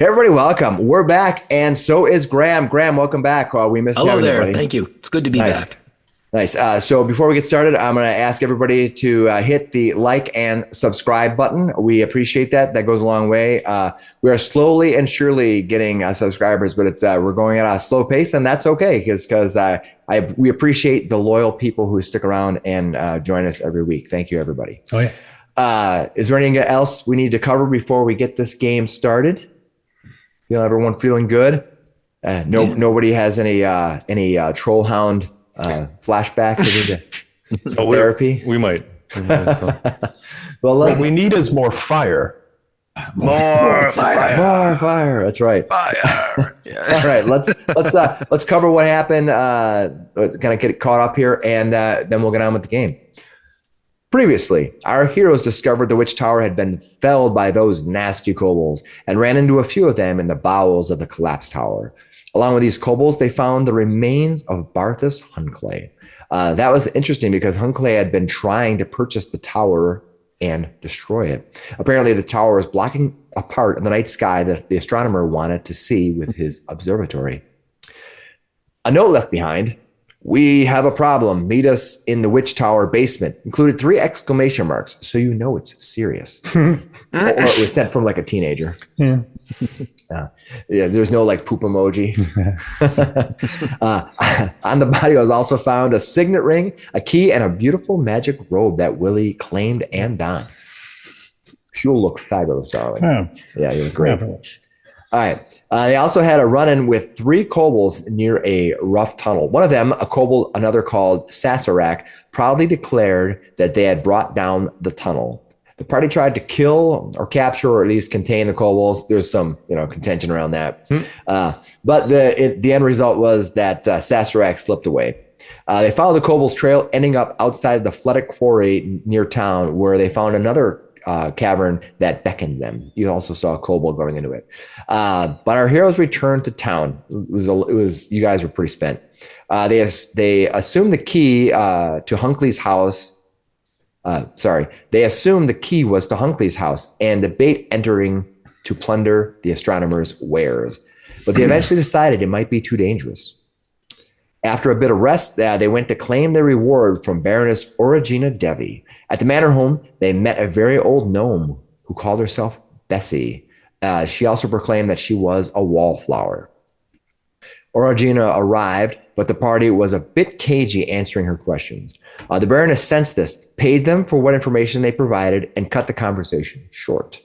Everybody, welcome. We're back, and so is Graham. Graham, welcome back. We missed you. Hello there. Buddy. Thank you. It's good to be back. Nice. So before we get started, I'm going to ask everybody to hit the like and subscribe button. We appreciate that. That goes a long way. We are slowly and surely getting subscribers, but it's we're going at a slow pace, and that's okay because we appreciate the loyal people who stick around and join us every week. Thank you, everybody. Oh yeah. Is there anything else we need to cover before we get this game started? Everyone feeling good? Nobody has any Trollhound flashbacks into therapy. We might. What we need is more fire. More fire. That's right. Fire. Yeah. All right. Let's cover what happened. Kind of get caught up here, and then we'll get on with the game. Previously, our heroes discovered the Witch Tower had been felled by those nasty kobolds and ran into a few of them in the bowels of the collapsed tower. Along with these kobolds, they found the remains of Barthas Hunclay. That was interesting because Hunclay had been trying to purchase the tower and destroy it. Apparently, the tower was blocking a part of the night sky that the astronomer wanted to see with his observatory. A note left behind. We have a problem. Meet us in the Witch Tower basement. Included 3 exclamation marks, so you know it's serious. Or it was sent from like a teenager. Yeah. There's no like poop emoji. On the body was also found a signet ring, a key, and a beautiful magic robe that Willy claimed and donned. You'll look fabulous, darling. Yeah, you look great. All right. They also had a run-in with 3 kobolds near a rough tunnel. One of them, a kobold, another called Saserac, proudly declared that they had brought down the tunnel. The party tried to kill or capture or at least contain the kobolds. There's some, contention around that. But the end result was that Saserac slipped away. They followed the kobold's trail, ending up outside the flooded quarry near town, where they found another cavern that beckoned them. You also saw a kobold going into it. But our heroes returned to town. It was you guys were pretty spent. They assumed the key to Huncley's house. They assumed the key was to Huncley's house and debate entering to plunder the astronomer's wares. But they eventually decided it might be too dangerous. After a bit of rest, they went to claim their reward from Baroness Origina Devi. At the manor home, they met a very old gnome who called herself Bessie. She also proclaimed that she was a wallflower. Origina arrived, but the party was a bit cagey answering her questions. The Baroness sensed this, paid them for what information they provided, and cut the conversation short.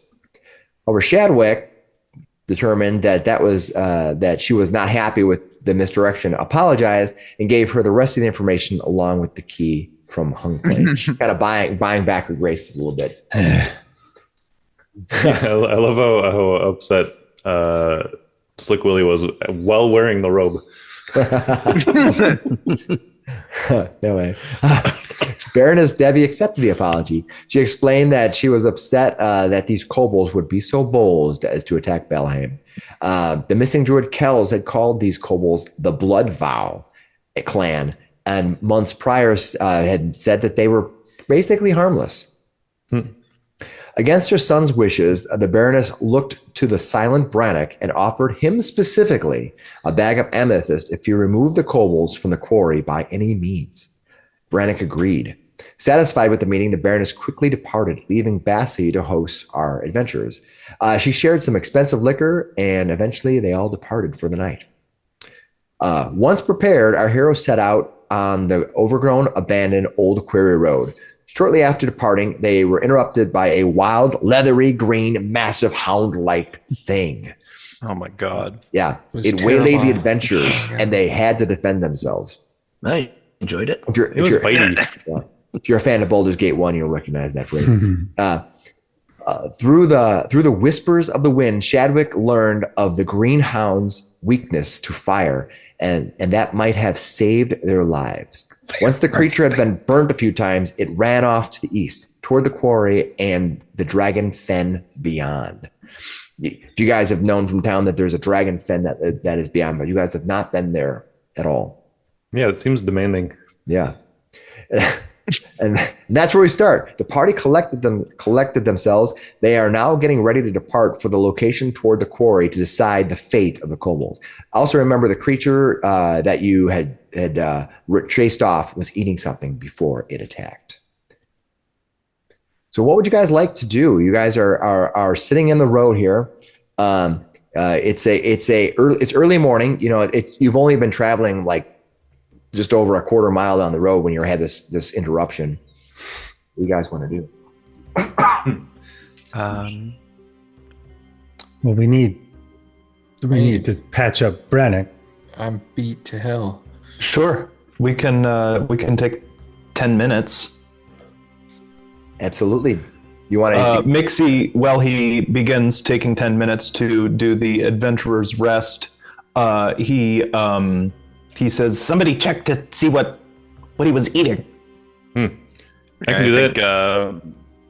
However, Shadwick determined that she was not happy with the misdirection, apologized, and gave her the rest of the information along with the key from Hunclay. Kind of buying back her grace a little bit. I love how upset Slick Willy was while wearing the robe. No way. Baroness Debbie accepted the apology. She explained that she was upset that these kobolds would be so bold as to attack Belheim. The missing druid Kells had called these kobolds the Blood Vow clan, and months prior had said that they were basically harmless. Against her son's wishes, the Baroness looked to the silent Brannok and offered him specifically a bag of amethyst if he removed the kobolds from the quarry by any means. Brannok agreed. Satisfied with the meeting, the Baroness quickly departed, leaving Bassie to host our adventurers. She shared some expensive liquor, and eventually they all departed for the night. Once prepared, our heroes set out on the overgrown, abandoned Old Quarry Road. Shortly after departing, they were interrupted by a wild, leathery, green, massive hound-like thing. Oh my God. Yeah. It waylaid the adventurers, and they had to defend themselves. I enjoyed it. If you're a fan of Baldur's Gate 1, you'll recognize that phrase. Through the whispers of the wind, Shadwick learned of the green hound's weakness to fire, and that might have saved their lives. Once the creature had been burnt a few times, it ran off to the east, toward the quarry and the dragon fen beyond. If you guys have known from town that there's a dragon fen that is beyond, but you guys have not been there at all. Yeah, it seems demanding. Yeah. And that's where we start. The party collected themselves. They are now getting ready to depart for the location toward the quarry to decide the fate of the kobolds. Also remember the creature that you had chased off was eating something before it attacked. So what would you guys like to do? You guys are sitting in the road here. It's early morning. You know, you've only been traveling like just over a quarter mile down the road when you had this interruption. What do you guys want to do? Well, we need to patch up Brannok. I'm beat to hell. Sure. We can take 10 minutes. Absolutely. You want to? Miksi, while he begins taking 10 minutes to do the adventurer's rest, he says, "Somebody check to see what he was eating." I can do that.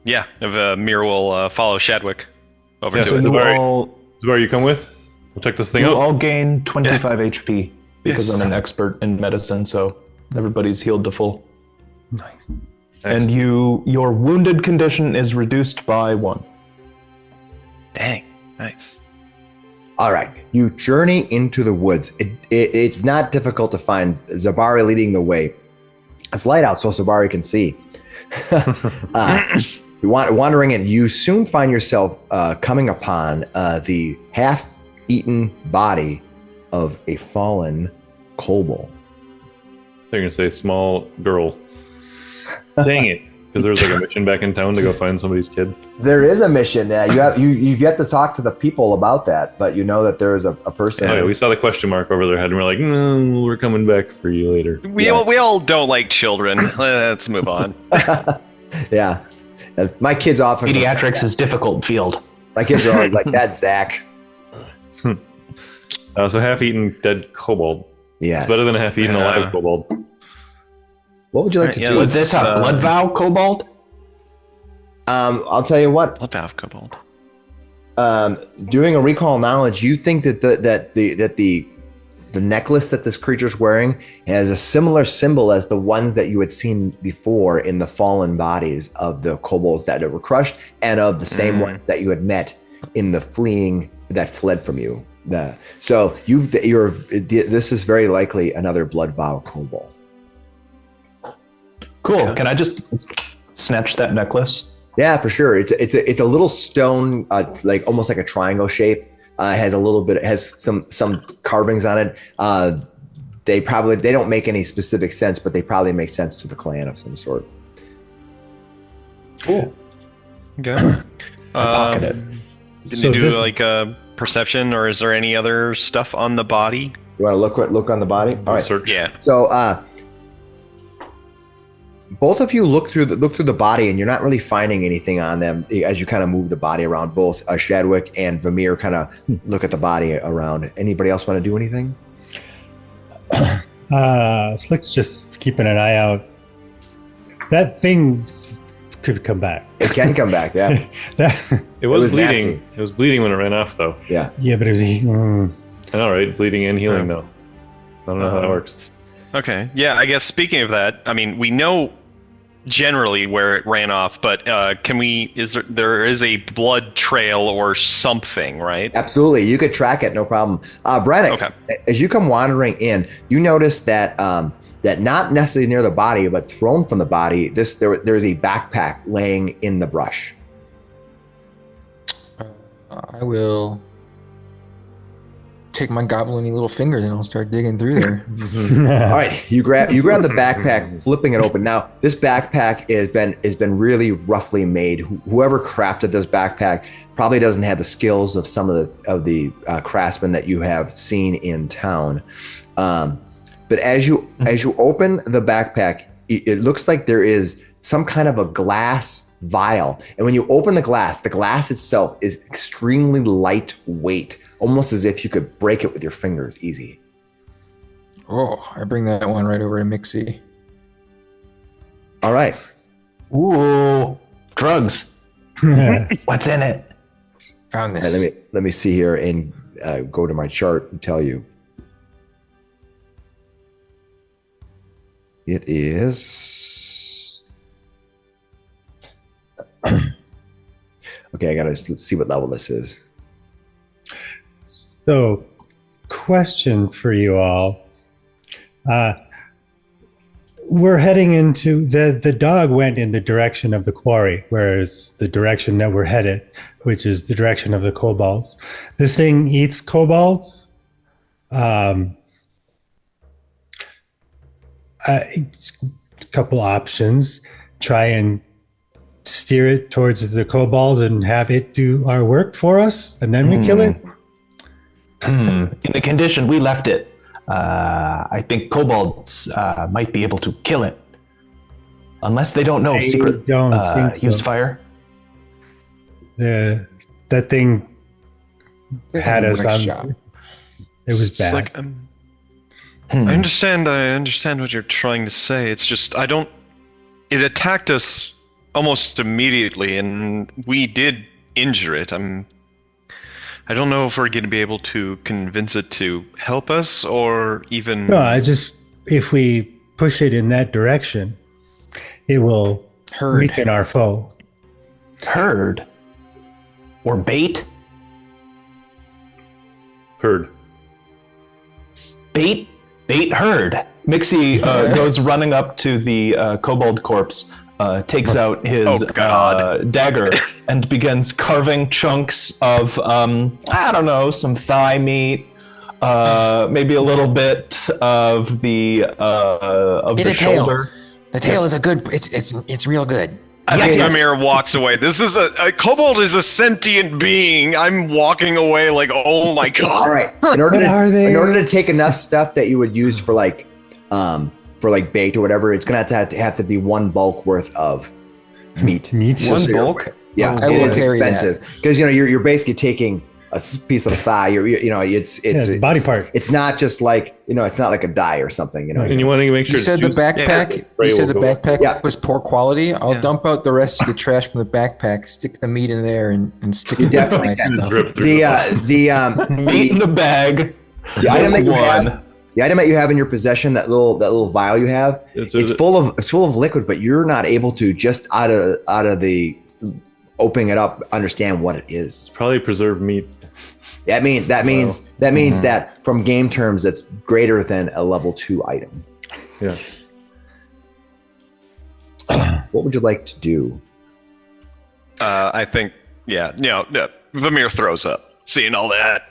If Vamir will follow Shadwick over Yeah, to so it. Zubar, you come with? We'll check this thing You out. all gain 25 HP because Yes. I'm an expert in medicine, so everybody's healed to full. Nice. And your wounded condition is reduced by 1. Dang, nice. All right. You journey into the woods. It's not difficult to find. Zabari leading the way. It's light out, so Zabari can see. Wandering in, you soon find yourself coming upon the half-eaten body of a fallen kobold. They're gonna say small girl. Dang it! Because there was like a mission back in town to go find somebody's kid. There is a mission. You've yet to talk to the people about that, but you know that there is a person. Oh, yeah, we saw the question mark over their head, and we're like, no, we're coming back for you later. We all don't like children. Let's move on. Yeah. My kids often. Pediatrics is difficult field. My kids are always like, "That's Zach." So half-eaten dead kobold. Yes. It's better than a half-eaten alive kobold. What would you like to do? Was this a blood vow kobold? I'll tell you what. Let's have kobold. Doing a recall knowledge, you think that the necklace that this creature's wearing has a similar symbol as the ones that you had seen before in the fallen bodies of the kobolds that were crushed, and of the same ones that you had met in the fleeing that fled from you. This is very likely another blood vow kobold. Cool. Yeah. Can I just snatch that necklace? Yeah, for sure. It's a little stone, like almost like a triangle shape. Has a little bit. Has some carvings on it. They don't make any specific sense, but they probably make sense to the clan of some sort. Cool. Okay. Pocket it. Can you do like a perception, or is there any other stuff on the body? You want to look on the body? All right. Search. Yeah. So both of you look through the body, and you're not really finding anything on them as you kind of move the body around. Both Shadwick and Vamir kind of look at the body around. Anybody else want to do anything? Slick's just keeping an eye out. That thing could come back. It can come back, yeah. It was bleeding. Nasty. It was bleeding when it ran off, though. Yeah. Yeah, but it was. I know, right? Bleeding and healing, though. I don't know how that works. Okay. Yeah, I guess speaking of that, I mean, we know generally where it ran off, but there is a blood trail or something, right? Absolutely. You could track it, no problem. Brannok, Okay. As you come wandering in, you notice that that not necessarily near the body, but thrown from the body, there's a backpack laying in the brush. I will take my goblin-y little fingers and I'll start digging through there. All right, you grab the backpack, flipping it open. Now, this backpack has been really roughly made. Whoever crafted this backpack probably doesn't have the skills of some of the craftsmen that you have seen in town. But as you open the backpack, it looks like there is some kind of a glass vial. And when you open the glass itself is extremely lightweight, almost as if you could break it with your fingers easy. Oh, I bring that one right over to Miksi. All right. Ooh, drugs. What's in it? Found this. Let me see here and go to my chart and tell you. It is Okay, I gotta see what level this is. So, question for you all. We're heading into the dog went in the direction of the quarry, whereas the direction that we're headed, which is the direction of the kobolds. This thing eats kobolds. A couple options. Try and steer it towards the kobolds and have it do our work for us, and then we kill it. In the condition we left it, I think kobolds might be able to kill it. Unless they don't know I secret don't think so. use fire. That thing had us Workshop. on. It was It's bad. like, I understand what you're trying to say. It's just it attacked us almost immediately, and we did injure it. I don't know if we're going to be able to convince it to help us, or even. No, if we push it in that direction, it will weaken our foe. Herd? Or bait? Heard. Bait herd. Miksi goes running up to the kobold corpse, takes out his dagger, and begins carving chunks of, I don't know, some thigh meat, maybe a little bit of the shoulder. The tail is a good. It's real good. I think Vamir walks away. This is a kobold is a sentient being. I'm walking away like, oh my god. All right. In order to take enough stuff that you would use for like bait or whatever, it's gonna have to be one bulk worth of meat. One bulk? Yeah, I it will is carry expensive because you're basically taking a piece of thigh. It's a body part. It's not just like it's not like a dye or something. And you want to make sure. You said the backpack. You said the backpack was poor quality. I'll dump out the rest of the trash from the backpack, stick the meat in there, and stick it with my stuff. The meat in the bag. The item that you have. The item that you have in your possession, that little vial you have, it's full of liquid, but you're not able to just out of the opening it up understand what it is. It's probably preserved meat. That means that from game terms, it's greater than a level 2 item. Yeah. What would you like to do? I think, Vamir throws up. Seeing all that.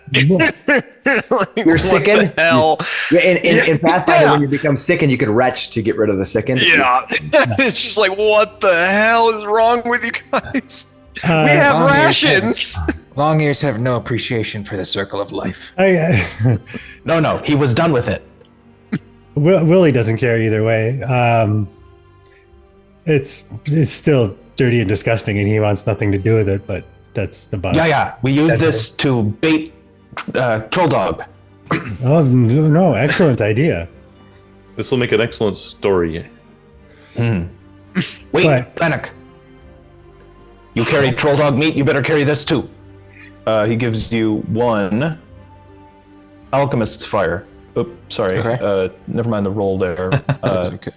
Like, You're sickened? What the hell? In Pathfinder, when you become sickened, you could retch to get rid of the sickened. Yeah. It's just like, what the hell is wrong with you guys? We have rations. Long ears have no appreciation for the circle of life. No, he was done with it. Willy doesn't care either way. It's still dirty and disgusting, and he wants nothing to do with it, but that's the bottom. Yeah. We use this to bait troll dog. Oh, no. Excellent idea. This will make an excellent story. Wait, But- Brannok. You carry troll dog meat, you better carry this too. He gives you 1 Alchemist's fire. Oops, sorry. Okay. Never mind the roll there. That's okay.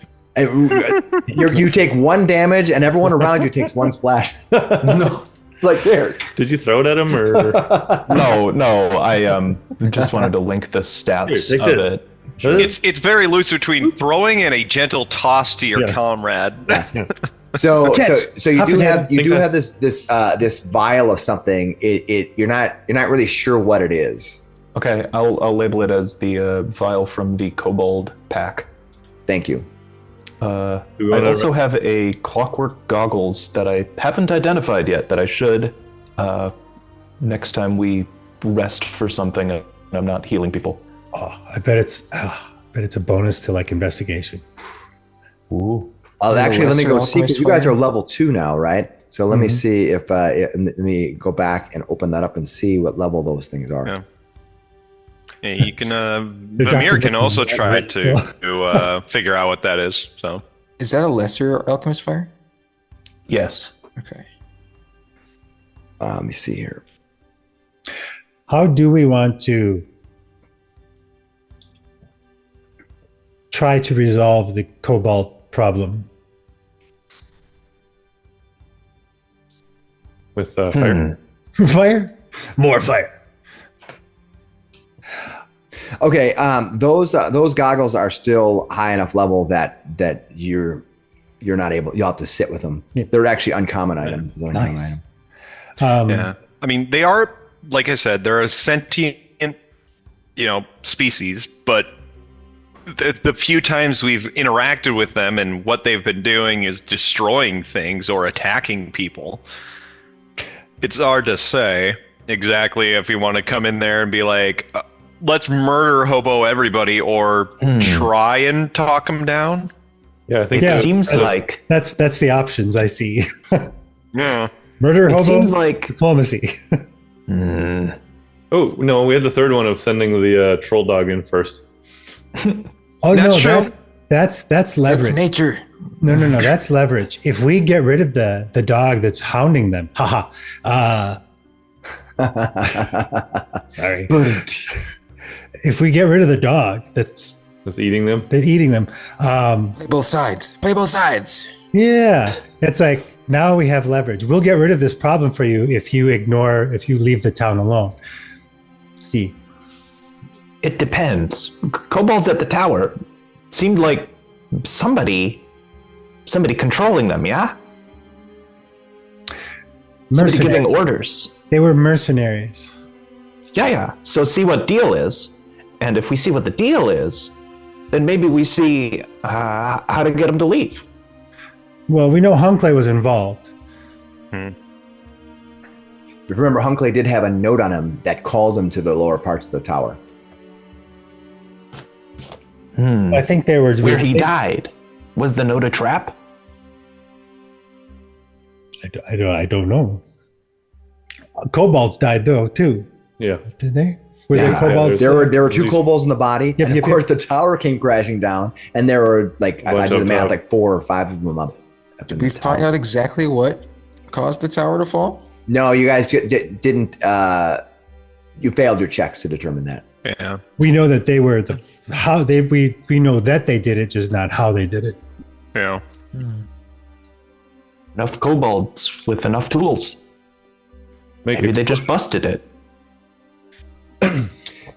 You take 1 damage, and everyone around you takes 1 splash. No. It's like, there. Did you throw it at him or? No. I just wanted to link the stats Here, take of this. it. It's very loose between throwing and a gentle toss to your comrade. So you do Think have this vial of something. You're not really sure what it is. Okay, I'll label it as the vial from the kobold pack. Thank you. I also have a clockwork goggles that I haven't identified yet that I should next time we rest for something and I'm not healing people. Oh, I bet it's a bonus to like investigation. Ooh. Actually, let me go see, because you guys fire? are level 2 now, right? So let me see if let me go back and open that up and see what level those things are. Yeah. Yeah, you can. The doctor Vamir can gets also in try right, to figure out what that is. So Is that a lesser alchemist fire? Yes. Okay. Let me see here. How do we want to try to resolve the cobalt problem? with fire. Fire? More fire. Okay, those goggles are still high enough level that you're not able. You'll have to sit with them. Yeah. They're actually uncommon items. Nice. Yeah, I mean they are, like I said, they're a sentient, species. But the few times we've interacted with them and what they've been doing is destroying things or attacking people. It's hard to say exactly if you want to come in there and be like, let's murder hobo everybody, or try and talk them down. Yeah, I think It seems like that's the options I see. Yeah. Murder, it hobo, seems like diplomacy. Oh no, we had the third one of sending the troll dog in first. Oh That's no, true. that's leverage. That's nature. No, that's leverage. If we get rid of the dog that's hounding them, sorry. If we get rid of the dog that's eating them. eating them, Play both sides. Play both sides. yeah, it's like now we have leverage. We'll get rid of this problem for you if you leave the town alone. See, it depends. Kobolds at the tower seemed like somebody controlling them. Yeah, somebody giving orders. They were mercenaries. Yeah. So see what deal is, and if we see what the deal is, then maybe we see how to get them to leave. Well, we know Hunkley was involved. Remember, Hunkley did have a note on him that called him to the lower parts of the tower. I think there was Where he died. Was the note a trap? I don't know. Kobolds died though too, Yeah. did they? Were there Yeah, kobolds? there were two kobolds in the body, and of course the tower came crashing down, and there were like, I did the math, like 4 or 5 of them up. Did we find out exactly what caused the tower to fall? No, you guys didn't. You failed your checks to determine that. Yeah. We know that they were we know that they did it, just not how they did it. Yeah. Enough kobolds with enough tools. Maybe they just busted it.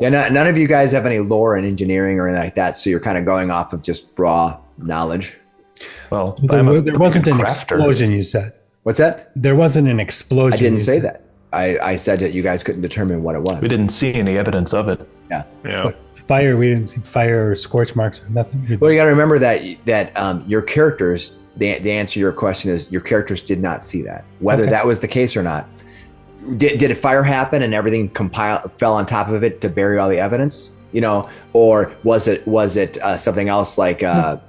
Yeah, none of you guys have any lore in engineering or anything like that, so you're kind of going off of just raw knowledge. Well, There wasn't an crafter. explosion, you said. What's that? There wasn't an explosion. I didn't you say said. that. I said that you guys couldn't determine what it was. We didn't see any evidence of it. Yeah. Yeah. Fire, we didn't see fire or scorch marks or nothing. Well, you got to remember that your characters. The answer to your question is your characters did not see that. Whether that was the case or not. Did a fire happen and everything fell on top of it to bury all the evidence? Or was it something else like an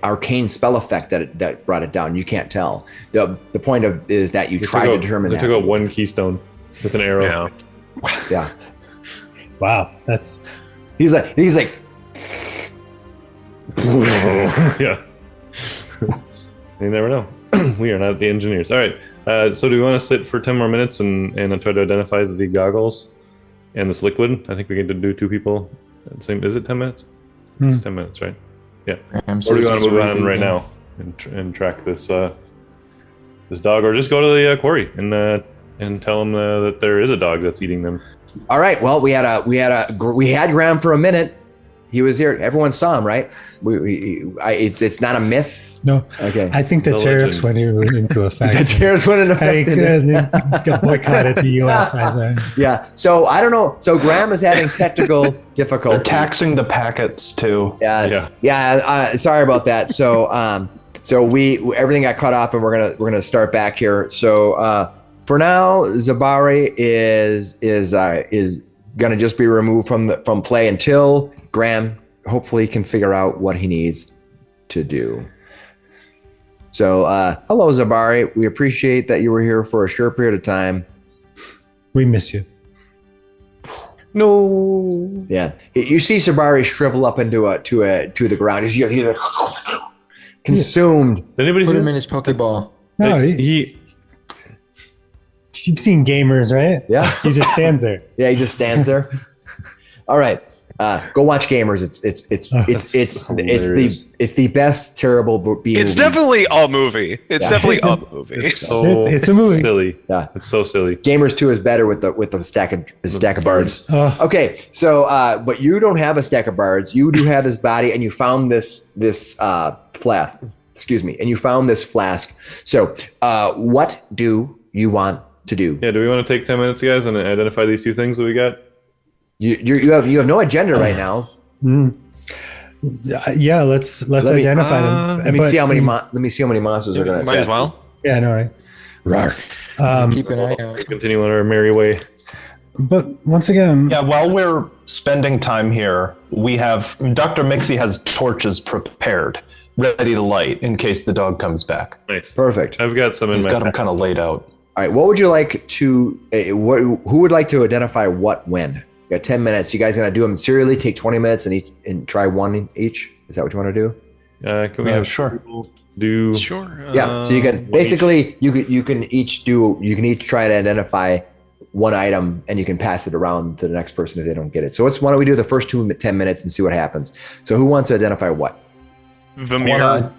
arcane spell effect that brought it down? You can't tell. The point is that you try to determine that. They took out one keystone with an arrow. Yeah. Wow, that's. He's like. Yeah. You never know. We are not the engineers. All right. So do we want to sit for 10 more minutes and try to identify the goggles and this liquid? I think we get to do 2 people. Same. Is it 10 minutes? It's 10 minutes, right? Yeah. Or do we want to move on right now and track this this dog, or just go to the quarry and tell them that there is a dog that's eating them? All right. Well, we had Graham for a minute. He was here. Everyone saw him, right? It's not a myth. No. Okay. I think the tariffs went into effect. The tariffs went into effect. Got boycotted the U.S. Yeah. So I don't know. So Graham is having technical difficulty. They're taxing the packets too. Yeah. Sorry about that. So everything got cut off, and we're gonna start back here. So for now, Zabari is gonna just be removed from play until Graham hopefully can figure out what he needs to do. So, hello, Zabari. We appreciate that you were here for a short period of time. We miss you. No. Yeah, you see Zabari shrivel up into to the ground. He's like consumed. Did anybody Put see him in his Pokeball. No, he you've seen gamers, right? Yeah. He just stands there. Yeah, he just stands there. All right. Go watch Gamers. It's the best terrible B movie. It's definitely a movie. It's definitely a movie. It's a movie. Silly. Yeah, it's so silly. Gamers 2 is better with the stack of bards. Okay, so but you don't have a stack of bards. You do have this body, and you found this flask. Excuse me, and you found this flask. So, what do you want to do? Yeah, do we want to take 10 minutes, guys, and identify these two things that we got? You have no agenda right now. Yeah, let's identify them. Let me see how many monsters are going to. Might as well. Yeah, no, right. Rawr. Keep an eye out. Continue on our merry way. But once again, Yeah, while we're spending time here, we have Dr. Miksi has torches prepared, ready to light in case the dog comes back. Nice. Perfect. I've got some in He's my got them kind of laid out. All right, what would you like to? Who would like to identify what when? You got 10 minutes. You guys gonna do them serially? Take 20 minutes and try one each. Is that what you want to do? Can we have sure. do? Sure. Yeah. So you can basically you can each try to identify one item, and you can pass it around to the next person if they don't get it. So why don't we do the first 10 minutes and see what happens? So who wants to identify what? Vamir.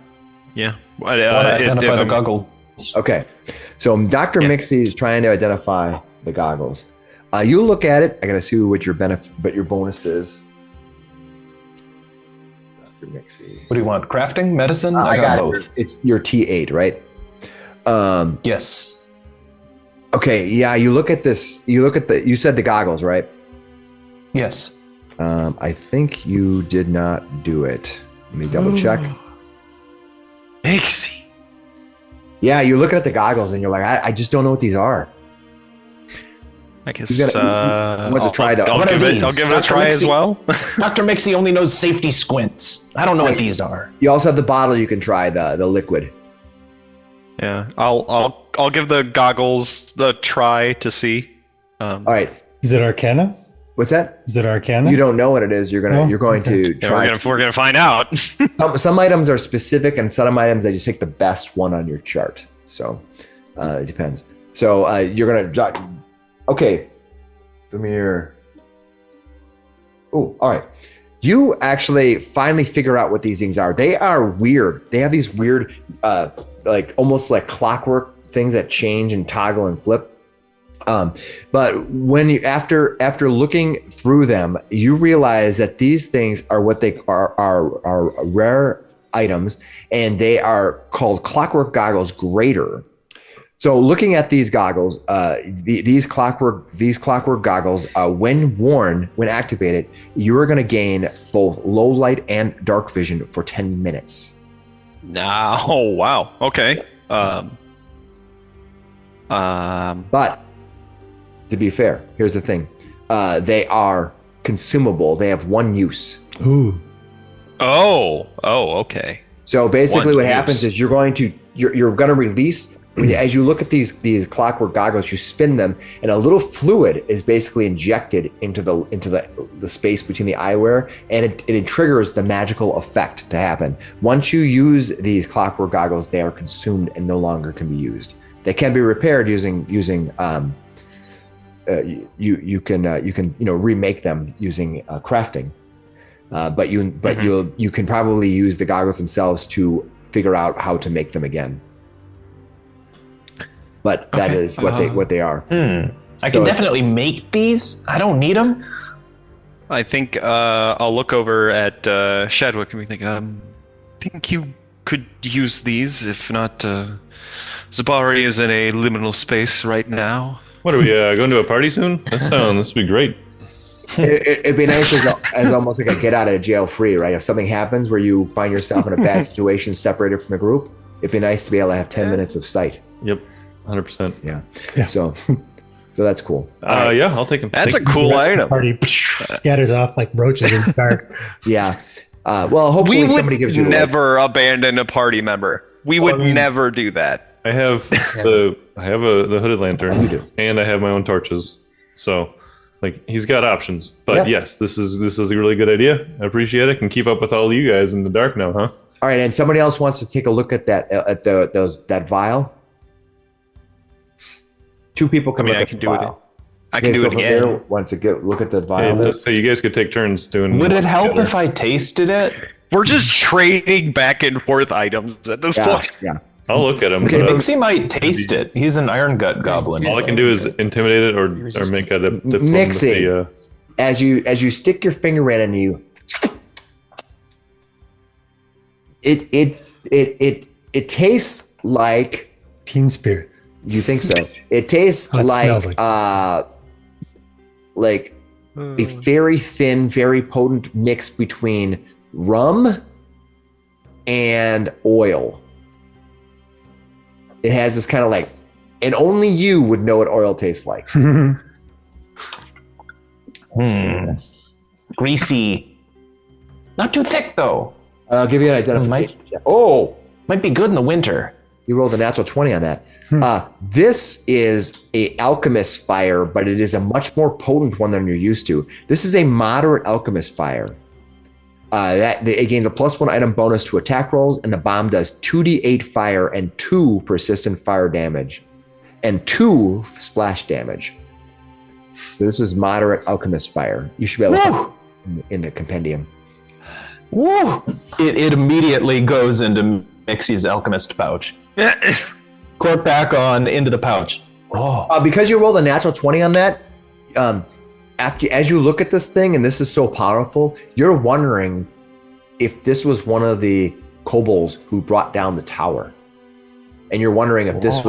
Yeah. Identify the goggles. Okay. So Dr. Miksi is trying to identify the goggles. You look at it. I gotta see what your bonus is. Dr. Miksi. What do you want? Crafting? Medicine? I got both. it. It's your T8, right? Yes. Okay. Yeah. You look at this. You said the goggles, right? Yes. I think you did not do it. Let me double check. Miksi. Yeah, you look at the goggles and you're like, I just don't know what these are. I guess Wants to try them. I'll give it a try as well. Dr. Miksi only knows safety squints. I don't know what these are. You also have the bottle you can try, the liquid. Yeah, I'll give the goggles the try to see. All right. Is it Arcana? What's that? Is it Arcana? You don't know what it is. You're going to try. Yeah, we're gonna find out. Some items are specific, and some items they just take the best one on your chart. So it depends. So you're gonna. Okay, Vamir. Oh, all right. You actually finally figure out what these things are. They are weird. They have these weird, like almost like clockwork things that change and toggle and flip. But when you after looking through them, you realize that these things are what they are rare items, and they are called clockwork goggles greater. So looking at these goggles, these clockwork goggles, when activated, you are going to gain both low light and dark vision for 10 minutes. Oh wow. Okay. But to be fair, here's the thing: they are consumable. They have one use. Ooh. Oh. Okay. So basically, One what happens use. is you're going to release. As you look at these clockwork goggles, you spin them, and a little fluid is basically injected into the space between the eyewear, and it triggers the magical effect to happen. Once you use these clockwork goggles, they are consumed and no longer can be used. They can be repaired using you can remake them using crafting, but you can probably use the goggles themselves to figure out how to make them again. But that is what they are. I can definitely make these. I don't need them. I think I'll look over at Shadwick and we think you could use these. If not, Zabari is in a liminal space right now. What are we going to a party soon? This would be great. It'd be nice as almost like a get out of jail free, right? If something happens where you find yourself in a bad situation, separated from the group, it'd be nice to be able to have 10 minutes of sight. Yep, 100%. Yeah. So that's cool. Yeah, I'll take them. That's a cool item. Party scatters off like roaches in the dark. Yeah. Well, hopefully somebody gives you the never abandon a party member. We would never do that. I have the hooded lantern. You do. And I have my own torches. So, he's got options. But yes, this is a really good idea. I appreciate it. I can keep up with all you guys in the dark now, huh? All right, and somebody else wants to take a look at that vial. Two people can look at the vial. I can do it again. Once look at the vial. Yeah, so you guys could take turns doing. Would it help if I tasted it? We're just trading back and forth items at this point. Yeah. I'll look at him. Okay, Miksi might taste it. He's an iron gut goblin. All I can do is intimidate it or make a diplomacy. Miksi, as you stick your finger in and you, it tastes like Teen Spirit. You think so? It tastes like a very thin, very potent mix between rum and oil. It has this kind of like, and only you would know what oil tastes like. Greasy. Not too thick though. I'll give you an identification. Might be good in the winter. You rolled a natural 20 on that. This is a alchemist fire, but it is a much more potent one than you're used to. This is a moderate alchemist fire. It gains a +1 item bonus to attack rolls, and the bomb does 2d8 fire and 2 persistent fire damage, and 2 splash damage. So this is moderate alchemist fire. You should be able to find it in the compendium. Woo! It immediately goes into Mixi's alchemist pouch. Cork back on into the pouch. Because you rolled a natural 20 on that, as you look at this thing, and this is so powerful, you're wondering if this was one of the kobolds who brought down the tower, and you're wondering if this is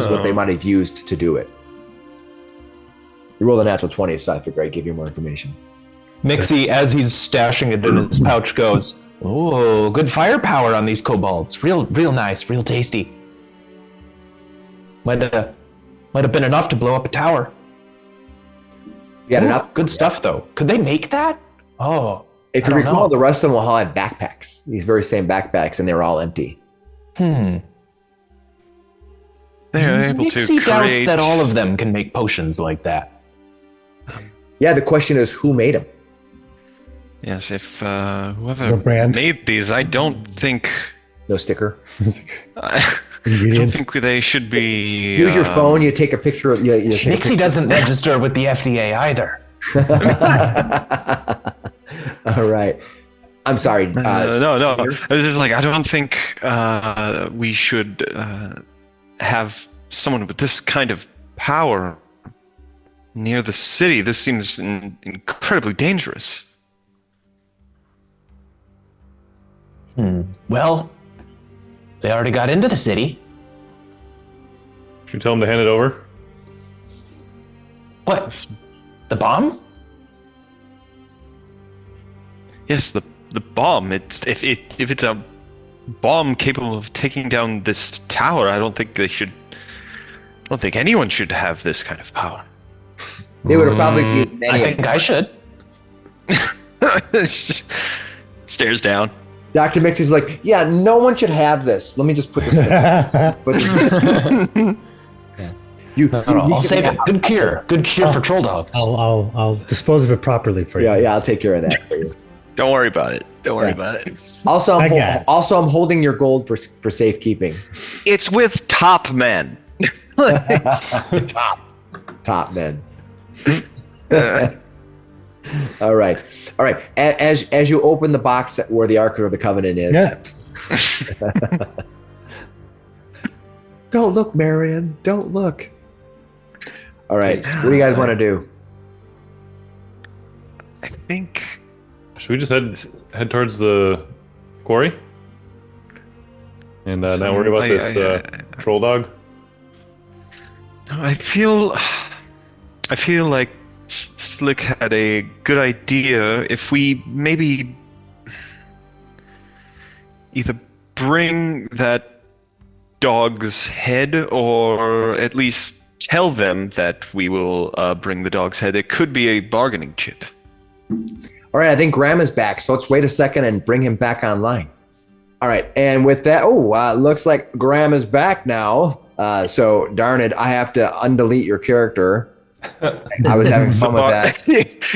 what they might have used to do it. You rolled a natural 20, so I figured I'd give you more information. Miksi, as he's stashing it in his pouch, goes, "Oh, good firepower on these kobolds. Real nice, real tasty. Might have been enough to blow up a tower." You got enough? Good stuff, though. Could they make that? Oh, if you recall, the rest of them all had backpacks. These very same backpacks, and they were all empty. They're able to Miksi doubts that all of them can make potions like that. Yeah, the question is, who made them? Yes, if whoever made these, I don't think... No sticker? I don't think they should be... Use your phone, you take a picture of... Miksi doesn't register with the FDA either. All right. I'm sorry. No. I don't think we should have someone with this kind of power near the city. This seems incredibly dangerous. Well, they already got into the city. Should you tell them to hand it over? What? The bomb? Yes, the bomb. If it's a bomb capable of taking down this tower, I don't think anyone should have this kind of power. They would have probably used many. I think I should. Stares down. Dr. Mixi's like, yeah, no one should have this. Let me just put this in. I'll save it. Good cure. Good cure for troll dogs. I'll dispose of it properly for you. Yeah, I'll take care of that for you. Don't worry about it. Also, I'm holding your gold for safekeeping. It's with top men. Top men. All right. As you open the box where the Ark of the Covenant is. Yeah. Don't look, Marion. Don't look. All right. What do you guys want to do? I think. Should we just head towards the quarry? And not worry about this troll dog? I feel like Slick had a good idea if we maybe either bring that dog's head or at least tell them that we will bring the dog's head. It could be a bargaining chip. All right, I think Graham is back, so let's wait a second and bring him back online. All right, and with that, looks like Graham is back now. So darn it, I have to undelete your character. I was having fun with that.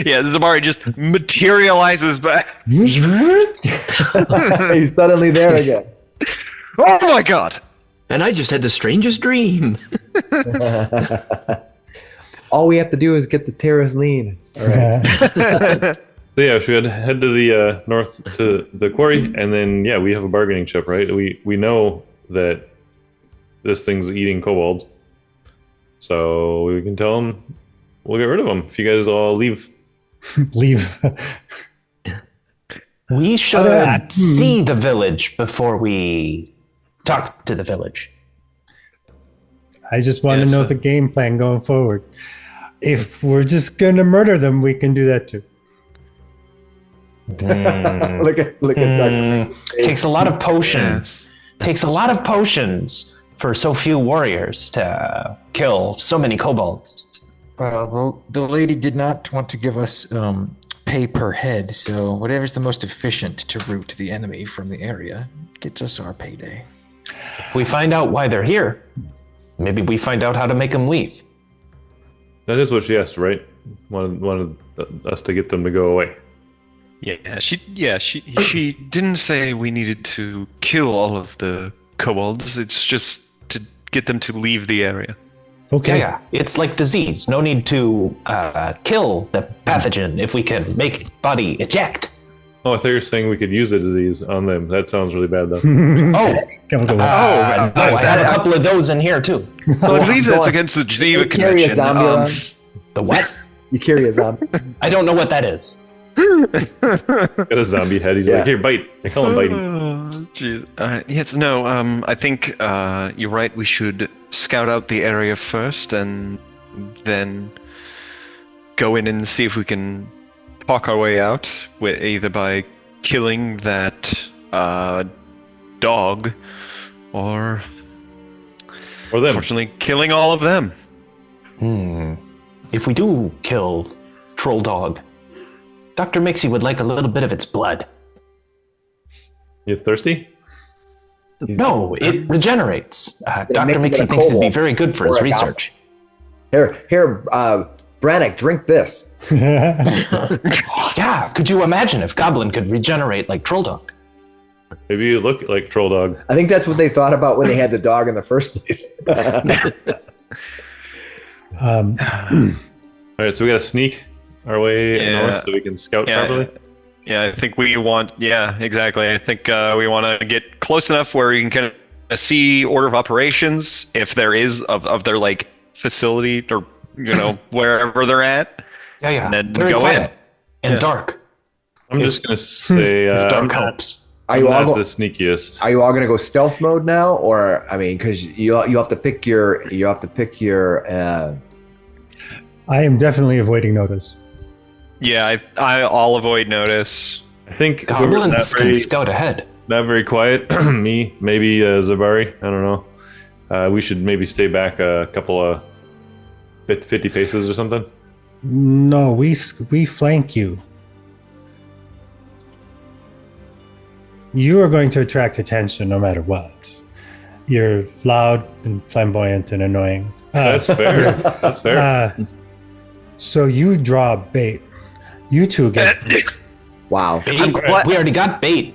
Yeah, Zamari just materializes back. He's suddenly there again. Oh my god! And I just had the strangest dream. All we have to do is get the terrace lean. All right. So yeah, should head to the north to the quarry, and then we have a bargaining chip, right? We know that this thing's eating kobold, so we can tell them we'll get rid of them if you guys all leave. Leave. We should see the village before we talk to the village. I just want to know the game plan going forward. If we're just going to murder them, we can do that too. Look at Dr. Takes a lot of potions. Takes a lot of potions for so few warriors to kill so many kobolds. Well, the lady did not want to give us pay per head, so whatever's the most efficient to root the enemy from the area gets us our payday. If we find out why they're here, maybe we find out how to make them leave. That is what she asked, right? Wanted us to get them to go away. She didn't say we needed to kill all of the kobolds. It's just to get them to leave the area. Okay. Yeah, it's like disease. No need to kill the pathogen if we can make body eject. Oh, I thought you were saying we could use a disease on them. That sounds really bad, though. No, I have a couple of those in here too. Well, I believe that's against the Geneva Convention. You carry a zombie around? The what? You carry a zombie? I don't know what that is. Got a zombie head. He's like, here, bite. I call him biting. Jeez. I think you're right. We should scout out the area first and then go in and see if we can talk our way out, either by killing that dog or them. Unfortunately, killing all of them. If we do kill Troll Dog, Dr. Miksi would like a little bit of its blood. You thirsty? No, it regenerates. Dr. makes him Miksi a thinks it'd be kobold very good for or his a research. Here, Brannok, drink this. Yeah, could you imagine if Goblin could regenerate like Troll Dog? Maybe you look like Troll Dog. I think that's what they thought about when they had the dog in the first place. All right, so we got to sneak our way north so we can scout properly. Yeah, I think we want. Yeah, exactly. I think we want to get close enough where you can kind of see order of operations, if there is, of their like facility or wherever they're at. Yeah. And then very go quiet in. and dark. I'm just gonna say If dark helps. Are you all not the sneakiest? Are you all gonna go stealth mode now, or because you have to pick your I am definitely avoiding notice. Yeah, I'll avoid notice. I think Goblins can scout ahead. Not very quiet. Me, maybe Zabari. I don't know. We should maybe stay back a couple of 50 paces or something. No, we flank you. You are going to attract attention no matter what. You're loud and flamboyant and annoying. That's fair. That's fair. So you draw bait. You two get wow. I'm glad, we already got bait.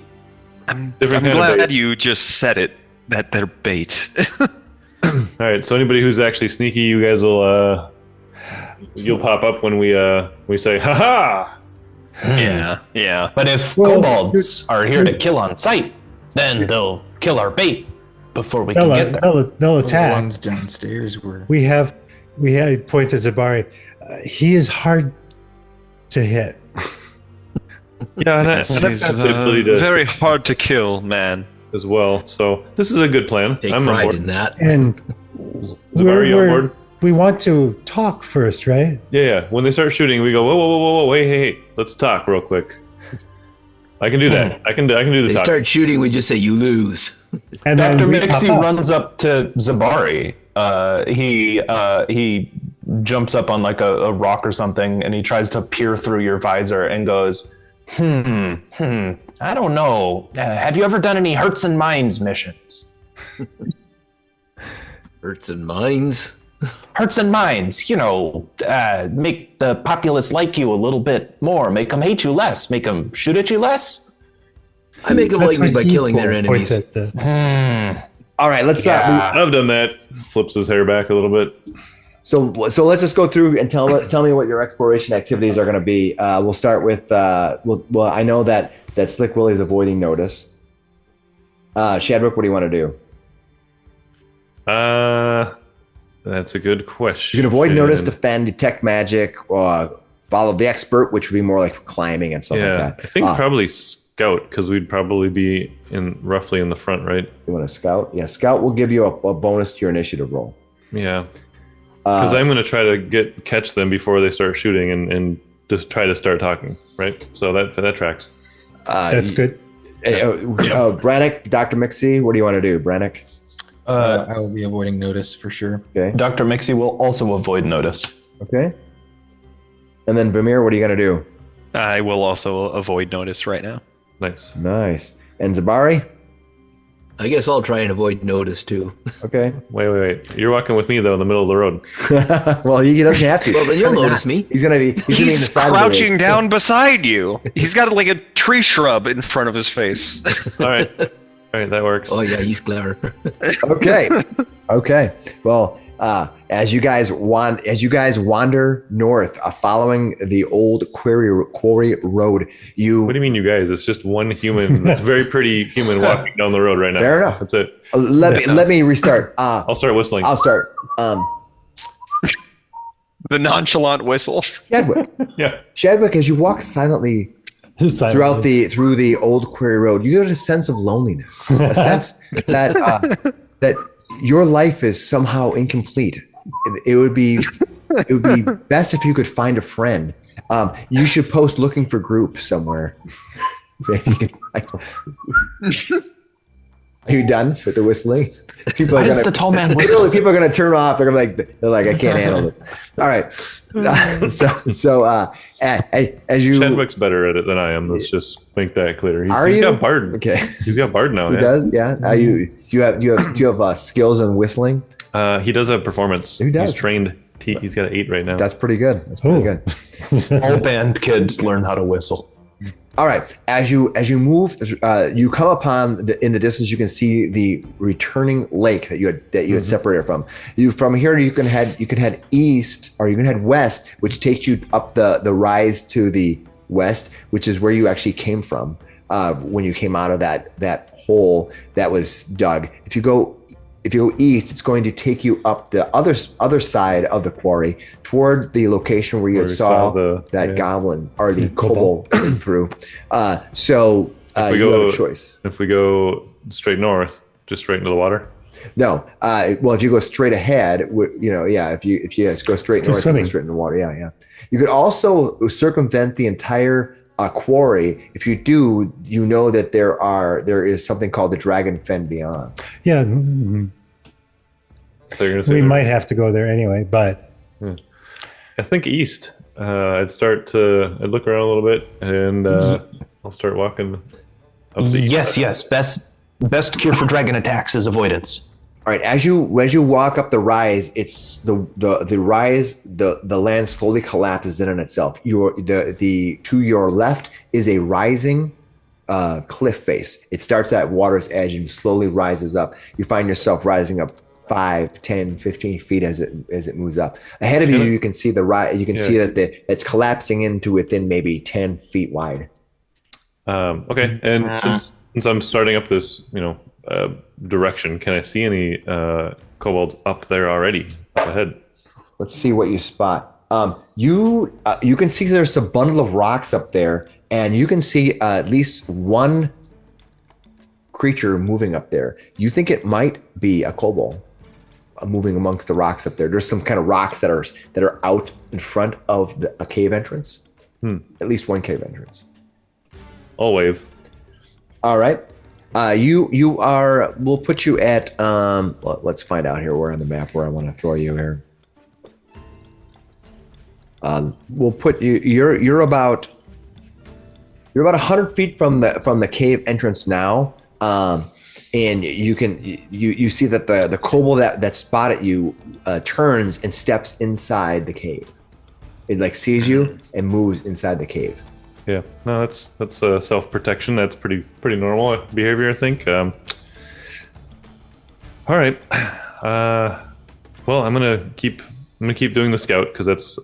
I'm glad you just said it, that they're bait. All right, so anybody who's actually sneaky, you guys will you'll pop up when we say ha-ha. Yeah. But if kobolds are here to kill on sight, then they'll kill our bait before we can get there. They'll attack. The ones downstairs were. We have points at Zabari. He is hard to hit. Yeah, and I've got the ability to very hard to kill, man. As well. So this is a good plan. Take I'm on pride board. in that. And Zabari, you on board? we want to talk first, right? Yeah. When they start shooting, we go, whoa, wait, hey, let's talk real quick. I can do that. I can do the They talk. start shooting, we just say you lose. And Dr. then we Miksi pop up. runs up to Zabari. He jumps up on like a rock or something, and he tries to peer through your visor and goes, I don't know. Have you ever done any Hearts and Minds missions? Hearts and minds. Hearts and Minds, make the populace like you a little bit more, make them hate you less, make them shoot at you less. I make them That's like me what by killing their points enemies. at the- All right, let's Yeah. I've done that. Flips his hair back a little bit. So let's just go through and tell me what your exploration activities are going to be. We'll start with well, I know that Slick Willy is avoiding notice. Shadwick, what do you want to do? That's a good question. You can avoid notice, defend, detect magic, or follow the expert, which would be more like climbing and stuff like that. I think probably scout, because we'd probably be roughly in the front, right? You want to scout? Yeah, scout will give you a bonus to your initiative roll. Yeah, because I'm going to try to catch them before they start shooting and just try to start talking, right? So that tracks. That's good. Brannok, Dr. Miksi, what do you want to do, Brannok? I will be avoiding notice for sure. Okay. Dr. Miksi will also avoid notice. Okay. And then Vamir, what are you going to do? I will also avoid notice right now. Nice. Nice. And Zabari? I guess I'll try and avoid notice too. Okay. Wait. You're walking with me though in the middle of the road. Well, he doesn't have to. Well, then you'll notice me. He's gonna be. He's crouching down beside you. He's got like a tree shrub in front of his face. All right, that works. Oh yeah, he's clever. Okay. Well, as you guys wander north, following the old quarry road, What do you mean, you guys? It's just one human. That's very pretty human walking down the road right now. Fair enough. That's it. Let me restart. I'll start whistling. I'll start. The nonchalant whistle. Shadwick. Yeah. Shadwick, as you walk silently through the old quarry road, you get a sense of loneliness, a sense that your life is somehow incomplete. It would be best if you could find a friend. You should post looking for groups somewhere. Maybe you can find. Are you done with the whistling? People Why does the tall man whistle? Literally, people are gonna turn off. They're like, I can't handle this. All right. As you, Shadwick's better at it than I am. Let's just make that clear. He's you? got Bard. Okay. He's got Bard now. He does. Yeah. Do you have skills in whistling? He does have performance. He does. He's trained. He's got an 8 right now. That's pretty good. That's pretty good. All band kids learn how to whistle. All right. As you move, you come upon in the distance. You can see the returning lake that you had separated from. From here, you can head east, or you can head west, which takes you up the rise to the west, which is where you actually came from when you came out of that hole that was dug. If you go east, it's going to take you up the other side of the quarry toward the location where you saw that goblin or the kobold coming through. So you have a choice. If we go straight north, just straight into the water. No, well, if you go straight ahead, if you go straight north, you go straight into the water. Yeah. You could also circumvent the entire quarry. If you do, you know that there is something called the Dragon Fen beyond. Yeah. We might have to go there anyway, but I think east. I'd look around a little bit, and I'll start walking up the east. Yes. Best cure for dragon attacks is avoidance. All right, as you walk up the rise, it's the rise. The land slowly collapses in on itself. To your left is a rising cliff face. It starts at water's edge and slowly rises up. You find yourself rising up 5, 10, 15 feet as it moves up. Ahead of you can see the rise. You can see that it's collapsing into within maybe 10 feet wide. Okay, and since I'm starting up this, direction, can I see any kobolds up there already up ahead? Let's see what you spot. You can see there's a bundle of rocks up there, and you can see at least one creature moving up there. You think it might be a kobold moving amongst the rocks up there. There's some kind of rocks that are out in front of a cave entrance. At least one cave entrance. I'll wave. All right. We'll put you at, let's find out here where on the map where I want to throw you here. We'll put you, you're about 100 feet from the cave entrance now. And you see that the kobold that spotted you turns and steps inside the cave. It sees you and moves inside the cave. Yeah, no, that's self-protection. That's pretty normal behavior, I think. All right. Well, I'm gonna keep gonna keep doing the scout because that's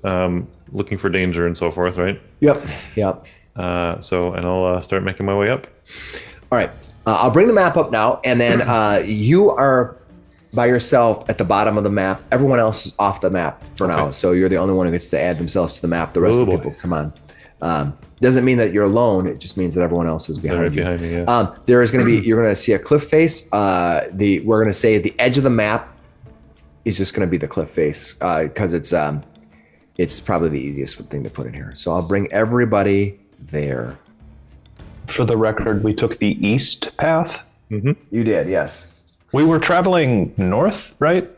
looking for danger and so forth, right? Yep. And I'll start making my way up. All right. I'll bring the map up now, and then you are by yourself at the bottom of the map. Everyone else is off the map for now, so you're the only one who gets to add themselves to the map. The rest of the people, come on. Doesn't mean that you're alone. It just means that everyone else is behind you. Behind me, yeah. There is going to be. You're going to see a cliff face. We're going to say the edge of the map is just going to be the cliff face because it's probably the easiest thing to put in here. So I'll bring everybody there. For the record, we took the east path. Mm-hmm. You did, yes. We were traveling north, right?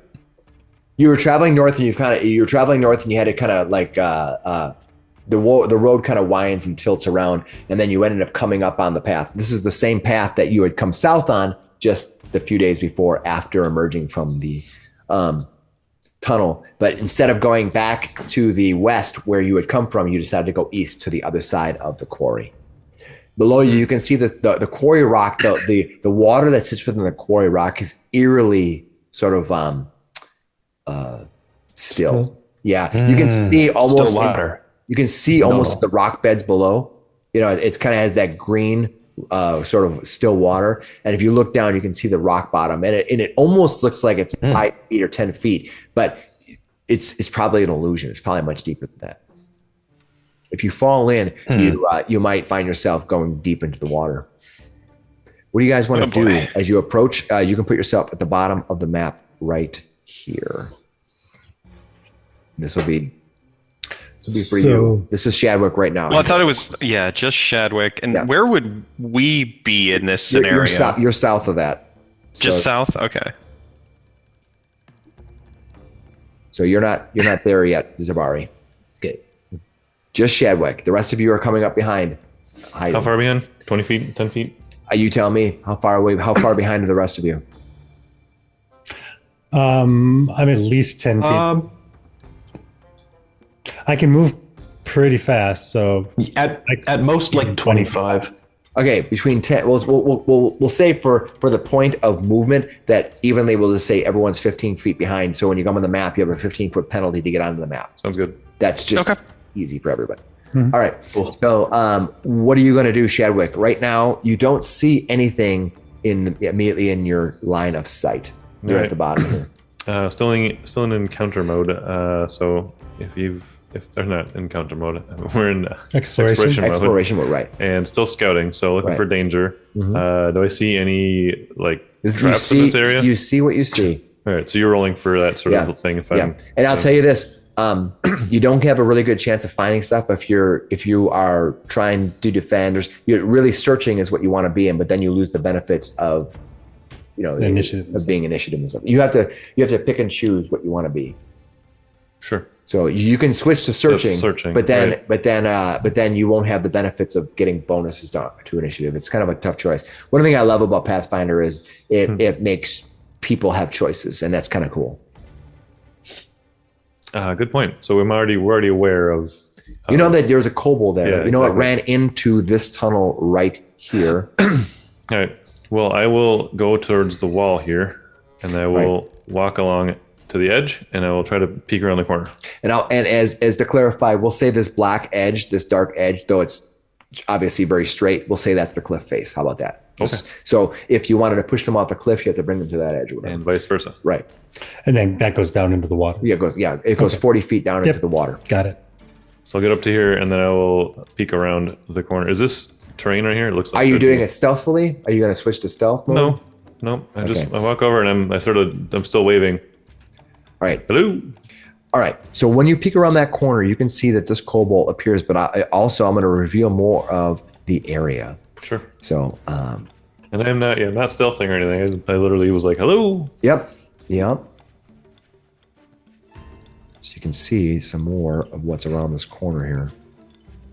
You were traveling north, and you were traveling north, and you had to kind of like the road kind of winds and tilts around, and then you ended up coming up on the path. This is the same path that you had come south on just a few days before, after emerging from the tunnel. But instead of going back to the west where you had come from, you decided to go east to the other side of the quarry. Below you can see the quarry rock. The water that sits within the quarry rock is eerily sort of still. Yeah, you can see almost still water. You can see almost the rock beds below. You know, it's kind of has that green sort of still water. And if you look down, you can see the rock bottom, and it almost looks like it's 5 feet or 10 feet, but it's probably an illusion. It's probably much deeper than that. If you fall in, you might find yourself going deep into the water. What do you guys want to do as you approach? You can put yourself at the bottom of the map right here. This will be for you. This is Shadwick right now. Well, I thought it was just Shadwick. And where would we be in this scenario? You're south of that. Just south? Okay. So you're not there yet, Zabari. Okay. Just Shadwick. The rest of you are coming up behind. How far behind? 20 feet? 10 feet? You tell me how far behind are the rest of you? I'm at least 10 feet. I can move pretty fast, so at most like 25. Okay, between 10. We'll say for the point of movement that evenly we'll just say everyone's 15 feet behind. So when you come on the map, you have a 15-foot penalty to get onto the map. Sounds good. That's just easy for everybody. Mm-hmm. All right. Cool. So what are you going to do, Shadwick? Right now, you don't see anything immediately in your line of sight. You're at the bottom here. Still in encounter mode. So if they're not in encounter mode, we're in exploration mode, right? And still scouting, so looking for danger. Mm-hmm. Do I see any traps in this area? You see what you see. All right, so you're rolling for that sort of thing. And I'll tell you this: you don't have a really good chance of finding stuff if you are trying to defend. Or you're really searching is what you want to be in, but then you lose the benefits of initiative of being initiative and stuff. You have to pick and choose what you want to be. Sure. So you can switch to searching, but then you won't have the benefits of getting bonuses to initiative. It's kind of a tough choice. One thing I love about Pathfinder is it makes people have choices, and that's kind of cool. Good point. So we're already aware of. You know that there's a kobold there. Yeah, it ran into this tunnel right here. All right. Well, I will go towards the wall here, and I will walk along to the edge, and I will try to peek around the corner. And as to clarify, we'll say this black edge, this dark edge, though it's obviously very straight, we'll say that's the cliff face. How about that? Okay. So if you wanted to push them off the cliff, you have to bring them to that edge, or whatever. And vice versa. Right. And then that goes down into the water. Yeah, it goes 40 feet down into the water. Got it. So I'll get up to here, and then I will peek around the corner. Is this terrain right here? It looks like. Are you doing it stealthily? Are you going to switch to stealth mode? No. I walk over, and I'm still waving. All right. Hello. All right. So when you peek around that corner, you can see that this kobold appears, but I'm going to reveal more of the area. Sure. So, and I'm not stealthing or anything. I literally was like, hello. Yep. So you can see some more of what's around this corner here.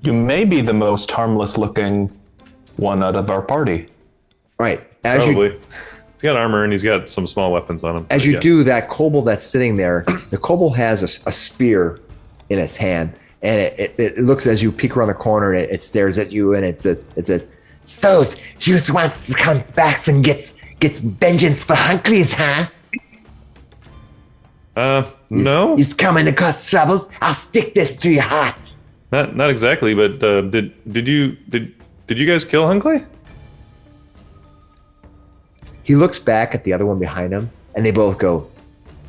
You may be the most harmless looking one out of our party. All right. Probably. He's got armor and he's got some small weapons on him. As you do, that kobold that's sitting there, the kobold has a spear in its hand, and it looks as you peek around the corner, and it stares at you, and it says, "So you want to come back and get vengeance for Hunkleys, huh?" No, He's coming to cause troubles. I'll stick this to your hearts. not exactly. But did you guys kill Hunclay? He looks back at the other one behind him, and they both go,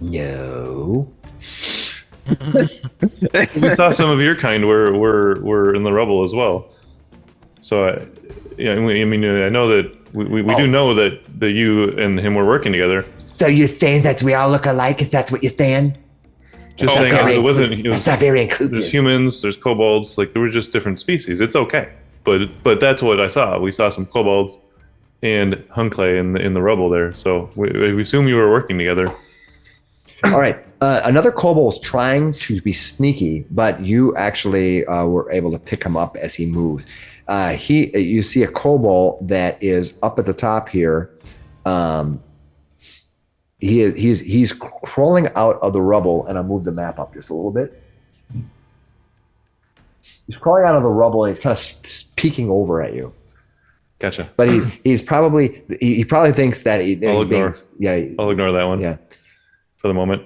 "No." We saw some of your kind were in the rubble as well. So, I know that we do know that you and him were working together. So you're saying that we all look alike? If that's what you're saying? Just saying it wasn't. That's not very inclusive. There's humans, there's kobolds. Like there was just different species. It's okay, but that's what I saw. We saw some kobolds and Hunclay in the rubble there. So we assume you were working together. All right. Another kobold is trying to be sneaky, but you actually were able to pick him up as he moves. You see a kobold that is up at the top here. He's crawling out of the rubble, and I'll move the map up just a little bit. He's crawling out of the rubble, and he's kind of peeking over at you. Gotcha. But he probably thinks that I'll ignore that one. Yeah. For the moment.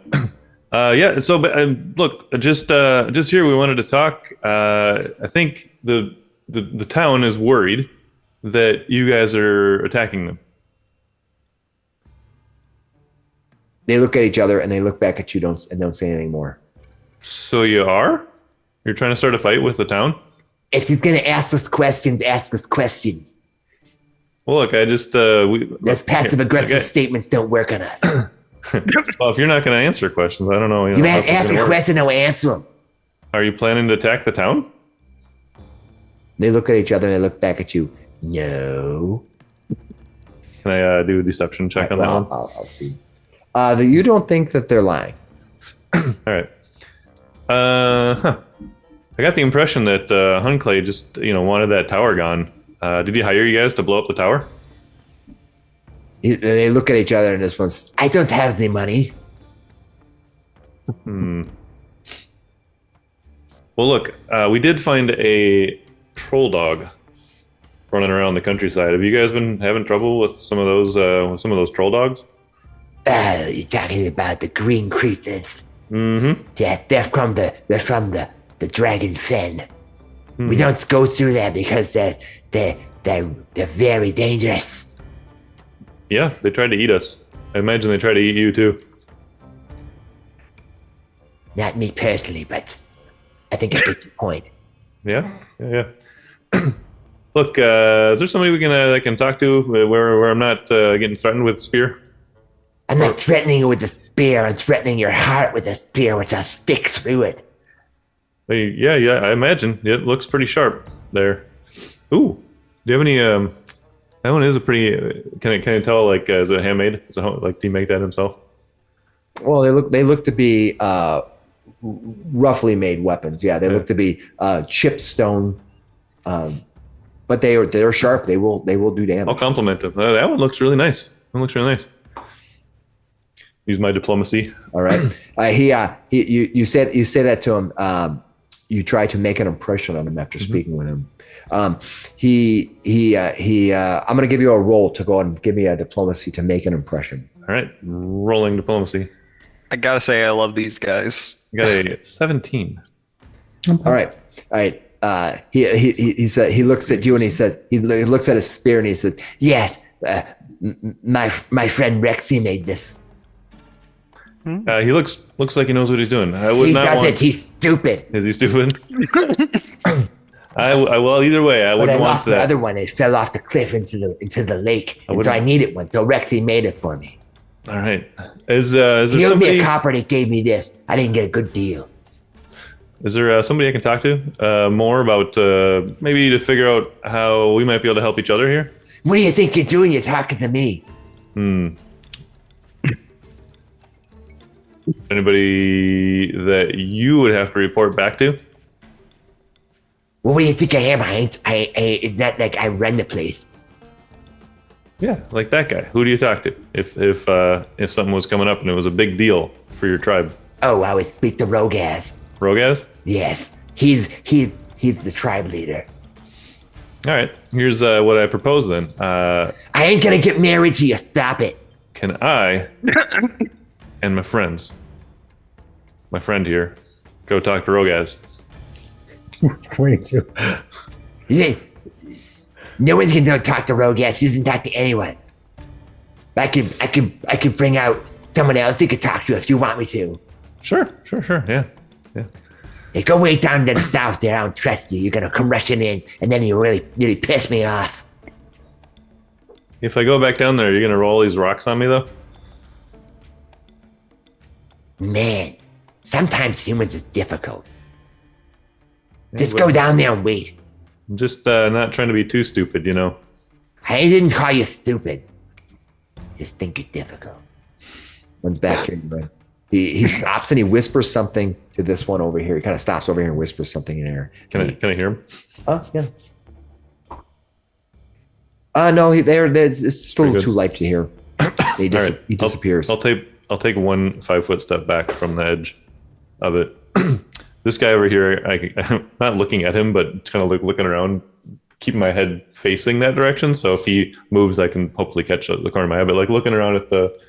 Yeah. So, but look, just here, we wanted to talk. I think the town is worried that you guys are attacking them. They look at each other and they look back at you, don't say anything more. So you are? You're trying to start a fight with the town? If he's gonna ask us questions, ask us questions. Well, look, I just Those passive aggressive statements don't work on us. Well, if you're not going to answer questions, I don't know. You ask a question, and we'll answer them. Are you planning to attack the town? They look at each other and they look back at you. No. Can I do a deception check on that one? I'll see. You don't think that they're lying. All right. I got the impression that Hunclay just wanted that tower gone. Did he hire you guys to blow up the tower? They look at each other and this one's, I don't have the money. Well, look, we did find a troll dog running around the countryside. Have you guys been having trouble with some of those troll dogs? You're talking about the green creatures. Mm-hmm. Yeah, they're from the Dragon Fen. We don't go through them because they're very dangerous. Yeah, they tried to eat us. I imagine they tried to eat you too. Not me personally, but I think I get your point. Yeah. Look, is there somebody I can talk to where I'm not getting threatened with a spear? I'm not threatening you with a spear. I'm threatening your heart with a spear, which I'll stick through it. Yeah, I imagine. It looks pretty sharp there. Ooh, do you have any? That one is a pretty. Can I tell? Like, is it handmade? Did he make that himself? Well, they look to be roughly made weapons. Yeah, they look to be chipped stone, but they're sharp. They will do damage. I'll compliment them. That one looks really nice. Use my diplomacy. All right. You say that to him. You try to make an impression on him after speaking with him. I'm going to give you a roll to go and give me a diplomacy to make an impression. All right, rolling diplomacy. I gotta say, I love these guys. You got a 17. All right. He said, he looks at you and he says, he looks at his spear and he says, yes, my friend Rexy made this. He looks like he knows what he's doing. I would He not doesn't. want. He's stupid. Is he stupid? Well, either way, I But I wouldn't want lost the that. other one. It fell off the cliff into the lake, and so I needed one. So Rexy made it for me. All right. Is there He owed me somebody? a copper and he gave me this. I didn't get a good deal. Is there somebody I can talk to more about maybe to figure out how we might be able to help each other here? What do you think you're doing? You're talking to me. Anybody that you would have to report back to? Well, what do you think I am? Is that like I run the place? Yeah, like that guy. Who do you talk to if something was coming up and it was a big deal for your tribe? Oh, I would speak to Rogaz. Rogaz? Yes, he's the tribe leader. All right. Here's what I propose then. I ain't gonna get married to you. Stop it. Can I and my friends my friend here, go talk to Rogaz. Pointing to. Yeah. No one can talk to Rogaz. He doesn't talk to anyone. I could bring out someone else who could talk to if you want me to. Sure. Yeah. Hey, go way down to the south there. I don't trust you. You're gonna come rushing in, and then you really piss me off. If I go back down there, you're gonna roll these rocks on me though? Man, sometimes humans are difficult. Just go down there and wait. I'm just not trying to be too stupid, you know. I didn't call you stupid. Just think you're difficult. One's back here. Right? He stops and he whispers something to this one over here. He kind of stops over here and whispers something in there. Can I hear him? Oh, yeah. No, it's just a little too light to hear. He disappears. I'll take 1 5-foot step back from the edge of it. This guy over here, I'm not looking at him, but kind of looking around, keeping my head facing that direction. So if he moves, I can hopefully catch the corner of my eye. But like looking around at the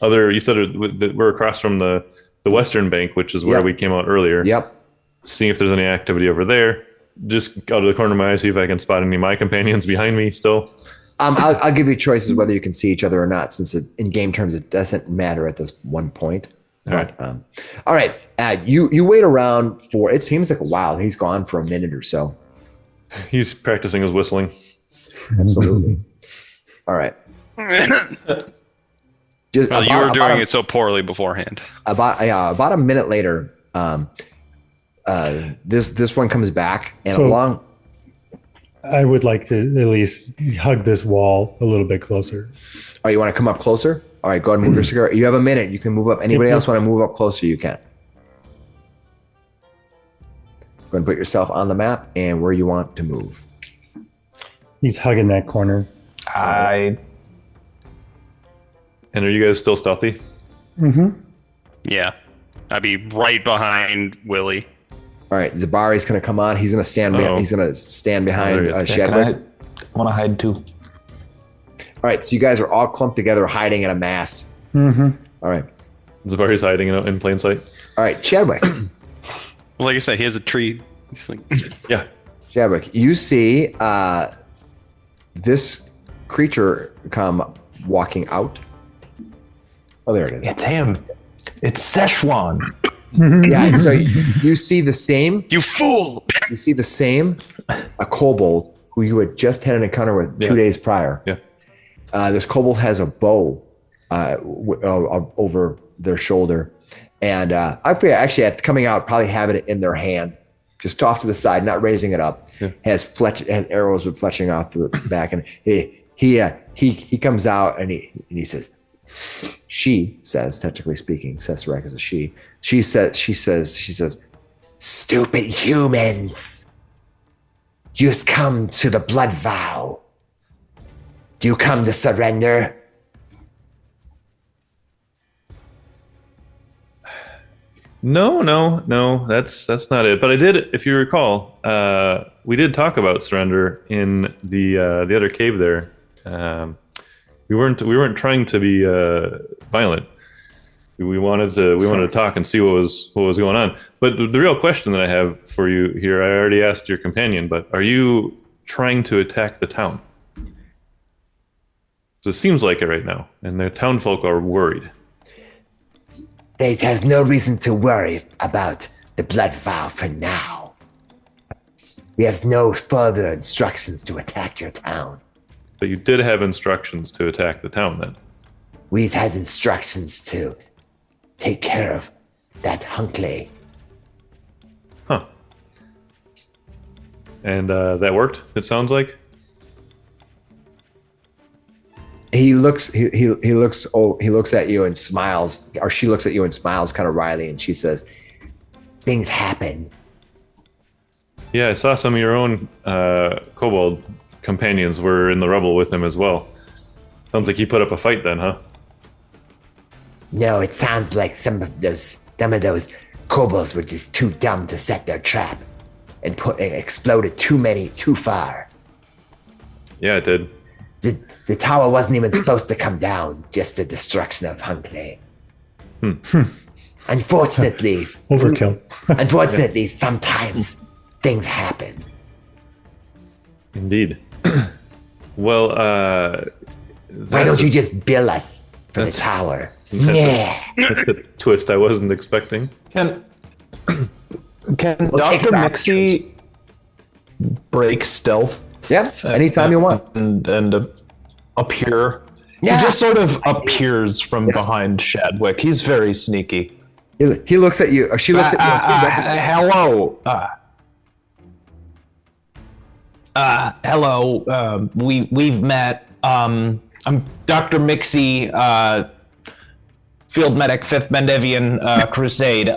other, you said we're across from the western bank, which is where we came out earlier. Yep. Seeing if there's any activity over there. Just out of the corner of my eye, see if I can spot any of my companions behind me still. I'll give you choices whether you can see each other or not, since in game terms it doesn't matter at this one point. But all right, you wait around for it seems like a while. He's gone for a minute or so. He's practicing his whistling. Absolutely. All right. You were doing it so poorly beforehand. About a minute later, this one comes back and I would like to at least hug this wall a little bit closer. Oh, you want to come up closer? All right, go ahead and move your cigar. You have a minute. You can move up. Anybody else want to move up closer? You can. Go ahead and put yourself on the map and where you want to move. He's hugging that corner. And are you guys still stealthy? Mm-hmm. Yeah. I'd be right behind Willy. All right, Zabari's going to come on. He's going to stand. He's going to stand behind Shadwick. I want to hide too. All right, so you guys are all clumped together, hiding in a mass. Mm-hmm. All right. Zabari's hiding in plain sight. All right, Shadwick. Like I said, he has a tree. He's like, yeah. Shadwick, you see this creature come walking out. Oh, there it is. It's him. It's Szechuan. Yeah, so you see the same. You fool! You see the same, a kobold who you had just had an encounter with 2 days prior. Yeah. This kobold has a bow over their shoulder. And I forget, actually, coming out, probably having it in their hand, just off to the side, not raising it up. Yeah. Has arrows with fletching off to the back. And he comes out and he says, she says, technically speaking, Sesarek is a she. She says, stupid humans. You've come to the blood vow. Do you come to surrender? No, that's not it. But I did, if you recall, we did talk about surrender in the other cave there. We weren't trying to be violent. We wanted to talk and see what was going on. But the real question that I have for you here, I already asked your companion, but are you trying to attack the town? So it seems like it right now, and the townfolk are worried. There has no reason to worry about the blood vow for now. We have no further instructions to attack your town. But you did have instructions to attack the town then. We've had instructions to take care of that Hunkley. Huh. And that worked, it sounds like? He looks at you and smiles, or she looks at you and smiles kind of wryly, and she says, things happen. Yeah, I saw some of your own kobold companions were in the rubble with him as well. Sounds like he put up a fight then, huh? No, it sounds like some of those kobolds were just too dumb to set their trap and exploded too far. Yeah, it did. The tower wasn't even supposed to come down, just the destruction of Hunkley. Unfortunately, Overkill. unfortunately, sometimes things happen. Indeed. Well, Why don't you just bill us for the tower? Yeah. That's a twist I wasn't expecting. Can We'll take Dr. it back. Miksi break stealth Yeah, anytime you want. and appear? Yeah. He just sort of appears from behind Shadwick. He's very sneaky. He looks at you, or she looks at you. Hello. Hello. We've met. I'm Dr. Miksi, Field Medic, 5th Mendevian Crusade.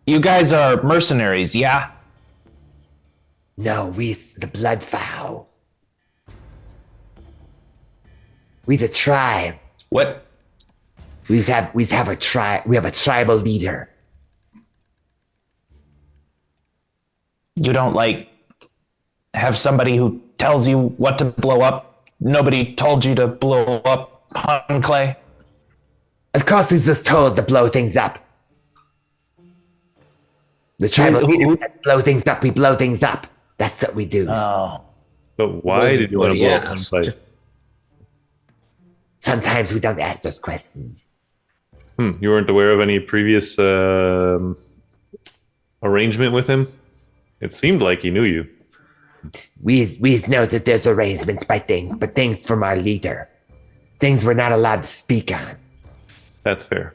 You guys are mercenaries, yeah? No, we the Bloodfowl. We the tribe. What? We have a tribe. We have a tribal leader. You don't, like, have somebody who tells you what to blow up? Nobody told you to blow up Hunclay? Of course, he's just told to blow things up. The tribal leader says blow things up. We blow things up. That's what we do. Oh. But why did you want to blow up one site? Sometimes we don't ask those questions. You weren't aware of any previous arrangement with him? It seemed like he knew you. We know that there's arrangements but things from our leader. Things we're not allowed to speak on. That's fair.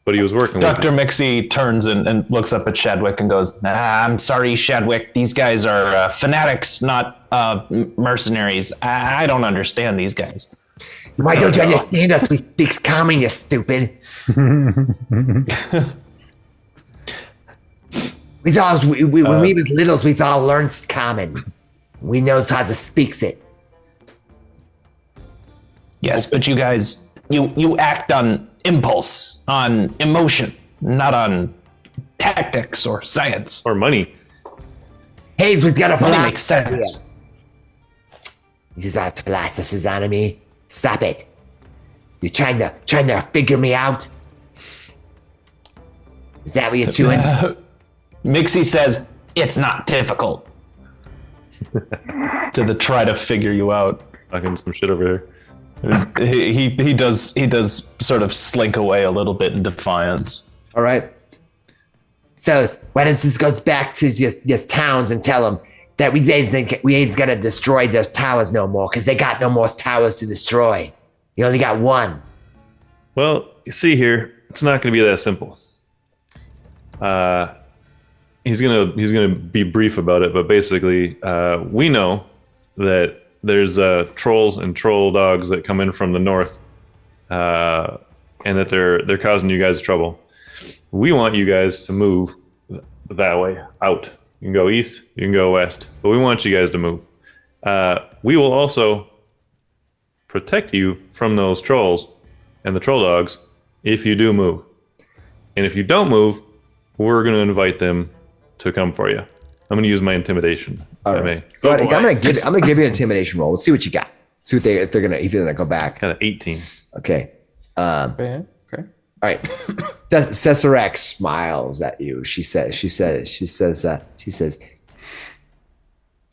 But he was working Dr. with Miksi turns and looks up at Shadwick and goes, I'm sorry, Shadwick. These guys are fanatics, not mercenaries. I don't understand these guys. Why don't you understand us? We speak common, you stupid. When we was littles, we all learned common. We knows how to speak it. Yes, but you guys, you act on impulse, on emotion, not on tactics or science. or money. Hayes was got a Money philosophy. makes sense. This is our philosophy's on me. Stop it. You're trying to figure me out? Is that what you're doing? Miksi says, it's not difficult. To try to figure you out. Talking some shit over here. He does sort of slink away a little bit in defiance. All right. So why don't you go back to your towns and tell them that we ain't gonna destroy those towers no more because they got no more towers to destroy. You only got one. Well, you see here, it's not going to be that simple. He's gonna be brief about it, but basically, we know that there's trolls and troll dogs that come in from the north, and that they're causing you guys trouble. We want you guys to move that way out. You can go east, you can go west, but we want you guys to move. We will also protect you from those trolls and the troll dogs if you do move. And if you don't move, we're going to invite them to come for you. I'm going to use my intimidation. All right. Go ahead. I'm gonna give you an intimidation roll. Let's see what you got. See what if they're gonna go back. Got an 18. Okay. Okay. All right. Cesarek smiles at you. She says,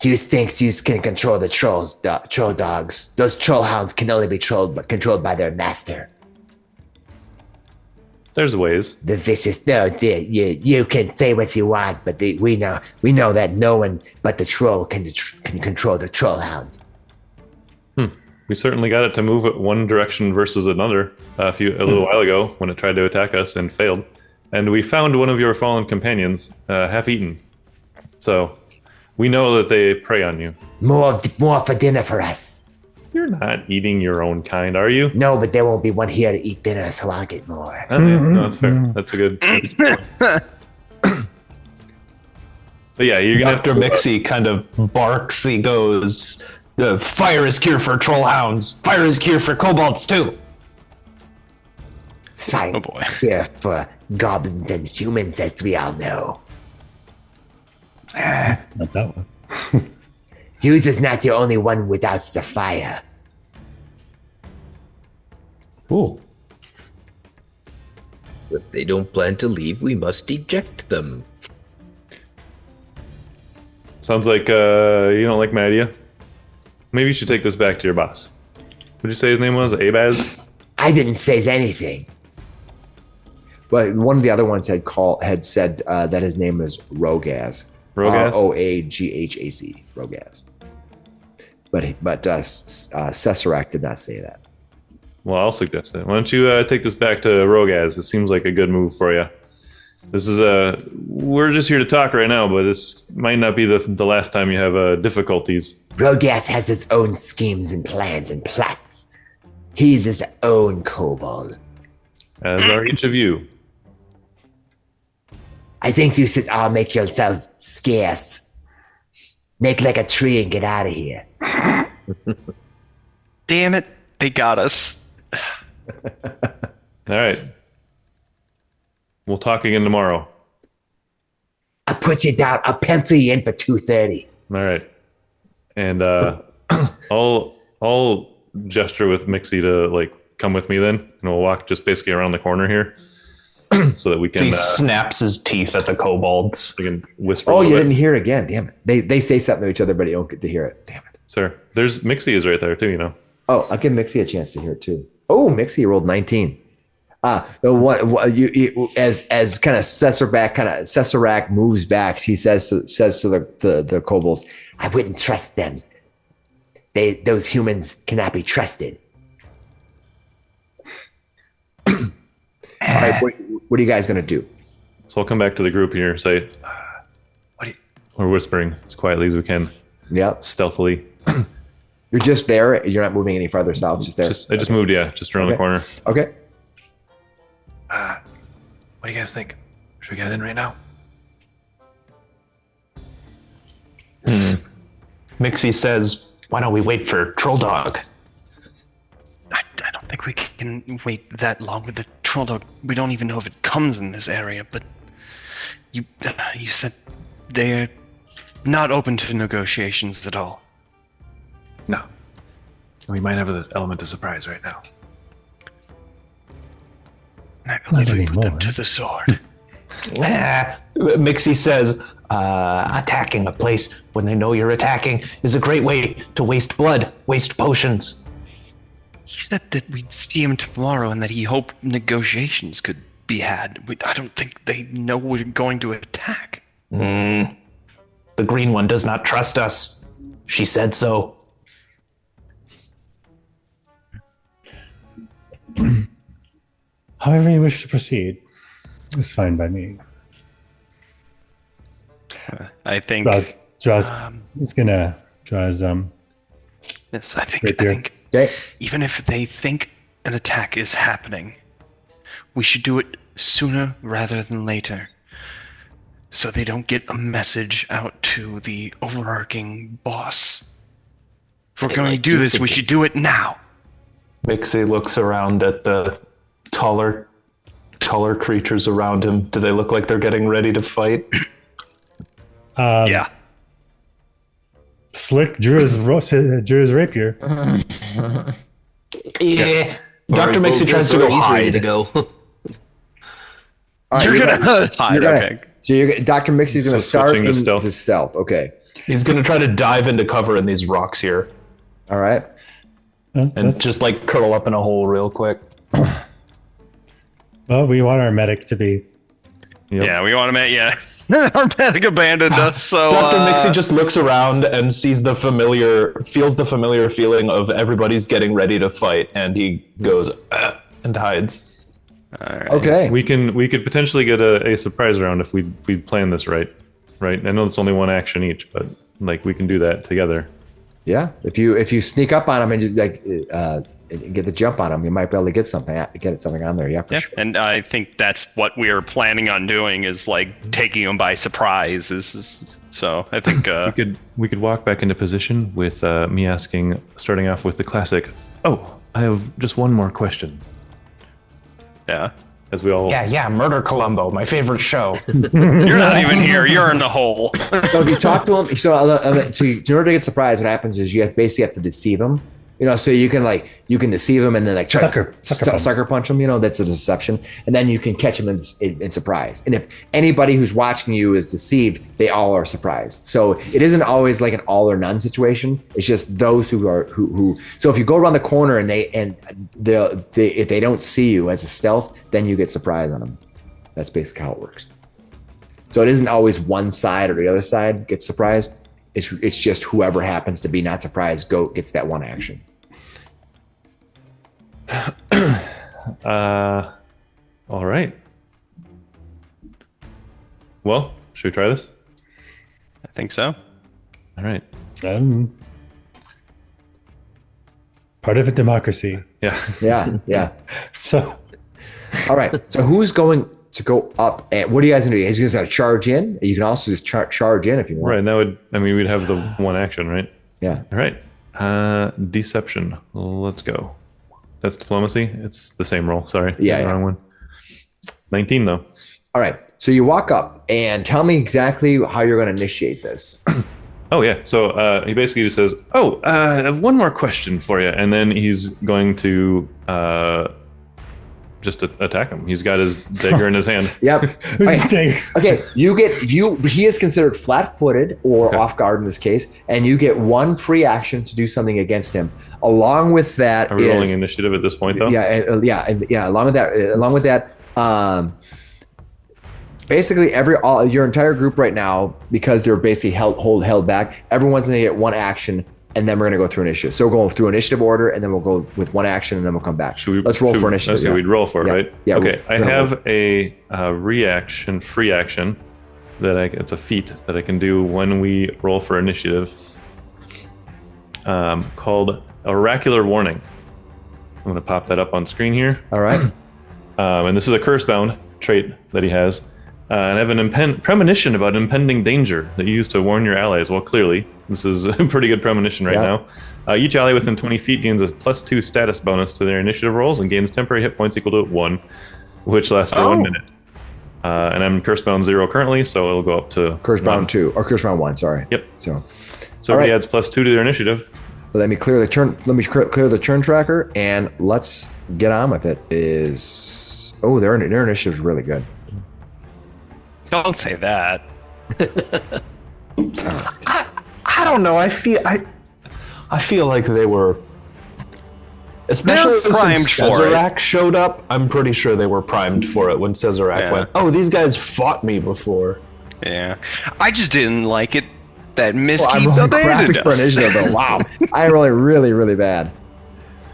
You think you can control the troll dogs? Those troll hounds can only be controlled by their master. There's ways. The vicious. No, you can say what you want, but we know that no one but the troll can control the troll hound. We certainly got it to move it one direction versus another a little while ago when it tried to attack us and failed. And we found one of your fallen companions half eaten. So we know that they prey on you. More for dinner for us. You're not eating your own kind, are you? No, but there won't be one here to eat dinner, so I'll get more. Okay, no, that's fair. That's a good. But yeah, you're gonna Dr. Miksi kind of barks. He goes, fire is cure for troll hounds. Fire is cure for kobolds too. Science Oh, boy. here for goblins and humans, as we all know. Not that one. Hughes is not the only one without the fire. Ooh. If they don't plan to leave, we must eject them. Sounds like you don't like my idea. Maybe you should take this back to your boss. What'd you say his name was? Abaz? I didn't say anything. But one of the other ones had said that his name was Rogaz. Rogaz? Roaghac. Rogaz. But Cesarak did not say that. Well, I'll suggest it. Why don't you take this back to Rogaz? It seems like a good move for you. This is we're just here to talk right now, but this might not be the last time you have difficulties. Rogath has his own schemes and plans and plots. He's his own kobold. As are each of you. I think you should all make yourselves scarce. Make like a tree and get out of here. Damn it, they got us. All right. We'll talk again tomorrow. I'll put you down. I'll pencil you in for 2:30. All right. And I'll gesture with Miksi to come with me then, and we'll walk just basically around the corner here, so that we can. He snaps his teeth at the kobolds. We can whisper. Oh, you didn't hear it again. Damn it. They say something to each other, but you don't get to hear it. Damn it. Sir, there's Miksi is right there too. You know. Oh, I'll give Miksi a chance to hear it too. Oh, Miksi rolled 19. What you as kind of Cesarak moves back, he says to the kobolds, I wouldn't trust them. Those humans cannot be trusted. all right, what are you guys gonna do? So I'll come back to the group here and say, we're whispering as quietly as we can. Yeah, stealthily. You're just there. You're not moving any farther south. Just there. I just moved. Yeah, just around the corner. Okay. What do you guys think? Should we get in right now? Miksi says, why don't we wait for Troll Dog? I don't think we can wait that long with the troll dog. We don't even know if it comes in this area, but you said they're not open to negotiations at all. No. We might have this element of surprise right now. I believe Not we put them anymore. to the sword. Miksi says, attacking a place when they know you're attacking is a great way to waste blood, waste potions. He said that we'd see him tomorrow and that he hoped negotiations could be had. I don't think they know we're going to attack. The green one does not trust us. She said so. However you wish to proceed is fine by me. I think. Draws is gonna draws Yes, I think. Right I there. think Okay. even if they think an attack is happening, we should do it sooner rather than later, so they don't get a message out to the overarching boss. If we're going to do this, we should do it now. Miksi looks around at the taller creatures around him. Do they look like they're getting ready to fight? Yeah. Slick drew his rapier. Yeah. Dr. Miksi tries to go He's ready to hide. go. All right, You're gonna hide, gonna- okay. So Dr. Mixi's going to So start switching to into stealth. stealth. Okay. He's going to try to dive into cover in these rocks here All right. and just curl up in a hole real quick. Well, we want our medic to be. Yep. Yeah, we want to make our medic abandoned us, so Dr. Miksi just looks around and feels the familiar feeling of everybody's getting ready to fight, and he goes and hides. all right. Okay. We could potentially get a surprise round if we plan this right. I know it's only one action each, but we can do that together. Yeah. If you sneak up on them and just get the jump on them, you might be able to get something on there. Yeah, for Yeah, sure. and I think that's what we're planning on doing is taking them by surprise. So I think We could walk back into position with me starting off with the classic. Oh, I have just one more question. yeah. As we all Yeah, Murder Columbo, my favorite show. You're not even here. You're in the hole. So if you talk to them, in order to get surprised, what happens is you basically have to deceive them. so you can deceive them and then like try Sucker punch them. That's a deception, and then you can catch them in surprise. And if anybody who's watching you is deceived, they all are surprised. So it isn't always like an all or none situation. It's just those who. So if you go around the corner and if they don't see you as a stealth, then you get surprised on them. That's basically how it works. So it isn't always one side or the other side gets surprised. It's just whoever happens to be not surprised gets that one action. All right. Well, should we try this? I think so. All right. Part of a democracy. Yeah. So, all right. So who's going to go up? And what are you guys gonna do? He's just gonna charge in. You can also just charge in if you want. Right. We'd have the one action, right? Yeah. All right. Deception. Let's go. That's diplomacy. It's the same roll. Sorry. Yeah. Wrong one. 19 though. All right. So you walk up and tell me exactly how you're going to initiate this. Oh yeah. So he basically just says, I have one more question for you, and then he's going to just attack him. He's got his dagger in his hand. Yep. Okay. He is considered flat-footed or off guard in this case, and you get one free action to do something against him. Along with that, are we rolling initiative at this point though? Yeah. Along with that, basically your entire group right now, because they're basically held back, everyone's going to get one action. And then we're going to go through initiative. So we'll go through initiative order, and then we'll go with one action, and then we'll come back. Let's roll for initiative. That's what we'd roll for, right? Yeah. Okay. I have a free action it's a feat that I can do when we roll for initiative, called Oracular Warning. I'm going to pop that up on screen here. All right. And this is a curse-bound trait that he has. And I have an premonition about impending danger that you use to warn your allies. Well, clearly, this is a pretty good premonition right now. Each ally within 20 feet gains a +2 status bonus to their initiative rolls and gains temporary hit points equal to 1, which lasts for 1 minute. And I'm Cursebound 0 currently, so it'll go up to Cursebound 2 or Cursebound 1. Sorry. Yep. So everybody adds +2 to their initiative. Let me clear the turn. Let me clear the turn tracker, and let's get on with it. Their initiative is really good. Don't say that. I don't know. I feel like they were, especially They're primed since for Cesarak showed up. I'm pretty sure they were primed for it when Cesarak went, "Oh, these guys fought me before." Yeah, I just didn't like it that Miksi I'm abandoned for us. initiative, though. Wow, I really, really, really bad.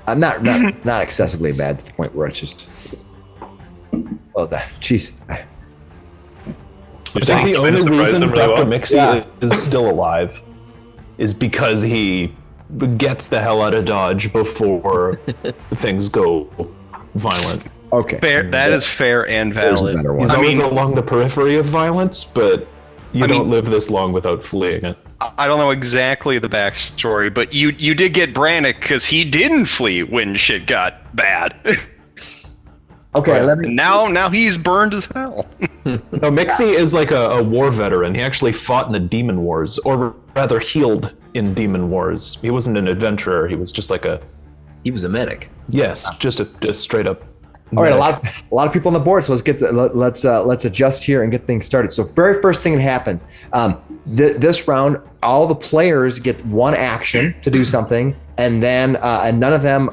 I'm not excessively bad to the point where it's just. Oh, that jeez. I think the only reason Dr. Miksi is still alive is because he gets the hell out of Dodge before things go violent. Okay. Fair, that is fair and valid. He's always along the periphery of violence, but you don't live this long without fleeing it. I don't know exactly the backstory, but you did get Brannok because he didn't flee when shit got bad. Okay, now he's burned as hell. No, Miksi is like a war veteran. He actually fought in the Demon Wars, or rather healed in Demon Wars. He wasn't an adventurer. He was just like He was a medic. Yes, just straight up. All right, a lot of people on the board. So let's adjust here and get things started. So very first thing that happens, this round, all the players get one action to do something, and then and none of them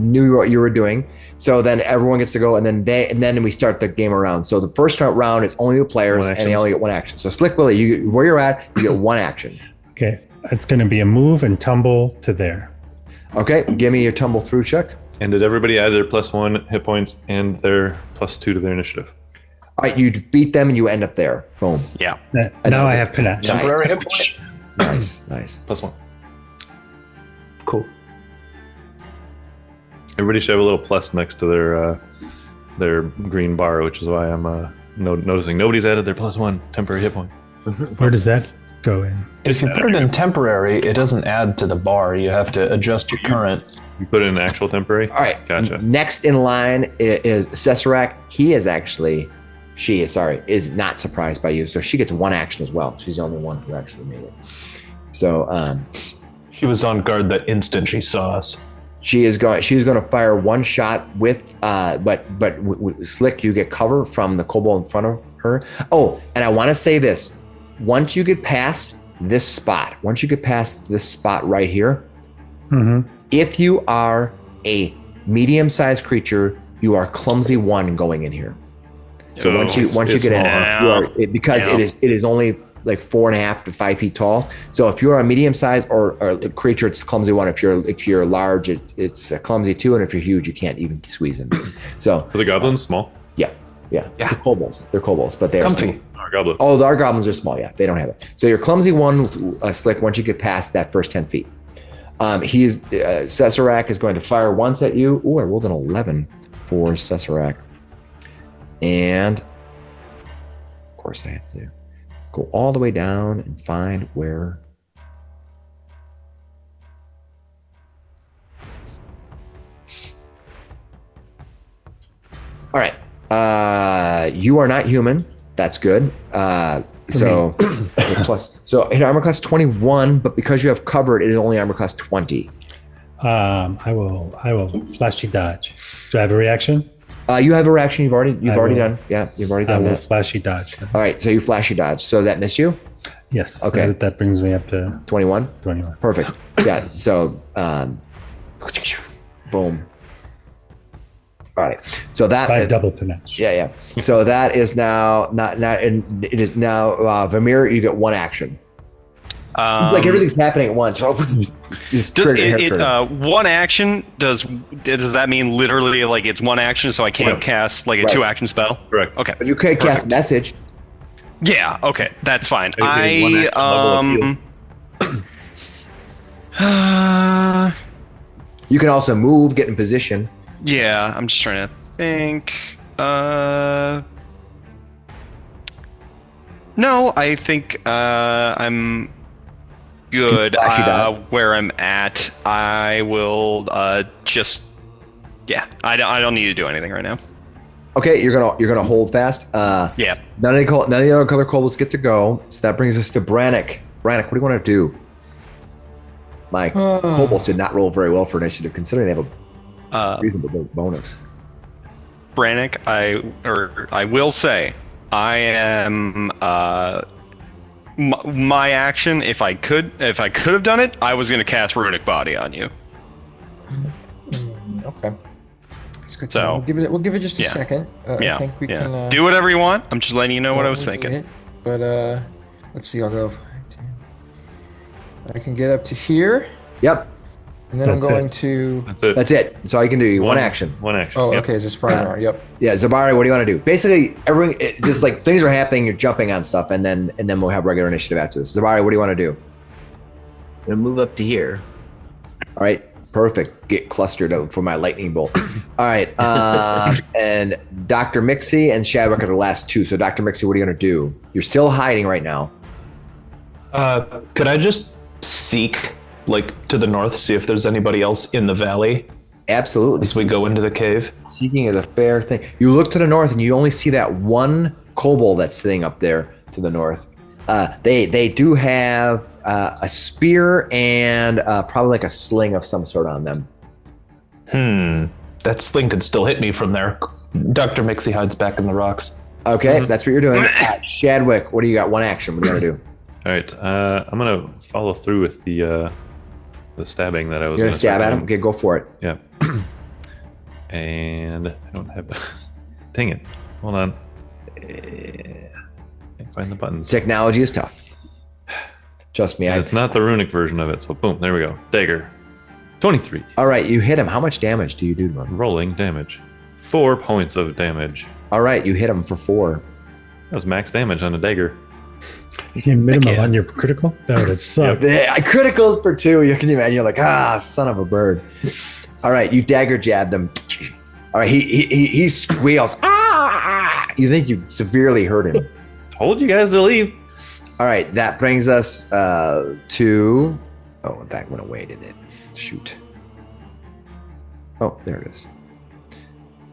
knew what you were doing. So then everyone gets to go, and then we start the game around. So the first round is only the players, and they only get one action. So Slick Willy, where you're at, you get one action. Okay, it's going to be a move and tumble to there. Okay, give me your tumble through check. And did everybody add their +1 hit points and their +2 to their initiative? All right, you beat them and you end up there. Boom. Yeah. Now I have panache. Temporary hit point. Nice. +1. Cool. Everybody should have a little plus next to their green bar, which is why I'm noticing nobody's added their +1 temporary hit point. Where does that go in? If you put it in temporary, it doesn't add to the bar. You have to adjust your current. You put it in actual temporary? All right. Gotcha. Next in line is Cesarak. She is not surprised by you. So she gets one action as well. She's the only one who actually made it. So she was on guard the instant she saw us. She's going to fire one shot with, but Slick, you get cover from the kobold in front of her. Oh, and I want to say this: once you get past this spot right here, if you are a medium-sized creature, you are clumsy 1 going in here. So once you get in, because it is only like 4.5 to 5 feet tall. So if you're a medium size or a creature, it's clumsy 1. If you're large, it's a clumsy 2, and if you're huge, you can't even squeeze in. So are the goblins small? Yeah. They're kobolds, but they're comfy. Our goblins. Oh, our goblins are small. Yeah, they don't have it. So you're clumsy 1, Slick. Once you get past that first 10 feet, Cesarak is going to fire once at you. Oh, I rolled an 11 for Cesarak, and of course I have to go all the way down and find where. All right. You are not human. That's good. So hit armor class 21, but because you have covered, it is only armor class 20. I will flashy dodge. Do I have a reaction? You have a reaction. You've already done. Yeah, you've already done I will that. flashy dodge. All right, so you flashy dodge. So that missed you? Yes. Okay. That brings me up to 21? 21. Perfect. Yeah, so boom. All right. So that By double panache. Yeah. So that is now and it is now Vamir, you get 1 action. It's like everything's happening at once. One action does that mean literally like it's 1 action, so I can't cast like a 2-action spell? Correct. Okay. But you could cast message. Yeah. Okay. That's fine. You can also move, get in position. Yeah. I'm just trying to think. No, I think I'm good where I'm at. I will just. Yeah. I don't need to do anything right now. Okay, you're gonna hold fast. Yeah. None of the other color kobolds get to go, so that brings us to Brannok. Brannok, what do you want to do? My kobolds did not roll very well for initiative, considering they have a reasonable bonus. Brannok, I will say, I am my action. If I could have done it, I was gonna cast Runic Body on you. Okay. It's good. So we'll give it just a second. I think we can do whatever you want. I'm just letting you know what I was thinking. But let's see. I'll go. I can get up to here. Yep. And then I'm going to. That's it. That's all you can do. One action. One action. Oh, okay. It's a sprite round. Yep. Yeah, Zabari, what do you want to do? Basically, everything just like things are happening. You're jumping on stuff, and then we'll have regular initiative after this. Zabari, what do you want to do? I'm gonna move up to here. All right. Perfect. Get clustered for my lightning bolt. All right. And Dr. Miksi and Shadwick are the last 2. So Dr. Miksi, what are you going to do? You're still hiding right now. Could I just seek like to the north, see if there's anybody else in the valley? Absolutely. As we go into the cave. Seeking is a fair thing. You look to the north and you only see that one kobold that's sitting up there to the north. They do have a spear and probably like a sling of some sort on them. That sling could still hit me from there. Dr. Miksi hides back in the rocks. Okay, that's what you're doing. Shadwick, what do you got? 1 action. What are you going to do? All right. I'm going to follow through with the stabbing that I was You're going to stab at him? Okay, go for it. Yeah. And I don't have... Dang it. Hold on. Can't find the buttons. Technology is tough. Trust me. It's not the runic version of it, so boom, there we go. Dagger. 23. All right, you hit him. How much damage do you do to him? Rolling damage. 4 points of damage. All right, you hit him for 4. That was max damage on a dagger. You can minimum on your critical? That would have sucked. I critical for 2. You can imagine. You're like, son of a bird. All right, you dagger jabbed him. All right, he squeals. You think you severely hurt him. Told you guys to leave. All right, that brings us to... Oh, that went away, didn't it? Shoot. Oh, there it is.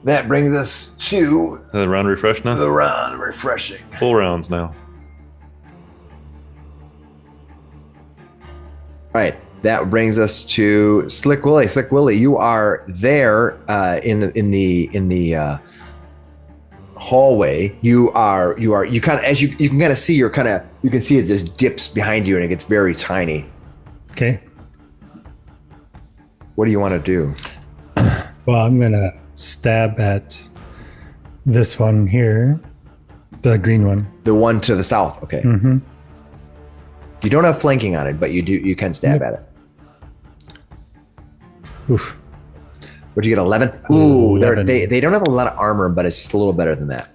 That brings us to... The round refresh now? The round refreshing. Full rounds now. All right, That brings us to Slick Willy. Slick Willy, you are there in the hallway. You kind of, as you can kind of see, you can see it just dips behind you and it gets very tiny. Okay. What do you want to do? Well, I'm gonna stab at this one here, the green one. The one to the south. Okay. Mm-hmm. You don't have flanking on it, but you can stab at it. Oof. What'd you get? 11? Ooh, 11. They don't have a lot of armor, but it's just a little better than that.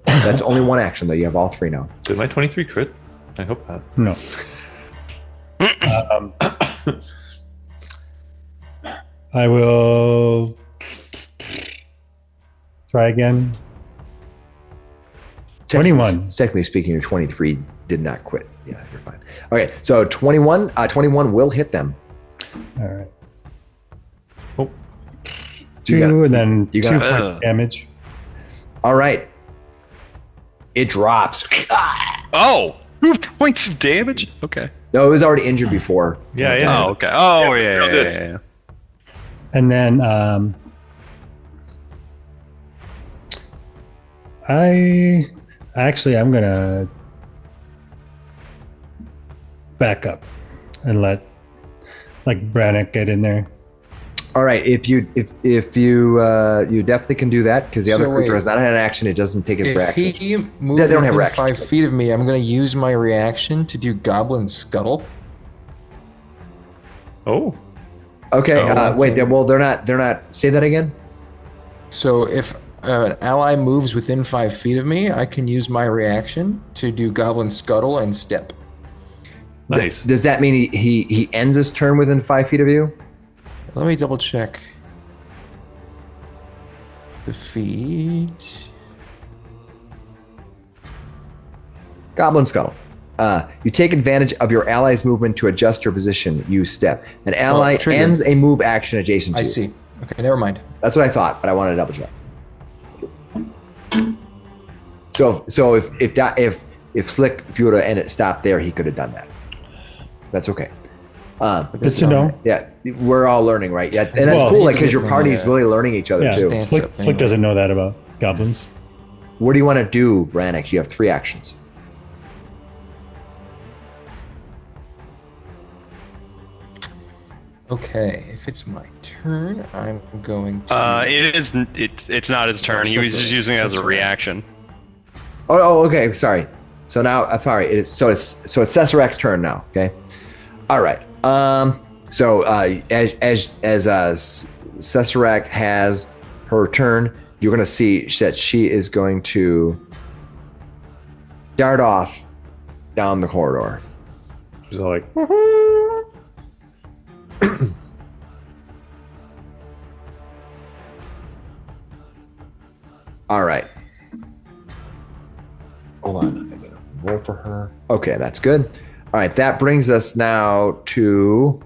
That's only one action though. You have all 3 now. Did my 23 crit? I hope not. No. I will try again. 21. Technically speaking, your 23 did not quit. Yeah, you're fine. Okay, so 21 will hit them. All right. Oh. 2 and then 2 got- points of damage. All right. It drops. Oh, 2 points of damage. Okay. No, it was already injured before. Yeah. Oh, okay. Oh, Yeah, real good. yeah. And then I'm gonna back up and let Brannok get in there. All right, if you definitely can do that because the other So creature wait. has not had an action. It doesn't take his If reaction. he moves They don't have within reactions. 5 feet of me, I'm going to use my reaction to do Goblin Scuttle. Oh. Okay. Wait. okay. Well, they're not. Say that again. So if an ally moves within 5 feet of me, I can use my reaction to do Goblin Scuttle and step. Nice. Does that mean he ends his turn within 5 feet of you? Let me double check. The feet. Goblin Scuttle. You take advantage of your ally's movement to adjust your position. Use step. An ally trigger. ends a move action adjacent to I you. see. Okay, never mind. That's what I thought, but I wanted to double check. So if Slick, if you would have ended stop there, he could have done that. That's okay. Good to know. Yeah, we're all learning, right? Yeah, and that's Well, cool, like because your party is yeah. really learning each other Yeah, too. Stance Slick, up Slick anyway. doesn't know that about goblins. What do you want to do, Brannok? You have 3 actions. Okay, if it's my turn, I'm going to. It's not his turn. He was just using it as a reaction. Oh, okay. Sorry. So now, I'm sorry. It's Cesarek's turn now. Okay. All right. So as Cesarek has her turn, you're gonna see that she is going to dart off down the corridor. She's all like, All right. Hold on. I'm gonna roll for her. Okay, that's good. All right, that brings us now to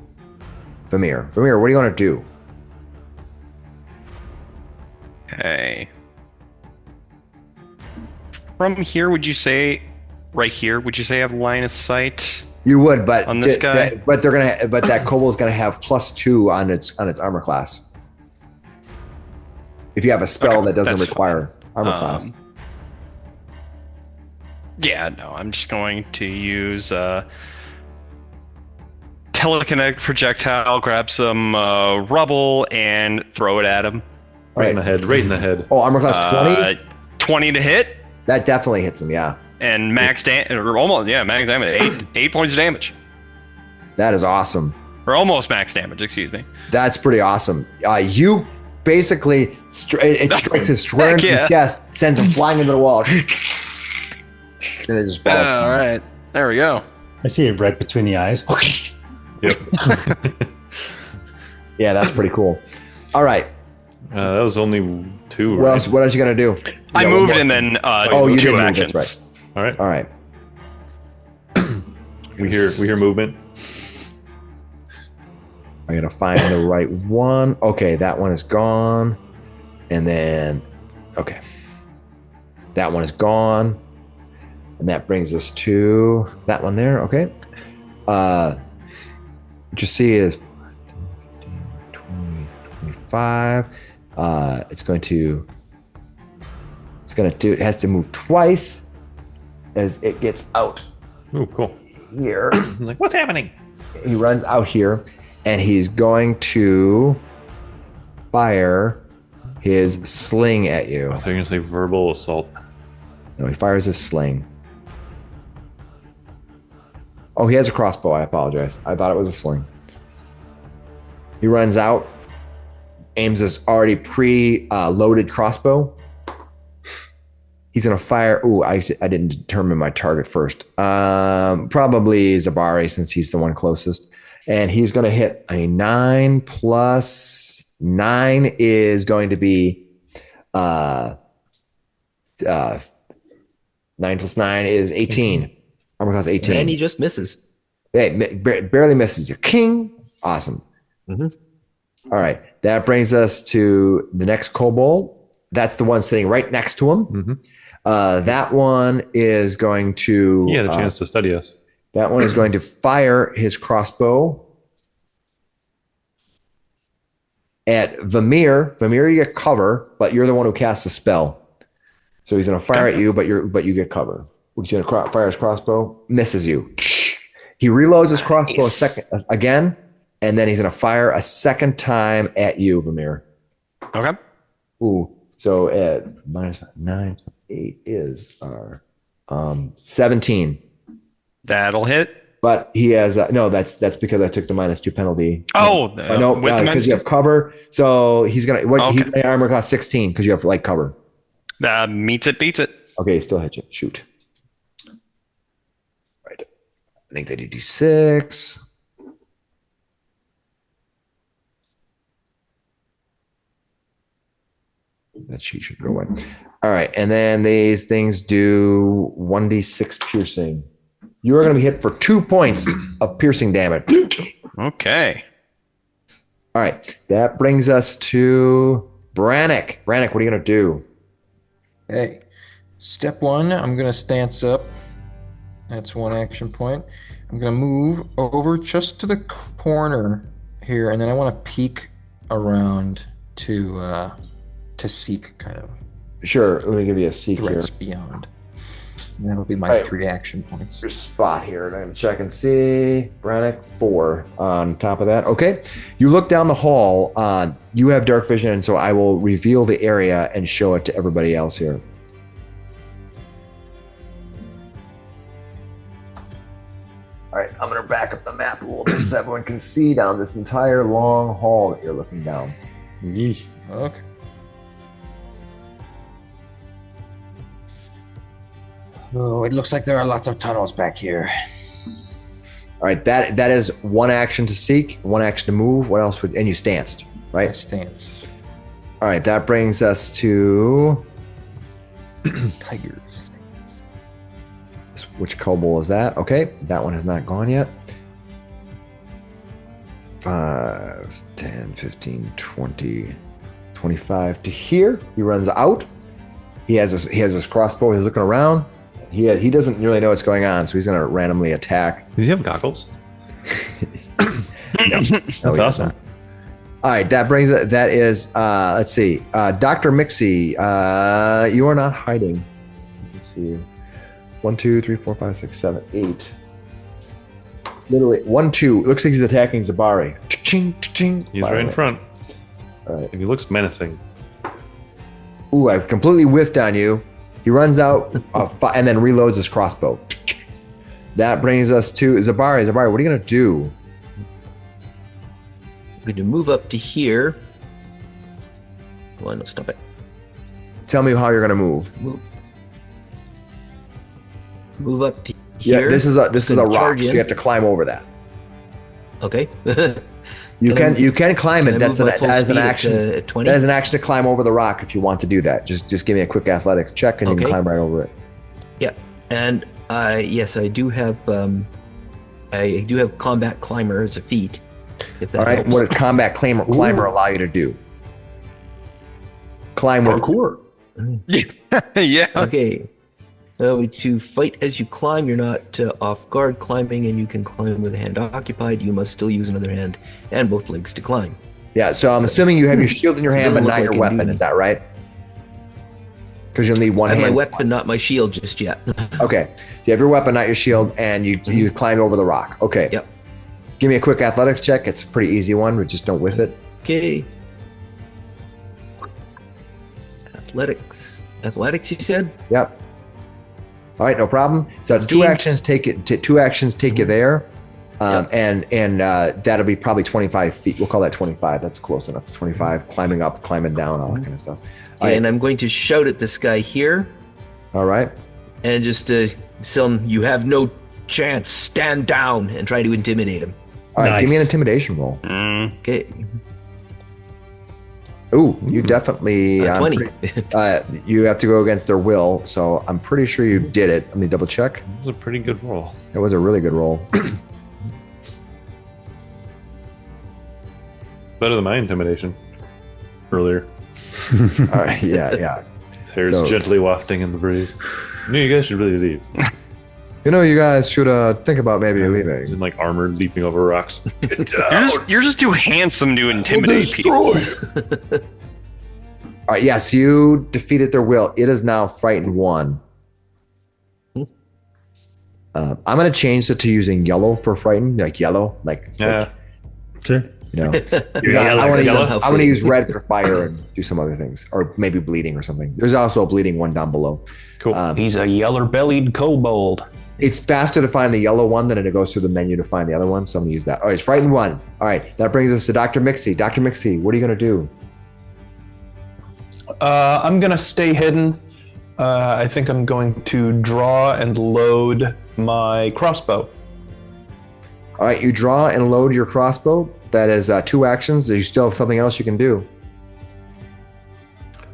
Vamir. Vamir, what do you want to do? Okay. From here, would you say, right here, would you say I have line of sight? You would, but On this guy? but that kobold's gonna have +2 on its armor class. If you have a spell Okay, that doesn't that's require armor class. Yeah, no, I'm just going to use telekinetic projectile, grab some rubble, and throw it at him. right in the head, right in the head. Oh, armor class 20? 20 to hit, That definitely hits him, yeah. and max damage, or almost, yeah, max damage, 8 points of damage. That is awesome. Or almost max damage, excuse me. That's pretty awesome. You basically, it strikes his square in the yeah. chest, sends him flying into the wall. And it just falls. All right, there we go. I see it right between the eyes. Yep. Yeah, that's pretty cool. All right. That was only 2, What right? else? What else you gonna do? I You got one moved more. and then You 2 did move, actions. that's right. All right. All right. We hear movement. I'm gonna find the right one. Okay, that one is gone. And then, okay, that one is gone. And that brings us to that one there. Okay. what you see is 15, 20, 25. It has to move twice as it gets out Oh, cool. here. I was like, what's happening? He runs out here and he's going to fire his sling at you. I thought you were going to say verbal assault. No, he fires his sling. Oh, he has a crossbow. I apologize. I thought it was a sling. He runs out, aims his already pre-loaded crossbow. He's going to fire. Ooh, I didn't determine my target first. Probably Zabari, since he's the one closest. And he's going to hit a 9 plus 9 is going to be 9 plus 9 is 18. Armor class 18. And he just misses. Hey, barely misses you. King. Awesome. Mm-hmm. All right. That brings us to the next kobold. That's the one sitting right next to him. Mm-hmm. That one is going to... He had a chance to study us. That one is going to fire his crossbow at Vamir. Vamir, you get cover, but you're the one who casts the spell. So he's going to fire at you, but you get cover. He's going to fire his crossbow, misses you. He reloads his crossbow again, and then he's going to fire a second time at you, Vamir. Okay. Ooh, so at minus 9 plus 8 is our 17. That'll hit. But he has no. That's because I took the -2 penalty. Oh, no, with the because you have cover. So he's gonna. Okay. He's gonna armor class 16 because you have light cover. Meets it, beats it. Okay, he still hit you. Shoot. Right. I think they do D6. That sheet should go away. All right, and then these things do 1d6 piercing. You are going to be hit for 2 points of piercing damage. Okay. All right, that brings us to Brannok. Brannok, what are you going to do? Hey, step one, I'm going to stance up. That's one action point. I'm going to move over just to the corner here, and then I want to peek around to seek kind of Sure, let me give you a seek here. threats beyond. And that'll be my All right. 3 action points. Your spot here. I'm going to check and see. Brannok, 4 on top of that. Okay. You look down the hall. You have dark vision, so I will reveal the area and show it to everybody else here. All right, I'm going to back up the map a little bit so everyone can see down this entire long hall that you're looking down. Okay. Oh, it looks like there are lots of tunnels back here. All right, that is one action to seek, one action to move. What else would, and you stanced, right? I stance. All right, that brings us to Tiger stance. which kobold is that? Okay, that one has not gone yet. 5, 10, 15, 20, 25 to here. He runs out. He has his crossbow. He's looking around. He doesn't really know what's going on, so he's going to randomly attack. Does he have goggles? No, That's he does awesome. not. All right, that brings it. That is, let's see, Dr. Miksi. You are not hiding. Let's see, 1, 2, 3, 4, 5, 6, 7, 8. Literally 1, 2. Looks like he's attacking Zabari. Ching, ching. He's right in front. All right. And he looks menacing. Ooh, I've completely whiffed on you. He runs out and then reloads his crossbow. That brings us to Zabari. Zabari, what are you gonna do? I'm going to move up to here. Well, no, stop it. Tell me how you're gonna move. Move up to Yeah, here. this is a Gonna rock, charge so in. you have to climb over that. Okay. You Can I can climb Can it. I That's move an my full that is an speed action. at 20? That is an action to climb over the rock if you want to do that. Just give me a quick athletics check and you can Okay. climb right over it. Yeah, and yes, I do have combat climber as a feat. If that All right, helps. what does combat climber allow you to do? Climb with Parkour. Yeah. Okay. To fight as you climb, you're not off guard climbing, and you can climb with a hand occupied. You must still use another hand and both legs to climb. Yeah, so I'm assuming you have your shield in your hand, but doesn't not look your like weapon. it, Is that right? Because you'll need one I have hand. my weapon, not my shield, just yet. Okay, so you have your weapon, not your shield, and you climb over the rock. Okay. Yep. Give me a quick athletics check. It's a pretty easy one. We just don't whiff it. Okay. Athletics, you said? Yep. All right, no problem. So it's 2 15. actions. Two actions take you there, and that'll be probably 25 feet. We'll call that 25. That's close enough. 25. Climbing up, climbing down, all that kind of stuff. All And right. I'm going to shout at this guy here, All right. and just tell him, "You have no chance. Stand down," and try to intimidate him. All right. Give me an Nice. intimidation roll. Okay. Ooh, you definitely. 20. You have to go against their will, so I'm pretty sure you did it. Let me double check. That's a pretty good roll. It was a really good roll. Better than my intimidation earlier. All right. Yeah. His hair is So- gently wafting in the breeze. No, you guys should really leave. You know, you guys should think about maybe He's leaving. in like armored, leaping over rocks. Get down. You're just too handsome to intimidate people. All right. Yes, you defeated their will. It is now frightened 1. I'm gonna change it to using yellow for frightened, like yellow, like Yeah. Sure. you know. yellow, I want to yellow. use red for fire and do some other things, or maybe bleeding or something. There's also a bleeding one down below. Cool. He's a yeller-bellied kobold. It's faster to find the yellow one than it goes through the menu to find the other one, so I'm gonna use that. All right, it's frightened 1. All right, that brings us to Dr. Miksi. Dr. Miksi, what are you gonna do? I'm gonna stay hidden. I think I'm going to draw and load my crossbow. All right, you draw and load your crossbow. That is 2 actions. You still have something else you can do.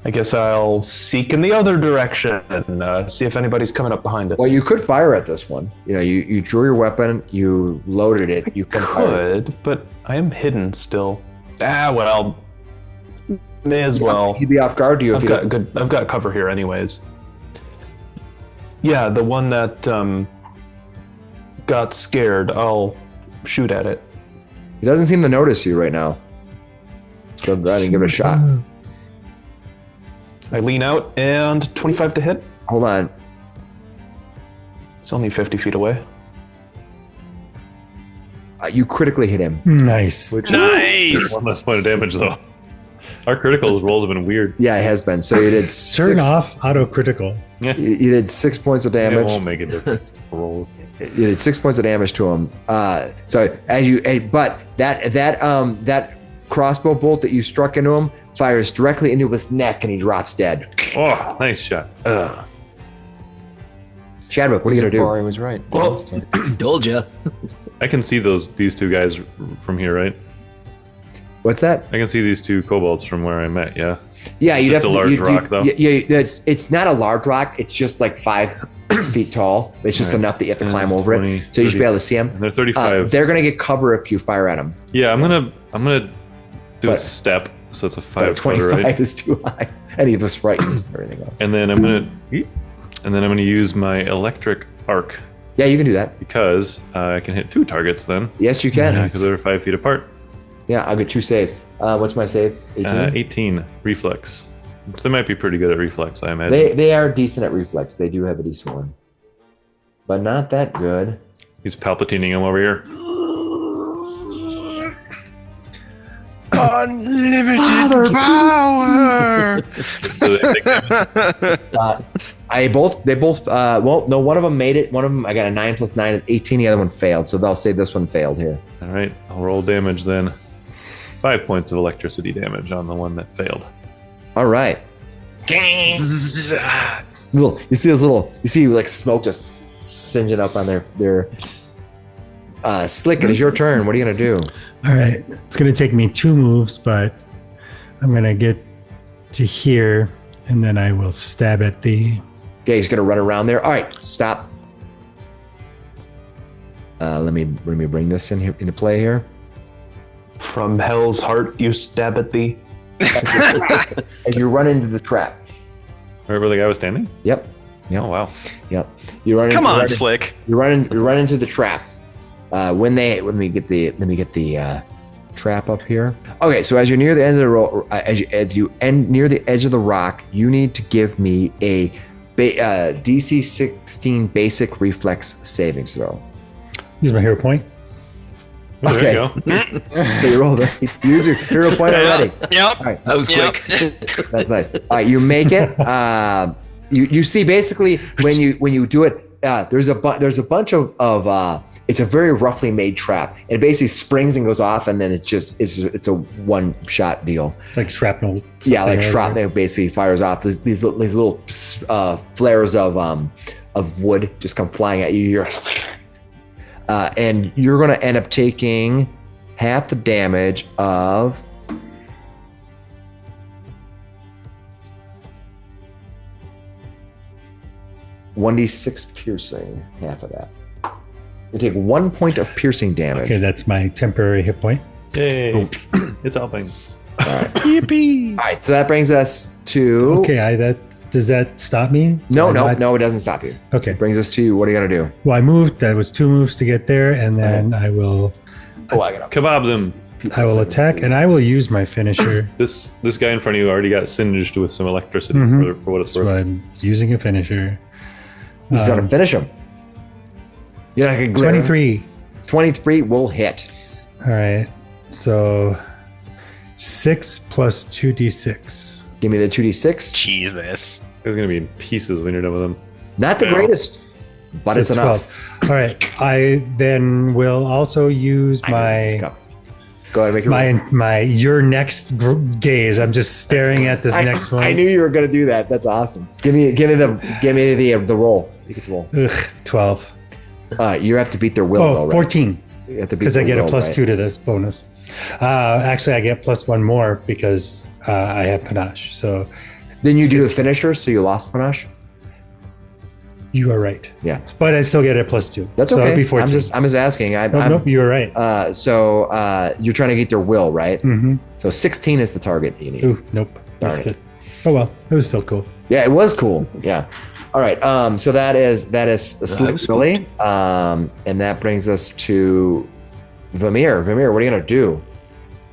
I guess I'll seek in the other direction and see if anybody's coming up behind us. Well, you could fire at this one. You know, you drew your weapon, you loaded it, you can fire. Could, but I am hidden still. Well, may as well. You'd be off guard to you. I've got cover here, anyways. Yeah, the one that got scared. I'll shoot at it. He doesn't seem to notice you right now. So go ahead and give it a shot. I lean out and 25 to hit. Hold on. It's only 50 feet away. You critically hit him. Nice. Nice. 1 less point of damage, though. Our critical rolls have been weird. Yeah, it has been. So you did Turn off auto critical. You did 6 points of It damage. won't make a difference. Roll. You did 6 points of damage to him. So but that crossbow bolt that you struck into him fires directly into his neck, and he drops dead. Oh, nice shot. Chadwick, what are you gonna do? Barry was right. Well, told ya. I can see these 2 guys from here, right? What's that? I can see these 2 kobolds from where I'm at. Yeah. Yeah, you Just a definitely. large rock, though? Yeah, it's not a large rock. It's just like 5 feet tall. It's just Right. enough that you have to 10, climb over 20, it, so you should be 30. able to see them. And they're 35. They're gonna get cover if you fire at them. Yeah, I'm gonna do a But- step. So it's a But 5 footer, 25 right? is too high, and he was frightened. Everything else. And then I'm gonna use my electric arc Yeah, you can do that. because I can hit 2 targets then. Yes, you can. Because they're 5 feet apart. Yeah, I'll get 2 saves. What's my save? 18. 18 reflex. So they might be pretty good at reflex, I imagine. They are decent at reflex. They do have a decent one, but not that good. He's palpatining him over here. Unlimited power. So they think- They both. Well, no, one of them made it. One of them, I got a 9 + 9 is 18. The other one failed, so they'll say this one failed here. All right, I'll roll damage then. 5 points of electricity damage on the one that failed. All right. Little, you see like smoke just singeing up on their Slick, it is your turn. What are you gonna do? All right. It's going to take me 2 moves, but I'm going to get to here, and then I will stab at the... Okay, he's gonna run around there. All right, stop. Let me bring this into play here. From hell's heart, you stab at thee. And you run into the trap. Right where the guy was standing? Yep. Yep. Oh wow. Yep. You run. Come into, on, run, Slick. You run into the trap. Let me get the trap up here. Okay, so as you're near the end of the as you end near the edge of the rock, you need to give me a DC 16 basic reflex savings throw. Use my hero point. Oh, Okay. there you go. So you rolled it. Use your hero point already. Yep. All right, That was Yep. quick. that's nice. All right, you make it. You see basically when you do it, there's a bunch of it's a very roughly made trap. It basically springs and goes off, and then it's a one shot deal. It's like shrapnel. Yeah, like something or shrapnel basically fires off. These little flares of wood just come flying at you. And you're going to end up taking half the damage of 1d6 piercing. Half of that. You take 1 point of piercing damage. Okay, that's my temporary hit point. Yay. It's helping. Yippee! All right, so that brings us to. Okay, does that stop me? No, Am I- it doesn't stop you. Okay. It brings us to what are you gonna do? Well, I moved. That was 2 moves to get there, and then I will I got Kebab them. attack, and I will use my finisher. This guy in front of you already got singed with some electricity Mhm. for what it's So worth. I'm using a finisher. He's gonna finish him. You're not gonna glare. 23. 23 will hit. All right. So 6 plus 2d6. Give me the 2d6. Jesus. It's gonna be in pieces when you're done with him. Not the Yeah. greatest, but So it's enough. 12. All right. I then will also use I know this is my coming. Go ahead, make your roll. my your next gaze. I'm just staring at this next one. I knew you were gonna do that. That's awesome. Give me the roll. You get the roll. Ugh, 12. You have to beat their will. Oh, though, right? 14. You have to beat Because I their get a will, plus right? 2 to this bonus. Actually, I get plus 1 more because I have panache. So Then you do the finisher, so you lost panache. you are right. Yeah, But I still get a plus 2. that's so okay. It'll be 14. I'm just asking. Nope, you were right. So you're trying to get their will, right? Mm-hmm. So 16 is the target you need. Ooh, nope. Darn Missed it. it. Oh well, it was still cool. Yeah, it was cool. Yeah. All right. So that is Slick was Willy. And that brings us to Vamir. Vamir, what are you gonna do?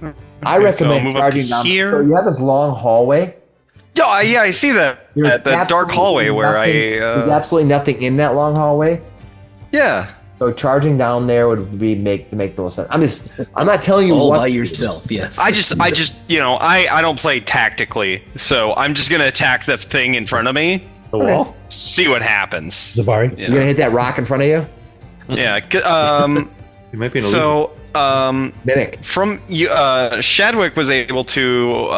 I Okay, so I'll recommend move up charging to down. here. So you have this long hallway. Yeah, I see that. There's At the dark absolutely hallway where nothing- there's I. absolutely nothing in that long hallway. Yeah. So charging down there would be make the most sense. I'm not telling you All what by to do. yourself, yes. I just, I don't play tactically, so I'm just gonna attack the thing in front of me, The wall? see what happens. Zabari. You You're gonna know? hit that rock in front of you. Yeah. It might be an illusion. So, Mimic. from you, Shadwick was able to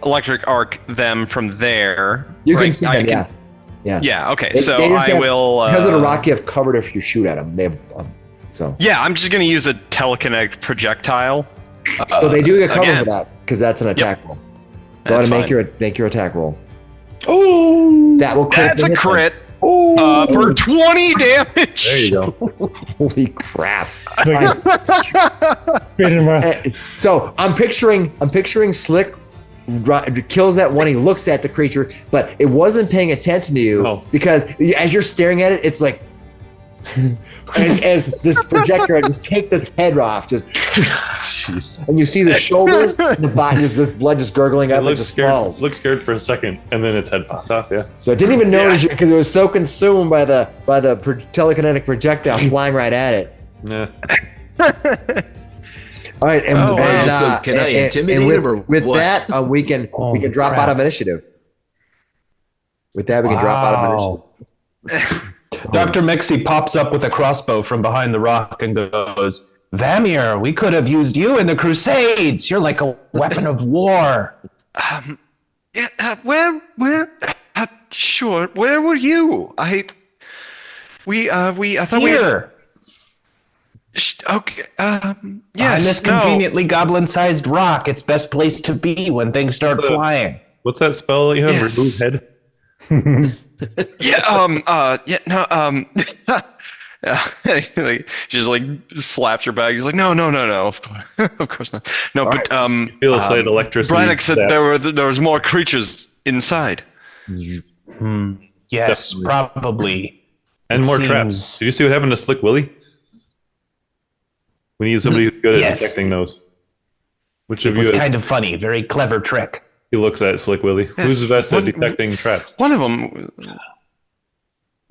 electric arc them from there. You right? can see them, yeah. Yeah. Yeah. Okay. They- So they just I have- will. Because of the rock, you have covered if you shoot at them. They have so. Yeah, I'm just gonna use a telekinetic projectile. So they do get covered again. for that because that's an attack roll. Go That's ahead and fine. make your attack roll. Oh, That will crit. That's the a hit them. crit Oh, for 20 damage. There you go. holy crap! So I'm picturing Slick kills that one. He looks at the creature, but it wasn't paying attention to you Oh. because as you're staring at it, it's like as this projector just takes its head off, just and you see the shoulders, and the body, this blood just gurgling It up and looks just scared. falls. Looks scared for a second, and then its head popped off. Yeah. So I didn't even notice you because it was so consumed by the telekinetic projectile flying right at it. Yeah. All right, and, Oh, wow. and, This goes, can I intimidate with, him or with what? that we can drop crap. out of initiative. With that, we can drop out of initiative. Dr. Miksi pops up with a crossbow from behind the rock and goes, Vamir, we could have used you in the Crusades. You're like a weapon of war. Yeah, sure. Where were you? I thought Here, okay. on Yes. this No. conveniently goblin-sized rock, it's best place to be when things start So- flying. What's that spell that you have? Yes. Remove head? Yeah. Yeah. No. Yeah, like, she just like slaps your back. He's like, no. Of course not. No, but Feel a slight electricity. Brannok said that- there was more creatures inside. You Yes, probably. And It more seems- traps. Did you see what happened to Slick Willy? We need somebody who's good at Yes. detecting those. Which It of was you kind of funny. Very clever trick. he looks at Slick Willy? Yes. Who's the best at One- detecting traps? One of them.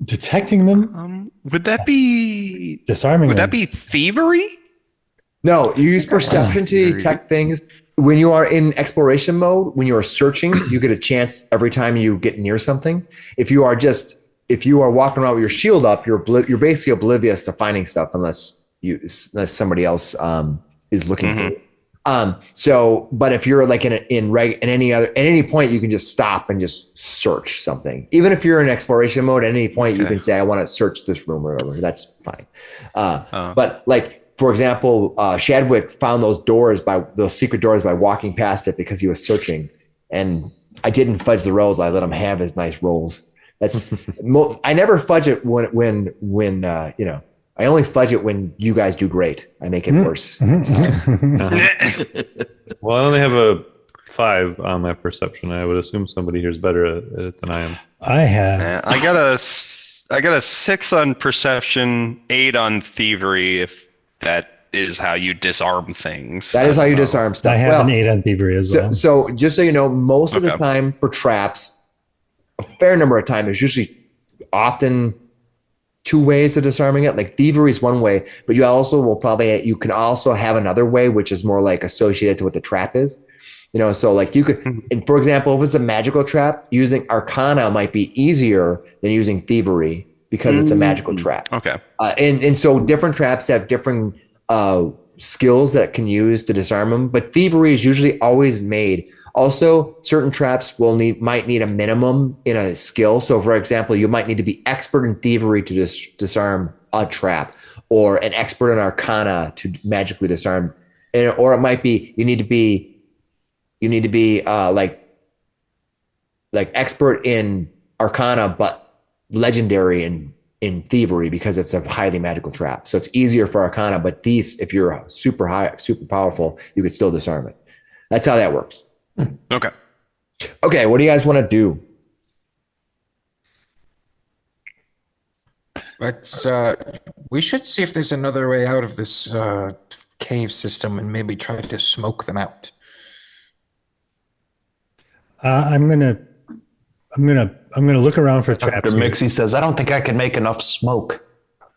Detecting them, Would that be? disarming Would them. that be thievery? No, you use perception to detect things. When you are in exploration mode, when you are searching, you get a chance every time you get near something. If you are walking around with your shield up, you're basically oblivious to finding stuff unless somebody else is looking for you. But if you're like at any point, you can just stop and just search something. Even if you're in exploration mode, at any point you can say, I want to search this room or whatever. That's fine. But like, for example, Shadwick found those secret doors by walking past it because he was searching, and I didn't fudge the rolls. I let him have his nice rolls. That's I never fudge it when I only fudge it when you guys do great. I make it worse. Well, I only have a 5 on my perception. I would assume somebody here is better at it than I am. I have. I got a 6 on perception, 8 on thievery. If that is how you disarm things. That is how you disarm stuff. I have an 8 on thievery as well. So just so you know, most of the time for traps, a fair number of time, there's usually often 2 ways of disarming it. Like thievery is one way, but you can also have another way, which is more like associated to what the trap is. So like you could, and for example, if it's a magical trap, using Arcana might be easier than using thievery because it's a magical trap. Okay. And so different traps have different skills that can use to disarm them, but thievery is usually always made. Also, certain traps might need a minimum in a skill. So, for example, you might need to be expert in thievery to disarm a trap, or an expert in Arcana to magically disarm, or it might be you need to be like expert in Arcana, but legendary in thievery because it's a highly magical trap. So it's easier for Arcana, but thieves, if you're super powerful, you could still disarm it. That's how that works. Okay. Okay, what do you guys want to do? We should see if there's another way out of this cave system and maybe try to smoke them out. I'm gonna look around for traps. Dr. Miksi says, I don't think I can make enough smoke.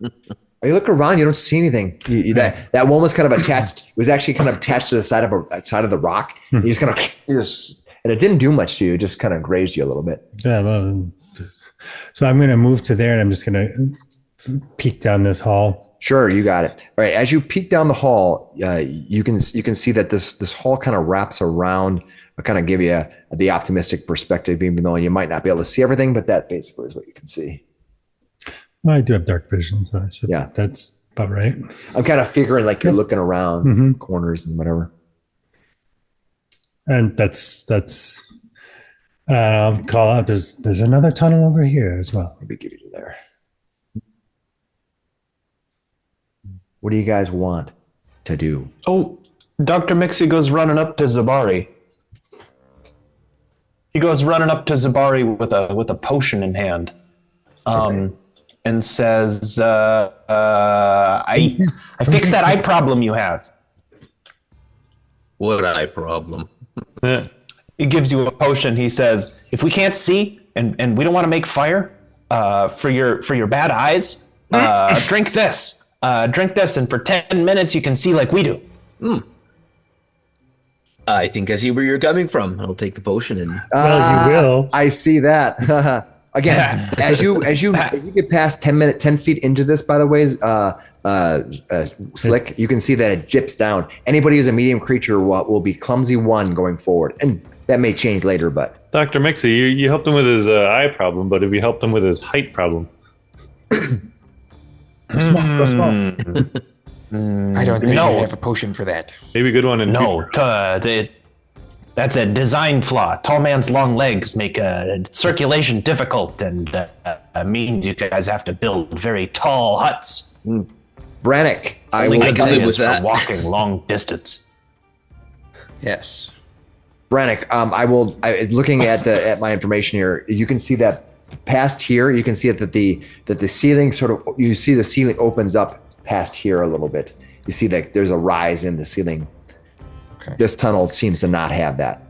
You look around, you don't see anything. That one was kind of attached. It was actually kind of attached to the side of the rock. You just kind of, and it didn't do much to you. It just kind of grazed you a little bit. Yeah, well, so I'm gonna move to there, and I'm just gonna peek down this hall. Sure, you got it. All right, as you peek down the hall, you can see that this hall kind of wraps around. I'll kind of give you the optimistic perspective, even though you might not be able to see everything, but that basically is what you can see. Well, I do have dark vision, so I should. Yeah, that's about right. I'm kind of figuring like you're looking around corners and whatever. And that's. I'll call out. There's another tunnel over here as well. Maybe give you to there. What do you guys want to do? Oh, Dr. Miksi goes running up to Zabari. He goes running up to Zabari with a potion in hand, and says, "I fixed that eye problem you have." What eye problem? He gives you a potion. He says, "If we can't see and we don't want to make fire for your bad eyes, drink this. Drink this, and for 10 minutes you can see like we do." I think I see where you're coming from. I'll take the potion and. Well, you will. I see that. Again, as you get past 10 feet into this, by the way, Slick, you can see that it jips down. Anybody who's a medium creature will be clumsy 1 going forward, and that may change later. But Dr. Miksi, you helped him with his eye problem, but have you helped him with his height problem? I don't think I have a potion for that. Maybe a good one in No, that's a design flaw. Tall man's long legs make circulation difficult, and means you guys have to build very tall huts. Brannok, I Only will. I can live with for that. walking long distance. Yes. Brannok, looking at my information here, you can see that past here, you can see that the ceiling you see the ceiling opens up past here a little bit. You see that there's a rise in the ceiling. Okay. This tunnel seems to not have that.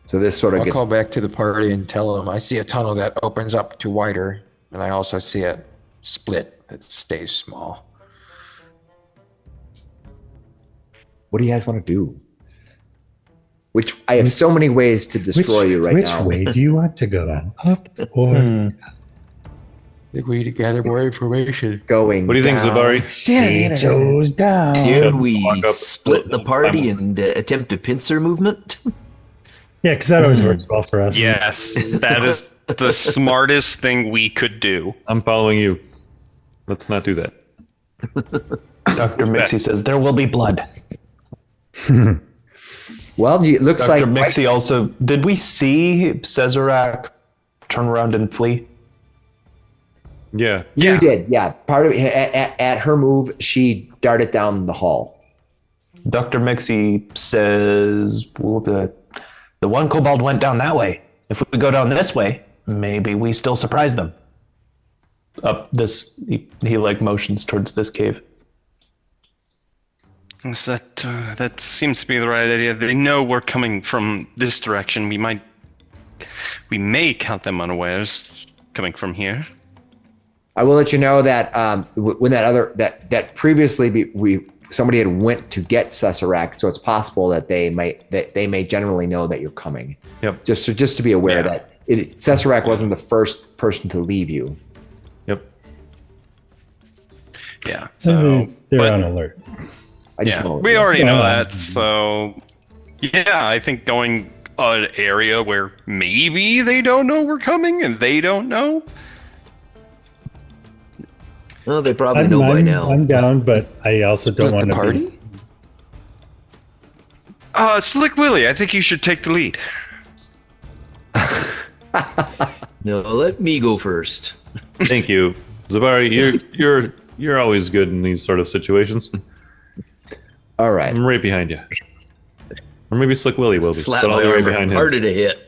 So this sort of I'll gets call back to the party and tell them I see a tunnel that opens up to wider, and I also see a split that stays small. What do you guys want to do? I have so many ways to destroy you right now. Which way do you want to go? Up or I think we need to gather more information. Going. What do you think, down. Zabari? she goes down? Here we walk up, split the party and attempt a pincer movement. Yeah, because that always works well for us. Yes, that is the smartest thing we could do. I'm following you. Let's not do that. Dr. Miksi says there will be blood. Well, it looks Dr. like Miksi also. Did we see Cesarak turn around and flee? Yeah. you did. Yeah, part of at her move, she darted down the hall. Dr. Miksi says, well, the one kobold went down that way. If we go down this way, maybe we still surprise them. Up this, he like motions towards this cave. Is that seems to be the right idea. They know we're coming from this direction. We may count them unawares coming from here. I will let you know that when that previously somebody had went to get Cesarak, so it's possible that they may generally know that you're coming. Yep. Just to be aware that Cesarak wasn't the first person to leave you. Yep. Yeah. So they're on alert. we already know that. So yeah, I think going an area where maybe they don't know we're coming and they don't know. Well, they probably know by now. I'm down, but I also don't want the to party? Slick Willy, I think you should take the lead. No, let me go first. Thank you, Zabari. You're always good in these sort of situations. All right. I'm right behind you. Or maybe Slick Willy will be. Slap but I'll my be right armor. behind him. Harder to hit.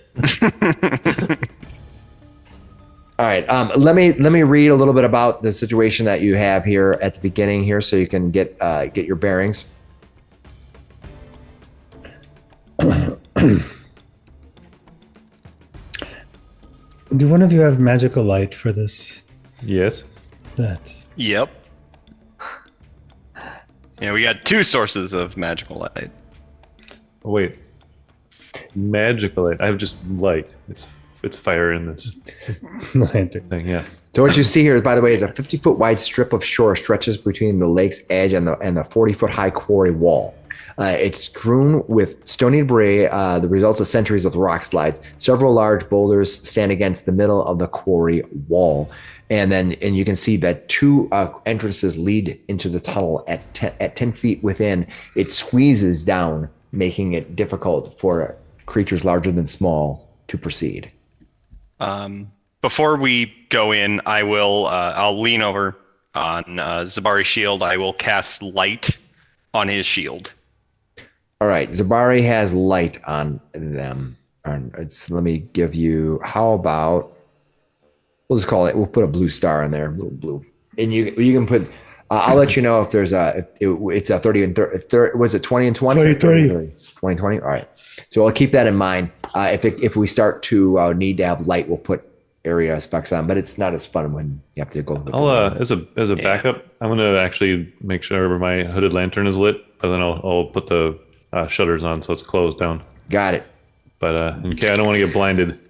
All right. Let me read a little bit about the situation that you have here at the beginning here, so you can get your bearings. Do one of you have magical light for this? Yes. That's Yep. Yeah, we got two sources of magical light. Oh, wait. Magical light. I have just light. It's fire in this lantern. thing. Yeah. So what you see here, by the way, is a 50-foot wide strip of shore stretches between the lake's edge and the 40-foot high quarry wall. It's strewn with stony debris, the results of centuries of rock slides. Several large boulders stand against the middle of the quarry wall. And you can see that two entrances lead into the tunnel at 10 feet within. It squeezes down, making it difficult for creatures larger than small to proceed. Before we go in, I'll lean over on Zabari's shield. I will cast light on his shield. All right, Zabari has light on them. Let me give you. How about? We'll just call it. We'll put a blue star in there, a little blue, and you can put. I'll let you know if there's it's a 30 and 30. Was it 20 and 20? 20. 20. All right. So I'll keep that in mind. If we start to need to have light, we'll put area specs on, but it's not as fun when you have to go. As a backup, I'm gonna actually make sure my hooded lantern is lit, but then I'll put the shutters on so it's closed down. Got it. But in case I don't want to get blinded.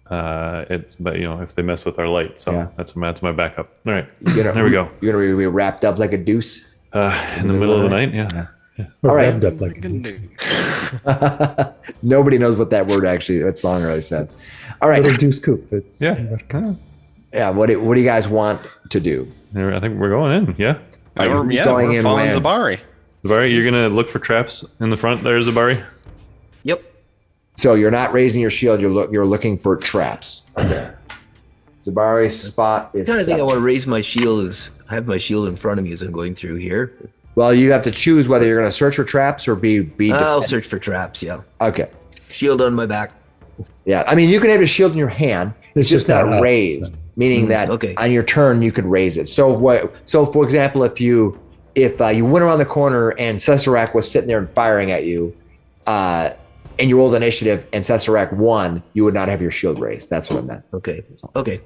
But if they mess with our light, so Yeah. that's my backup. All right, There we go. You're gonna be wrapped up like a deuce. In the middle of the night, yeah. Or All right. revved up like a Nobody knows what that song really says. All right. little deuce coupe. It's Yeah. Yeah. What do you guys want to do? I think we're going in. Yeah. Are you We're going in following when? Zabari. Zabari, you're gonna look for traps in the front there, Zabari. Yep. So you're not raising your shield. You're looking for traps. Okay. Zabari's spot is. The kind of thing I set. want to raise my shield is have my shield in front of me as I'm going through here. Well, you have to choose whether you're going to search for traps or be. I'll defensive. search for traps. Yeah. Okay. Shield on my back. Yeah, I mean, you can have your shield in your hand. It's just not raised, meaning that on your turn you could raise it. So for example, if you went around the corner and Cesarac was sitting there and firing at you, and you rolled initiative and Cesarac won, you would not have your shield raised. That's what I meant. Okay. Okay,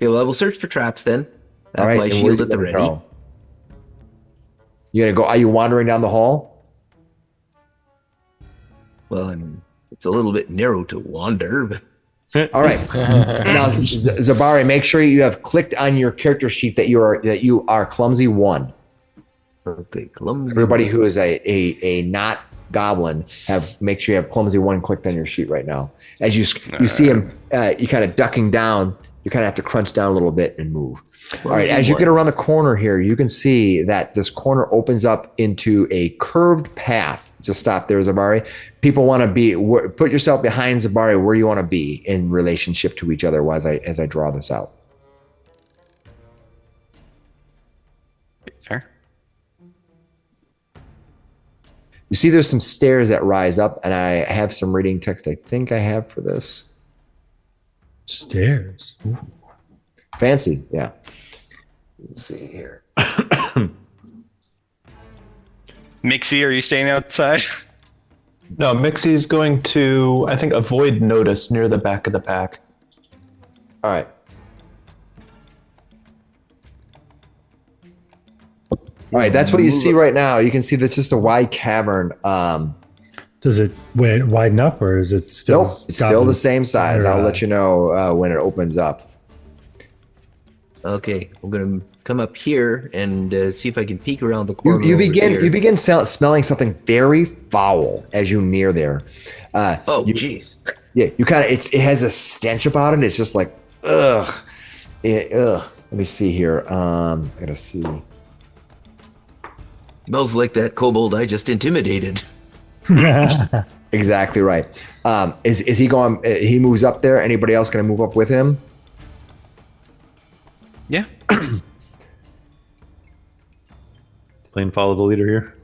well, I will search for traps then. All right, my shield at the ready. You gonna go? Are you wandering down the hall? Well, it's a little bit narrow to wander, but all right. Now, Zabari, make sure you have clicked on your character sheet that you are clumsy 1. Okay, clumsy. Everybody who is a not goblin, make sure you have clumsy 1 clicked on your sheet right now. As you see him, you kind of ducking down. You kind of have to crunch down a little bit and move. All right, as you get around the corner here, you can see that this corner opens up into a curved path. Just stop there, Zabari. People want to put yourself behind Zabari where you want to be in relationship to each other as I draw this out. Sure. You see there's some stairs that rise up, and I have some reading text I think I have for this. Stairs. Ooh. Fancy, yeah. Let's see here. Miksi, are you staying outside? No, Mixi's going to, I think, avoid notice near the back of the pack. All right. All right, that's what you see right now. You can see that's just a wide cavern. Does it widen up, or is it still? Nope, it's still the same size. I'll let you know when it opens up. Okay, I'm gonna come up here and see if I can peek around the corner. You begin smelling something very foul as you near there. Jeez. Yeah, you kind of it has a stench about it. It's just like ugh. Ugh. Let me see here. I gotta see. Smells like that kobold I just intimidated. Exactly right. Is he going? He moves up there. Anybody else gonna move up with him? Yeah. Plain follow the leader here.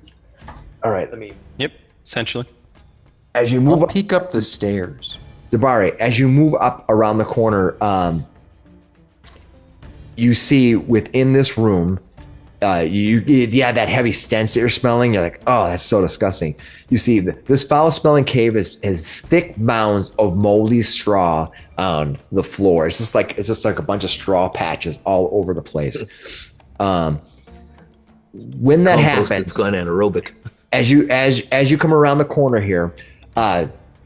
All right, let me. Yep, essentially. As you move I'll up, peek up the stairs. Zabari, as you move up around the corner, you see within this room, that heavy stench that you're smelling. You're like, oh, that's so disgusting. You see this foul-smelling cave is thick mounds of moldy straw on the floor. It's just like a bunch of straw patches all over the place. When that happens, it's gone anaerobic. As you come around the corner here,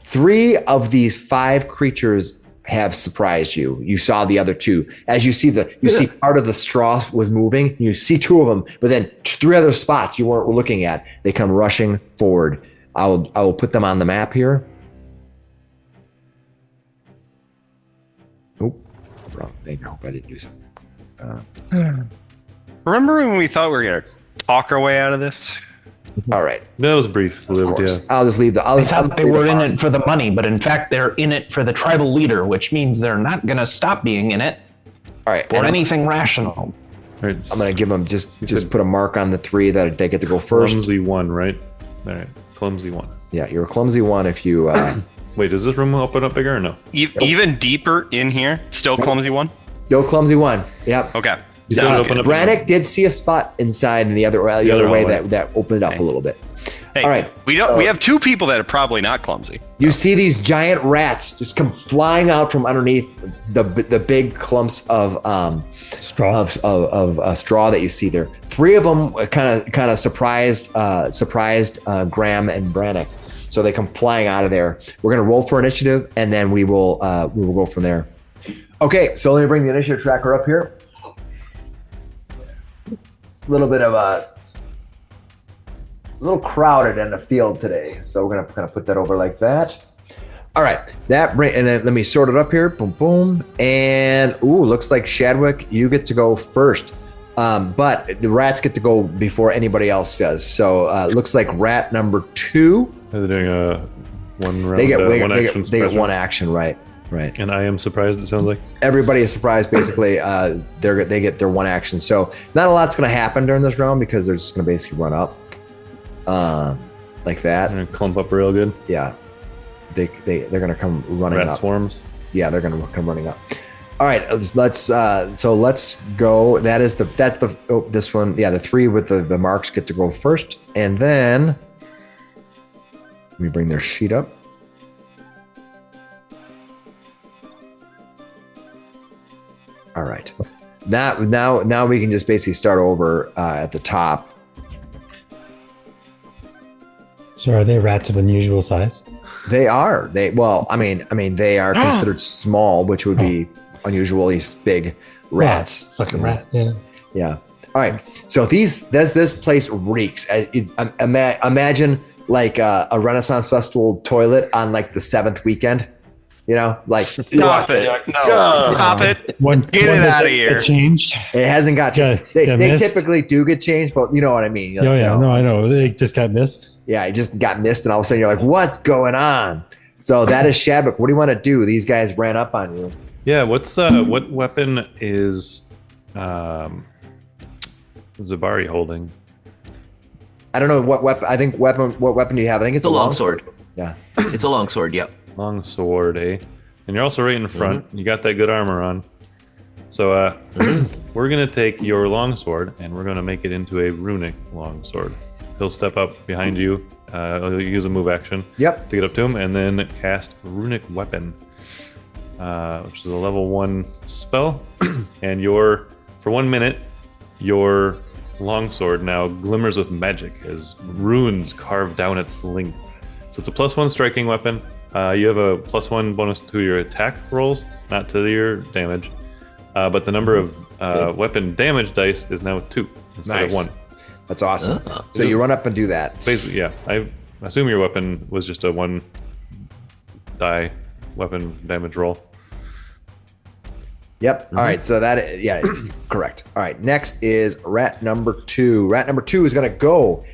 3 of these 5 creatures have surprised you. You saw the other 2. As you see see part of the straw was moving. You see 2 of them, but then 3 other spots you weren't looking at. They come rushing forward. I will put them on the map here. Oh, wrong thing. I hope I didn't do something. Remember when we thought we were gonna talk our way out of this? All right. That was brief. Of course. Yeah. I'll just leave the. They thought they were in it for the money, but in fact they're in it for the tribal leader, which means they're not going to stop being in it. All right. For anything rational. Right. I'm going to give them just put a mark on the 3 that they get to go first. Clumsy 1, right? All right. Clumsy 1. Yeah, you're a clumsy 1 if you. Wait, does this room open up bigger or no? Even deeper in here, still clumsy 1? Still clumsy 1. Yep. Okay. Brannok did see a spot inside in the other way that opened up a little bit. Hey, all right. We have 2 people that are probably not clumsy. You see these giant rats just come flying out from underneath the big clumps of straw straw that you see there. 3 of them kind of surprised Graham and Brannok, so they come flying out of there. We're gonna roll for initiative, and then we will go from there. Okay, so let me bring the initiative tracker up here. A little bit of a little crowded in the field today, so we're gonna kind of put that over like that. All right, and then let me sort it up here. Boom, boom, and looks like Shadwick, you get to go first, but the rats get to go before anybody else does. So looks like rat number 2. They're doing one round. They get they get 1 action, right? Right. And I am surprised. It sounds like everybody is surprised. Basically, they get their 1 action. So not a lot's going to happen during this round because they're just going to basically run up, like that. They're gonna clump up real good. Yeah. they're gonna come running Rat up. swarms. Yeah, they're gonna come running up. All right, let's go. That's the this one. Yeah, the 3 with the marks get to go first, and then let me bring their sheet up. All right, now we can just basically start over at the top. So are they rats of unusual size? They are. They are considered small, which would be unusually big rats. Oh, fucking rat. Yeah. Yeah. All right. So this place reeks. Imagine like a Renaissance Festival toilet on like the 7th weekend. You know, like Stop it. No. Stop it. Get it out of here. Changed. it hasn't got changed. They missed. typically do get changed, but you know what I mean. Oh yeah, no, I know. They just got missed. Yeah, it just got missed, and all of a sudden you're like, "What's going on?" So that is Shadwick. What do you want to do? These guys ran up on you. Yeah, what weapon is Zabari holding? I don't know what weapon. I think what weapon do you have? I think it's It's a longsword. Yeah. It's a longsword, yep. Long sword, eh? And you're also right in front. You got that good armor on. So we're gonna take your longsword and we're gonna make it into a runic longsword. He'll step up behind you. He'll use a move action. Yep. To get up to him, and then cast runic weapon, which is a level 1 spell. And for 1 minute, your longsword now glimmers with magic as runes carve down its length. So it's a +1 striking weapon. You have a +1 bonus to your attack rolls, not to your damage. But the number of weapon damage dice is now 2 instead of 1. That's awesome. So you run up and do that. Basically, yeah. I assume your weapon was just a 1 die weapon damage roll. Yep. All right. So correct. All right. Next is rat number 2. Rat number 2 is going to go.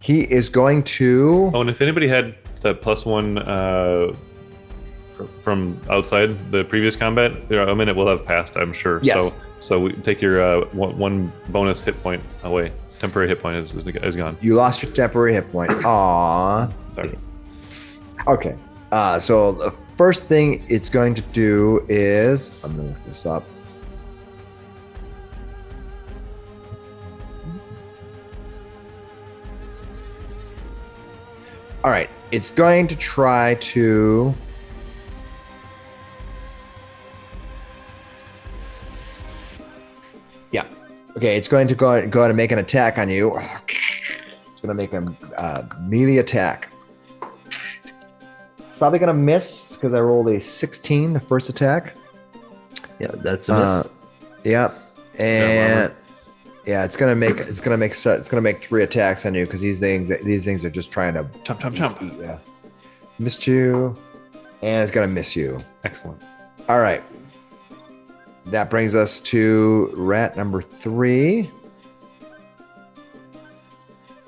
He is going to. Oh, and if anybody had that +1 from outside the previous combat, a minute will have passed, I'm sure. Yes. So we take your 1 bonus hit point away. Temporary hit point is gone. You lost your temporary hit point. Aww. Sorry. Okay. So the first thing it's going to do is I'm going to look this up. All right. It's going to try to. Yeah. Okay. It's going to go ahead and make an attack on you. It's going to make a melee attack. Probably going to miss because I rolled a 16 the first attack. Yeah, that's a miss. Yep. And yeah, it's gonna make 3 attacks on you because these things are just trying to Chomp. Yeah. Missed you, and it's gonna miss you. Excellent. All right. That brings us to rat number 3.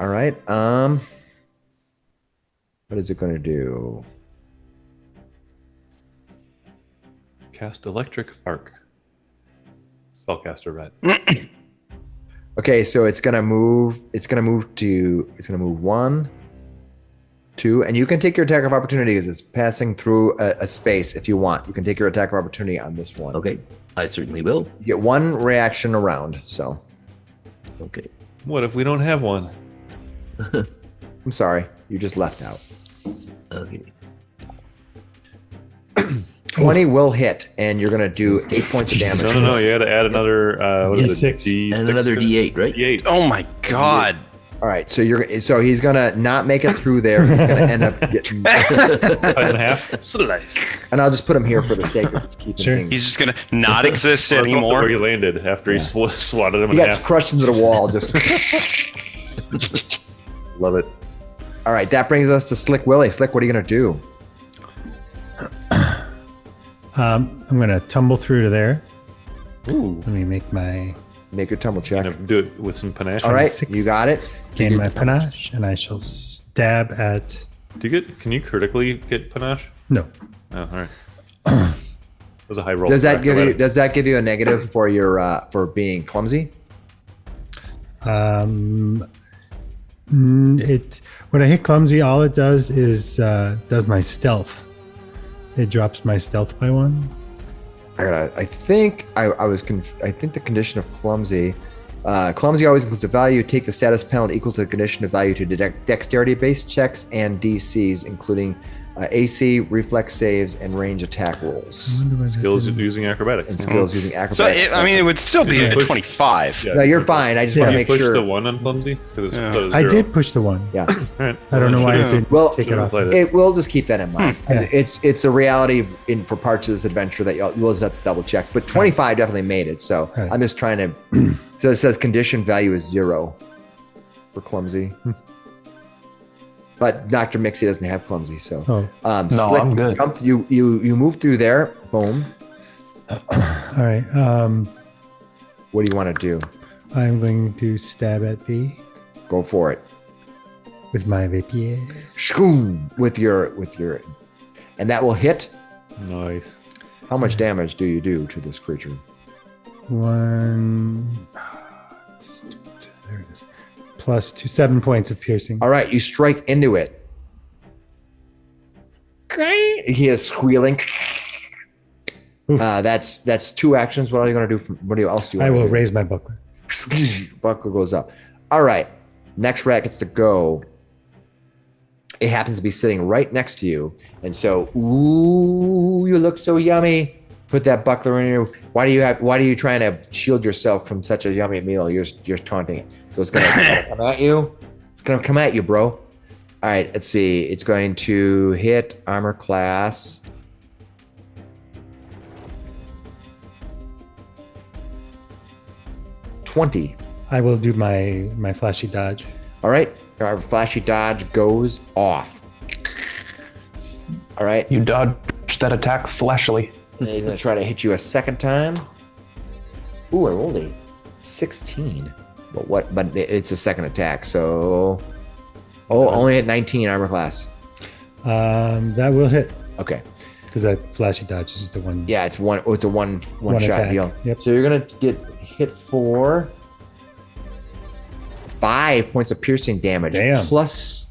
All right. What is it going to do? Cast electric arc. Spellcaster rat. Okay, so it's gonna move. It's gonna move 1, 2, and you can take your attack of opportunity as it's passing through a space if you want. You can take your attack of opportunity on this one. Okay, I certainly will. You get 1 reaction around. So, Okay. What if we don't have one? I'm sorry, you just left out. Okay. 20 will hit, and you're gonna do 8 points of damage. No. You had to add another. What is it? D6. D6 And another D8, right? D8. Oh my god. All right, so he's gonna not make it through there. He's gonna end up getting. Cut in half. Slice. And I'll just put him here for the sake of keeping Sure. things. He's just gonna not exist That's also anymore. where he landed after he swatted him He in gets half. crushed into the wall. Just. Love it. All right, that brings us to Slick Willy. Slick, what are you gonna do? I'm gonna tumble through to there. Ooh. Let me make my Make your tumble check. Do it with some panache. All right, 26. you got it. gain my panache, and I shall stab at. Can you critically get panache? No. Oh, all right. That was a high roll. Does for that give you? acrobatics. Does that give you a negative for your for being clumsy? When I hit clumsy, all it does is does my stealth. It drops my stealth by 1. I think I think the condition of clumsy. Clumsy always includes a value. Take the status penalty equal to the condition of value to dexterity-based checks and DCs, including AC, reflex saves, and range attack rolls. Skills using acrobatics. And skills using So acrobatics. it would still be a push- 25. Yeah. No, you're fine. I just want to make Push sure. the 1 on clumsy. 'Cause it's Yeah. a I 0. did push the 1. Yeah. All right. I don't know why it didn't Well, take it off. Apply that. It will just keep that in mind. Yeah. It's a reality for parts of this adventure that you'll just have to double check. But 25 definitely made it. So Right. I'm just trying to. So it says condition value is 0 for clumsy. But Dr. Miksi doesn't have clumsy, so Oh, No, Slick, I'm good. You move through there. Boom. all right. What do you want to do? I'm going to stab at thee Go for it. with my rapier. Shkoom with your, and that will hit. Nice. How much damage do you do to this creature? 1. There it is. Plus 2, 7 points of piercing. All right, you strike into it. He is squealing. Oof. That's 2 actions. What are you going to do? What else do you I want will to do? raise my buckler. Buckler goes up. All right, next rat gets to go. It happens to be sitting right next to you, and so, ooh, you look so yummy. Put that buckler in you. Why are you trying to shield yourself from such a yummy meal? You're taunting it. So it's gonna come at you. It's gonna come at you, bro. All right, let's see. It's going to hit armor class. $20. I will do my flashy dodge. All right, our flashy dodge goes off. All right, You dodged that attack flashily. and he's gonna try to hit you a second time. Ooh, I rolled a 16. But what? But it's a second attack, so only at 19 armor class. That will hit Okay, because that flashy dodge is just the one. yeah, it's one. Oh, it's a one shot attack. deal. Yep. So you're gonna get hit for 5 points of piercing damage. Damn. Plus.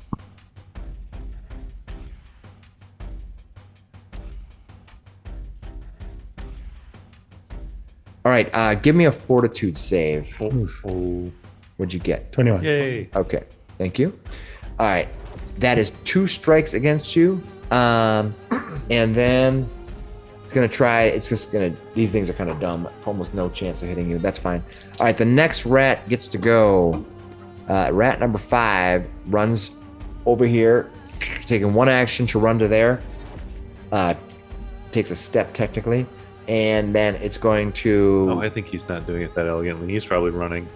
All right, give me a fortitude save. What'd you get? 21. Yay. Okay, thank you. All right, that is 2 strikes against you, and then it's gonna try. It's just gonna. These things are kind of dumb. Almost no chance of hitting you. That's fine. All right, the next rat gets to go. Rat number 5 runs over here, taking 1 action to run to there. Takes a step technically, and then it's going to. Oh, I think he's not doing it that elegantly. He's probably running.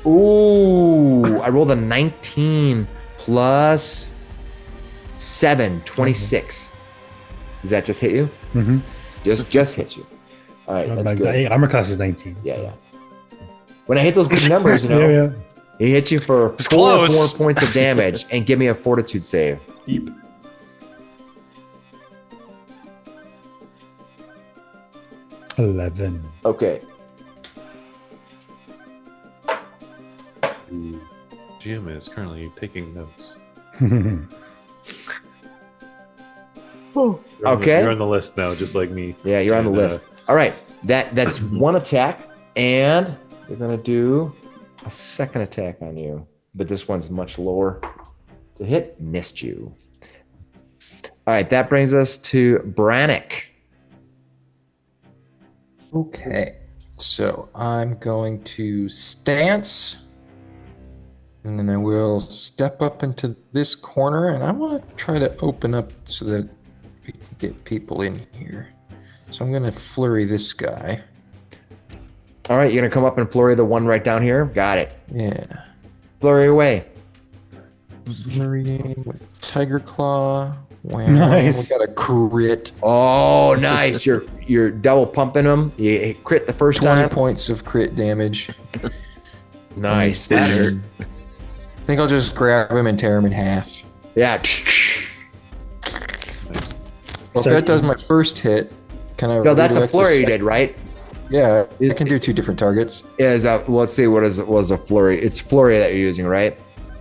Ooh, I rolled a 19 plus 7, 26. Does that just hit you? Mm-hmm. Just hit you. All right, that's good. Armor class is 19. Yeah, so. yeah. When I hit those big numbers, you know, Yeah. he hits you for It's 4 close. points of damage, and give me a fortitude save. Yep. 11. Okay. GM is currently taking notes. Okay. You're on the list now, just like me. Yeah, you're on the And, list. All right, that's 1 attack, and they're gonna do a second attack on you, but this one's much lower to hit. Missed you. All right, that brings us to Brannok. Okay, so I'm going to stance, and then I will step up into this corner, and I want to try to open up so that we can get people in here. So I'm going to flurry this guy. All right, you're gonna come up and flurry the one right down here. Got it. Yeah, Flurry away. flurrying with Tiger Claw. Wow, Nice. we got a crit. Oh, nice. You're double pumping them. You crit the first 20 time. points of crit damage. Nice. I That hurt. think I'll just grab him and tear him in half. Yeah. Well, if that does my first hit, can I? No, that's a redirect the flurry you sec- did, right? Yeah, I can do 2 different targets. Is well, let's see. What is a flurry? It's flurry that you're using, right?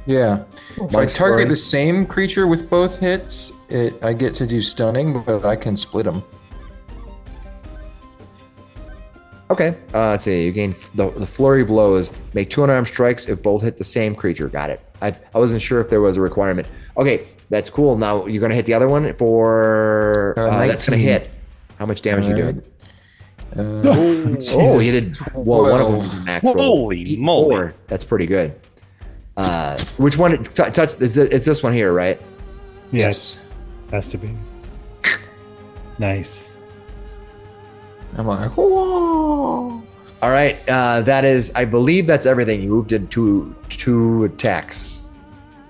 Yeah. If I target the same creature with both hits, I get to do stunning, but I can split them. Okay. Let's see. You gain the flurry blows. Make 2 unarmed strikes if both hit the same creature. Got it. I wasn't sure if there was a requirement. Okay, that's cool. Now you're gonna hit the other one for. That's gonna hit. How much damage you doing? Oh, you did. Well, one of them was max roll. Holy moly! That's pretty good. Which one? Touch. It's this one here, right? Yes. Has to be. Nice. I'm like, whoa. All right. That is. I believe that's everything. You moved into 2 attacks.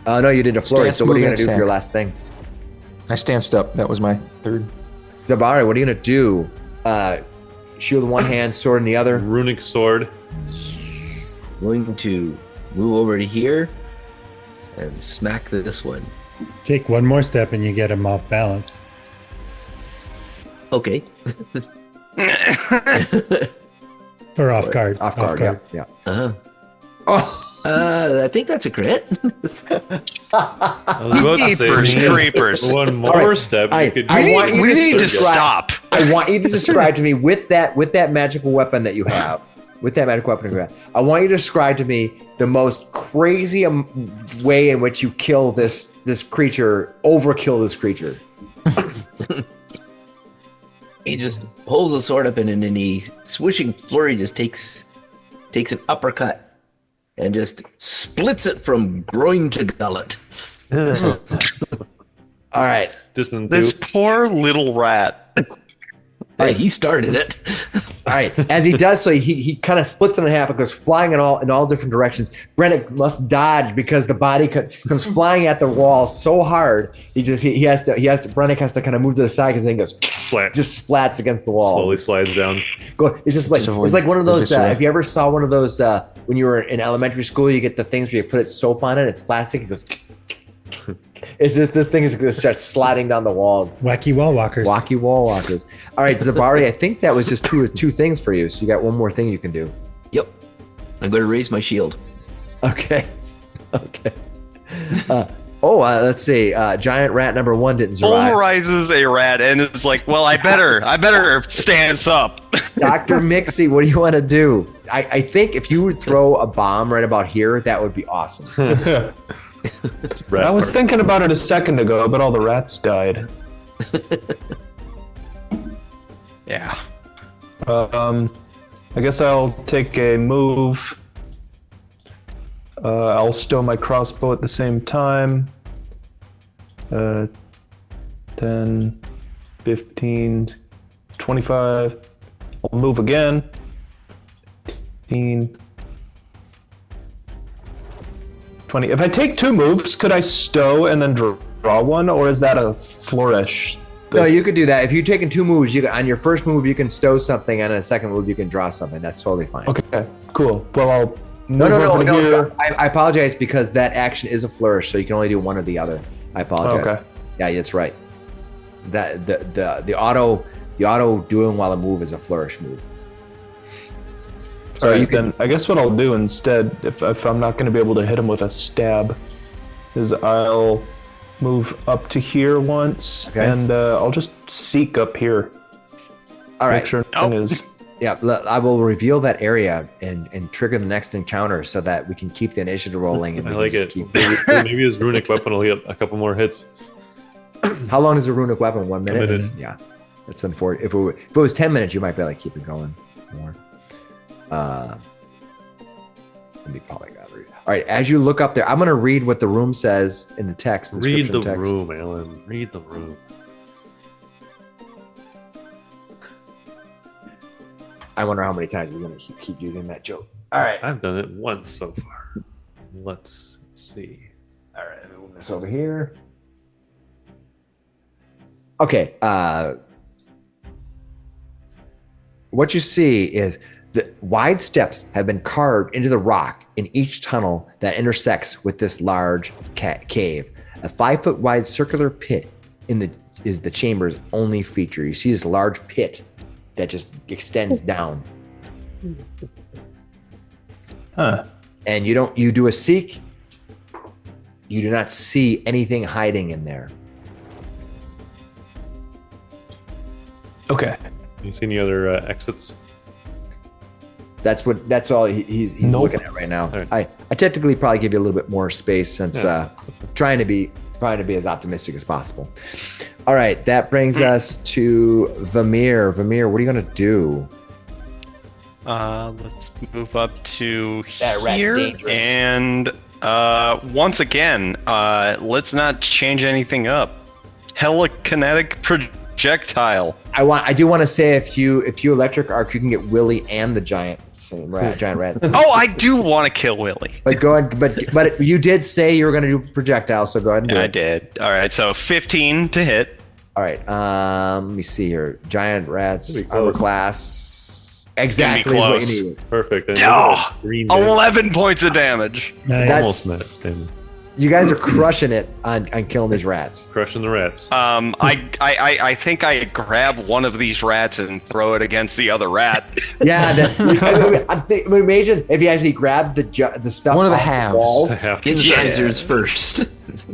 No, you did a flurry. Stance, So what are you move, gonna do for attack. your last thing? I stanced up. That was my third. Zabari, what are you gonna do? Shield in one hand, sword in the other. Runic sword. Going to move over to here and smack this one. Take one more step and you get him off balance. Okay. Or off guard. Off guard. Yeah. Uh-huh. Oh. I think that's a crit. I was about to Jeepers say, creepers. one more All right. step. All You right. could I want you We to need to describe- stop. I want you to describe to me with that magical weapon that you have. With that magical weapon you have, I want you to describe to me the most crazy way in which you kill this creature, overkill this creature. He just pulls the sword up and then he swishing flurry just takes an uppercut and just splits it from groin to gullet. All right. distant This two. poor little rat. Hey, he started it. All right. As he does so, he kind of splits it in half and goes flying in all different directions. Brannok must dodge because the body comes flying at the wall so hard. Brannok has to kind of move to the side because then he goes Splat. just splats against the wall. Slowly slides down. It's just like Avoid it's like one of those. the If you ever saw one of those when you were in elementary school, you get the things where you put soap on it. It's plastic. It goes. This thing is going to start sliding down the wall. Wacky wall walkers. Wacky wall walkers. All right, Zabari, I think that was just two things for you. So you got one more thing you can do. Yep. I'm going to raise my shield. Okay. Let's see. Giant rat number 1 didn't survive. Polarizes a rat and it's like, well, I better stance up. Dr. Miksi, what do you want to do? I think if you would throw a bomb right about here, that would be awesome. I was thinking about it a second ago, but all the rats died. Yeah. I guess I'll take a move. I'll stow my crossbow at the same time. 10, 15, 25. I'll move again. 15, 20. If I take 2 moves, could I stow and then draw one, or is that a flourish? No, you could do that. If you're taking 2 moves, on your first move you can stow something, and on the second move you can draw something. That's totally fine. Okay, cool. Well, I'll move No. over here. I apologize because that action is a flourish, so you can only do one or the other. I apologize. Okay. Yeah, that's right. That the auto doing while a move is a flourish move. So then I guess what I'll do instead, if I'm not going to be able to hit him with a stab, is I'll move up to here once, and I'll just seek up here. All right. Make sure nothing is. Yeah, I will reveal that area and trigger the next encounter so that we can keep the initiative rolling. And I we like can it. just Maybe his runic weapon will get a couple more hits. How long is a runic weapon? 1 minute? minute. Yeah. That's unfortunate. If it was 10 minutes, you might be able to keep it going more. Let me probably got read. All right, as you look up there, I'm going to read what the room says in the text. Read description the text. room, Alan. Read the room. I wonder how many times he's going to keep using that joke. All right. I've done it once so far. Let's see. All right, let me move this over here. Okay. What you see is the wide steps have been carved into the rock in each tunnel that intersects with this large cave. A 5-foot wide circular pit is the chamber's only feature. You see this large pit that just extends down. Huh. And you do a seek, You do not see anything hiding in there. Okay. You see any other exits? That's all he's Nope. looking at right now. All right. I technically probably give you a little bit more space since trying to be as optimistic as possible. All right, that brings us to Vamir. Vamir, what are you gonna do? Let's move up to That rat's here, dangerous. and once again, let's not change anything up. Telekinetic projectile. I do want to say if you electric arc, you can get Willy and the giant giant rat. Oh, I do want to kill Willy. But go ahead. But you did say you were going to do projectile, so go ahead and do I it. did. All right, so 15 to hit. All right. Let me see here. Giant rats, Pretty armor close. class. gonna be Exactly is what close. you need. Perfect. And Oh, look at that green bit. 11 points of damage. Nice. Almost matched him. You guys are crushing it on killing these rats. Crushing the rats. I think I grab one of these rats and throw it against the other rat. Yeah. Imagine if you actually grabbed the stuff. One of the off halves. wall. Half Incisors first.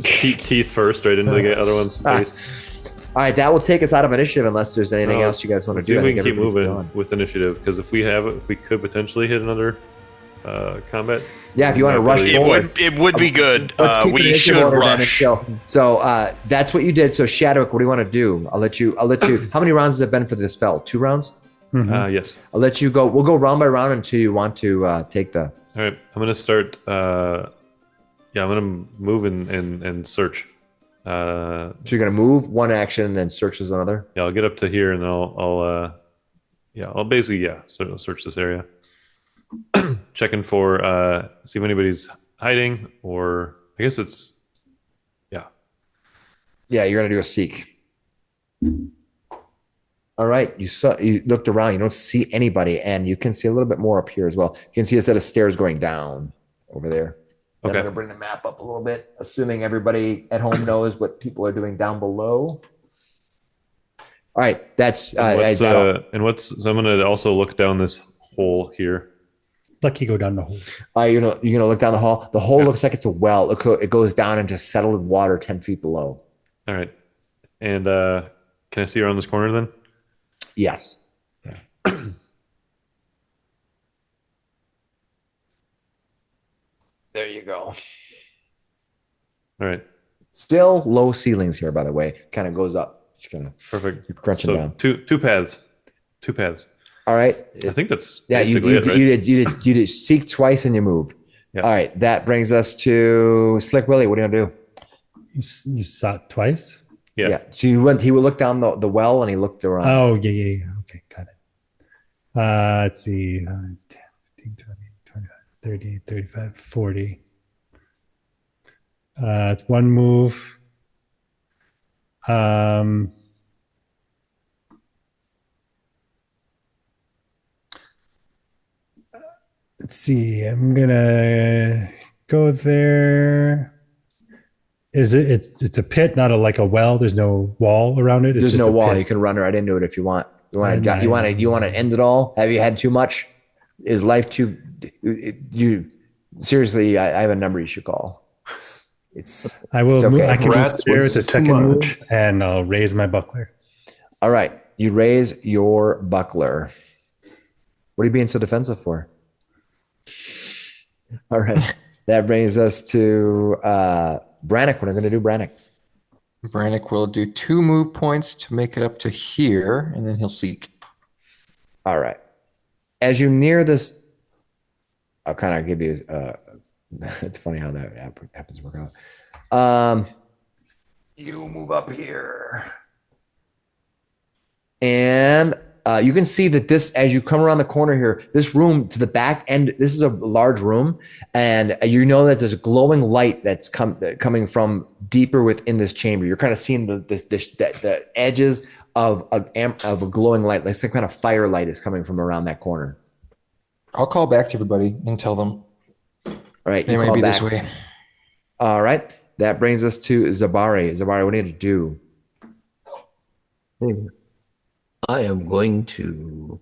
teeth first, right into the other one's face. All right, that will take us out of initiative unless there's anything else you guys want to See do. if I we think can keep everybody's moving done. with initiative, because if we could potentially hit another combat. Yeah, if you want to rush It forward. would be good. Let's keep We initiative should order then rush. until. So that's what you did. So Shadwick, what do you want to do? I'll let you. How many rounds has it been for this spell? 2 rounds. Yes. I'll let you go. We'll go round by round until you want to take the. All right. I'm gonna start. I'm gonna move and search. So you're gonna move one action, and then search is another. Yeah, I'll get up to here and I'll basically search this area, checking for see if anybody's hiding, or I guess it's Yeah, you're gonna do a seek. All right, you looked around, you don't see anybody, and you can see a little bit more up here as well. You can see a set of stairs going down over there. I'm Okay. gonna bring the map up a little bit, assuming everybody at home knows what people are doing down below. All right, that's so I'm gonna also look down this hole here. Lucky go down the hole. you're gonna look down the hall. The hole looks like it's a well. It goes down into settled water 10 feet below. All right, and can I see around this corner then? Yes. There you go. All right, Still low ceilings here, by the way. Kind of goes up. Just kind of perfect. keep crunching So down. two paths. All right. I think that's Yeah, you basically it, right? you did seek twice and you moved. Yeah. All right, that brings us to Slick Willy. What are you gonna do? You saw it twice? Yeah. So he would look down the well and he looked around. Oh, yeah. Okay, got it. Let's see. 10, 15, 20, 25, 30, 35, 40. It's one move. Let's see. I'm gonna go there. It's a pit, not like a well. There's no wall around it. It's There's just no a wall. pit. You can run right into it if you want. You want And to end it all? Have you had too much? Is life too? You seriously? I have a number you should call. It's I will. It's okay. Move, I can Rats move there was with the too second much. move, and I'll raise my buckler. all right. You raise your buckler. What are you being so defensive for? All right. That brings us to Brannok. What are we going to do, Brannok? Brannok will do 2 move points to make it up to here, and then he'll seek. All right. As you near this, I'll kind of give you. It's funny how that happens to work out. You move up here, and you can see that this, as you come around the corner here, this room to the back end. This is a large room, and you know that there's a glowing light that's coming from deeper within this chamber. You're kind of seeing the edges of a glowing light, like some kind of firelight is coming from around that corner. I'll call back to everybody and tell them All right, they you might call be back. this way. All right, that brings us to Zabari. Zabari, what do you need to do? I am going to.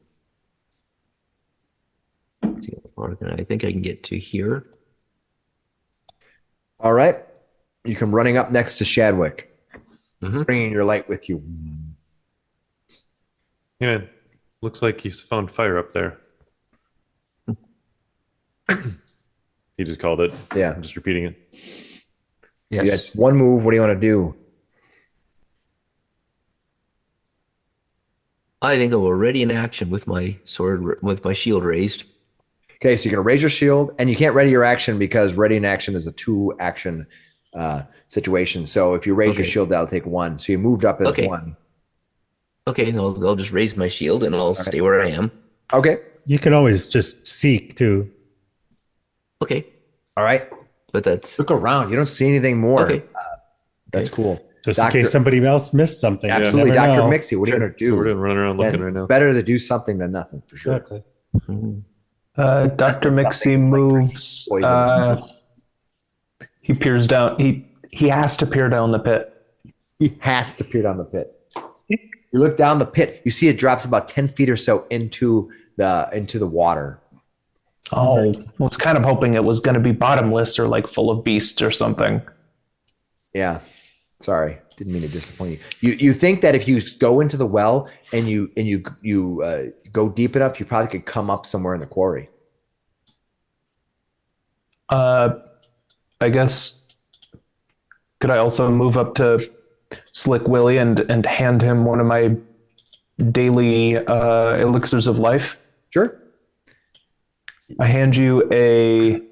Let's see how far I think I can get to here. All right, You come running up next to Shadwick, bringing your light with you. Yeah, looks like you found fire up there. He just called it. Yeah. I'm just repeating it. Yes. You had one move. What do you want to do? I think I will ready in action with my sword, with my shield raised. Okay, so you're going to raise your shield, and you can't ready your action because ready in action is a 2-action situation. So if you raise your shield, that'll take 1. So you moved up as 1. Okay, and I'll just raise my shield and I'll stay where I am. Okay. You can always just seek too. Okay, All right. but that's Look around. You don't see anything more. okay. That's cool. Just Doctor- in case somebody else missed something. You Absolutely, never Dr. know. Miksi. What are you going to do? So we're running around looking And right it's now. better to do something than nothing, for sure. Exactly. Dr. Miksi moves. Poison. He peers down. He has to peer down the pit. He has to peer down the pit. You look down the pit. You see it drops about 10 feet or so into the water. Oh, I was kind of hoping it was going to be bottomless or like full of beasts or something. Yeah. Sorry. Didn't mean to disappoint you. You think that if you go into the well and you go deep enough, you probably could come up somewhere in the quarry. I guess. Could I also move up to Slick Willy and hand him one of my daily elixirs of life? Sure. I hand you a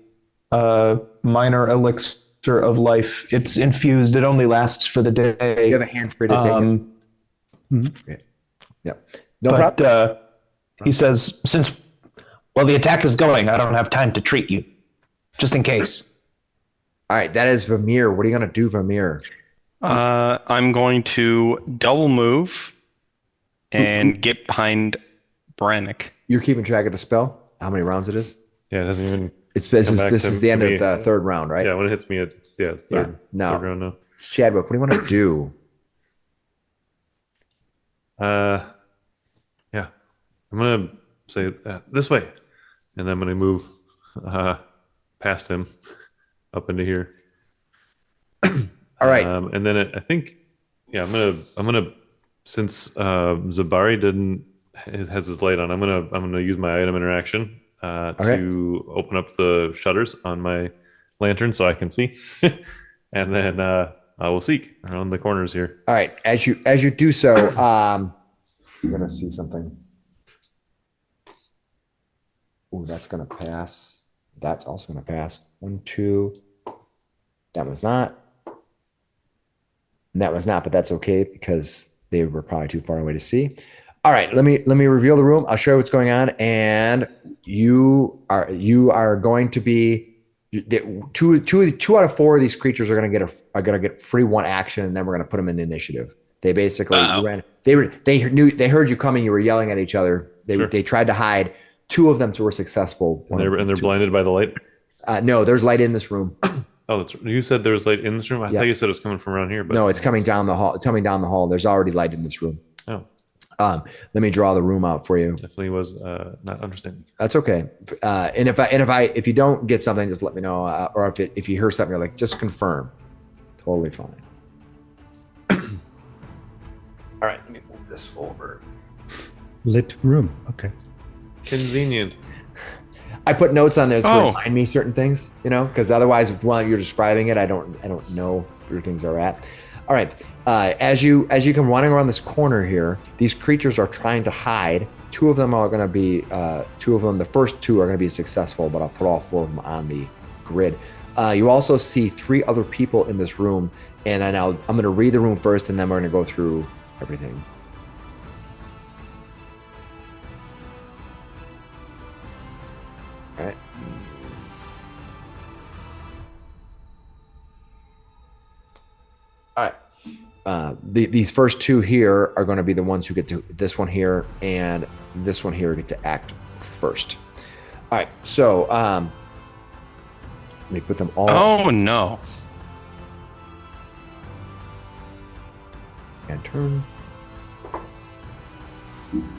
minor elixir of life. It's infused. It only lasts for the day. You have a hand free to take it. Yeah. No but problem. he says, since the attack is going, I don't have time to treat you, just in case. All right. That is Vamir. What are you going to do, Vamir? I'm going to double move and get behind Brannok. You're keeping track of the spell? How many rounds it is? Yeah, it doesn't even. This back is to the end me. of the third round, right? Yeah, when it hits me, it's third. Yeah. No. Third round now. Shadwick, what do you want to do? Yeah, I'm gonna say this way, and then I'm gonna move past him up into here. All right. And then I think, yeah, I'm gonna since Zabari has his light on, I'm gonna use my item interaction to open up the shutters on my lantern so I can see, and then I will seek around the corners here. All right. As you do so, you're gonna see something. Oh, that's gonna pass. That's also gonna pass. 1, 2. That was not. And that was not, but that's okay because they were probably too far away to see. All right, let me reveal the room. I'll show you what's going on, and you are going to be two out of 4 of these creatures are gonna get free 1 action, and then we're gonna put them in the initiative. They basically they heard you coming. You were yelling at each other. They tried to hide. 2 of them were successful. And they're blinded by the light. No, there's light in this room. Oh, you said there was light in this room. I thought you said it was coming from around here, but no, it's coming down the hall. It's coming down the hall. There's already light in this room. Oh, let me draw the room out for you. definitely was not understanding. That's okay. And if you don't get something, just let me know. Or if you hear something, you're like, just confirm. Totally fine. All right, let me move this over. Lit room. Okay. Convenient. I put notes on there to remind me certain things, because otherwise, while you're describing it, I don't know where things are at. All right, as you come running around this corner here, these creatures are trying to hide. 2 of them are going to be the first 2 are going to be successful, but I'll put all 4 of them on the grid. You also see 3 other people in this room, and I'm going to read the room first, and then we're going to go through everything. All right. All right. These first 2 here are going to be the ones who get to this one here and this one here get to act first. All right. So let me put them all. Oh no. And turn.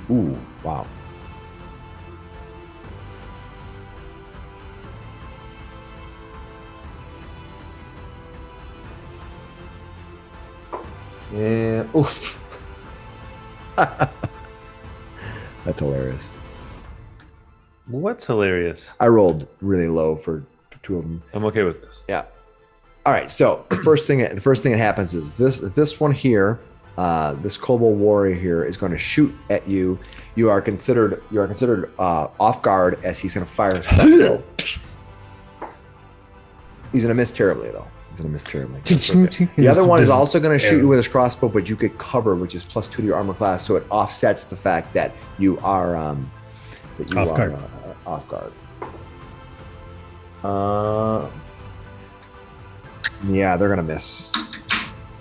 Ooh, wow. Yeah. Oof. That's hilarious. What's hilarious? I rolled really low for 2 of them. I'm okay with this. Yeah. All right. So the first thing that happens is this one here, this Kobold warrior here is going to shoot at you. You are considered off guard as he's going to fire his crossbow. He's going to miss terribly though. The other one is also going to shoot you with his crossbow, but you get cover, which is +2 to your armor class, so it offsets the fact that you are off guard. Yeah, they're gonna miss.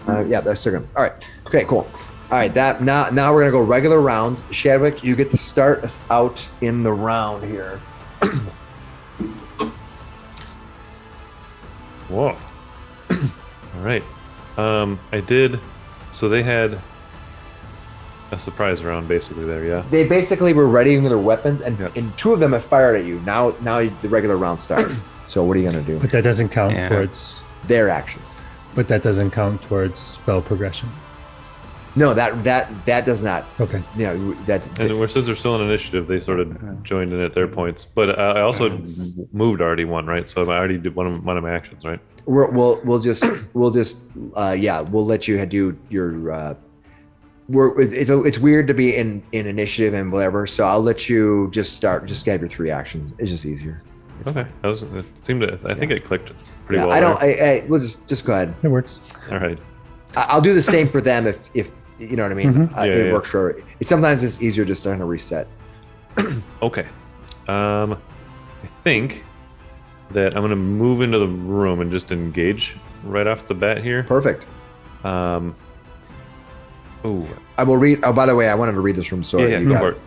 Yeah, they're still gonna. All right. Okay, cool. All right. Now we're gonna go regular rounds. Shadwick, you get to start us out in the round here. Whoa. All right. I did. So they had a surprise round basically there, yeah. They basically were readying their weapons, and, Yep. and 2 of them have fired at you. Now the regular round starts. So what are you gonna do? But that doesn't count towards. Their actions. But that doesn't count towards spell progression. No, that does not. Okay. You know, that's. And since they're still in initiative, they sort of joined in at their points. But I also moved already one, right? So I already did one of my actions, right? We'll just we'll let you do your. It's weird to be in initiative and whatever, so I'll let you just have your 3 actions. It's just easier. Okay, I think it clicked pretty well. We'll just go ahead. It works. All right. I'll do the same for them if you know what I mean. Mm-hmm. It works for. Sometimes it's easier just to reset. Okay. I think that I'm gonna move into the room and just engage right off the bat here. Perfect. Ooh. I will read. Oh, by the way, I wanted to read this room. So Yeah, go for it.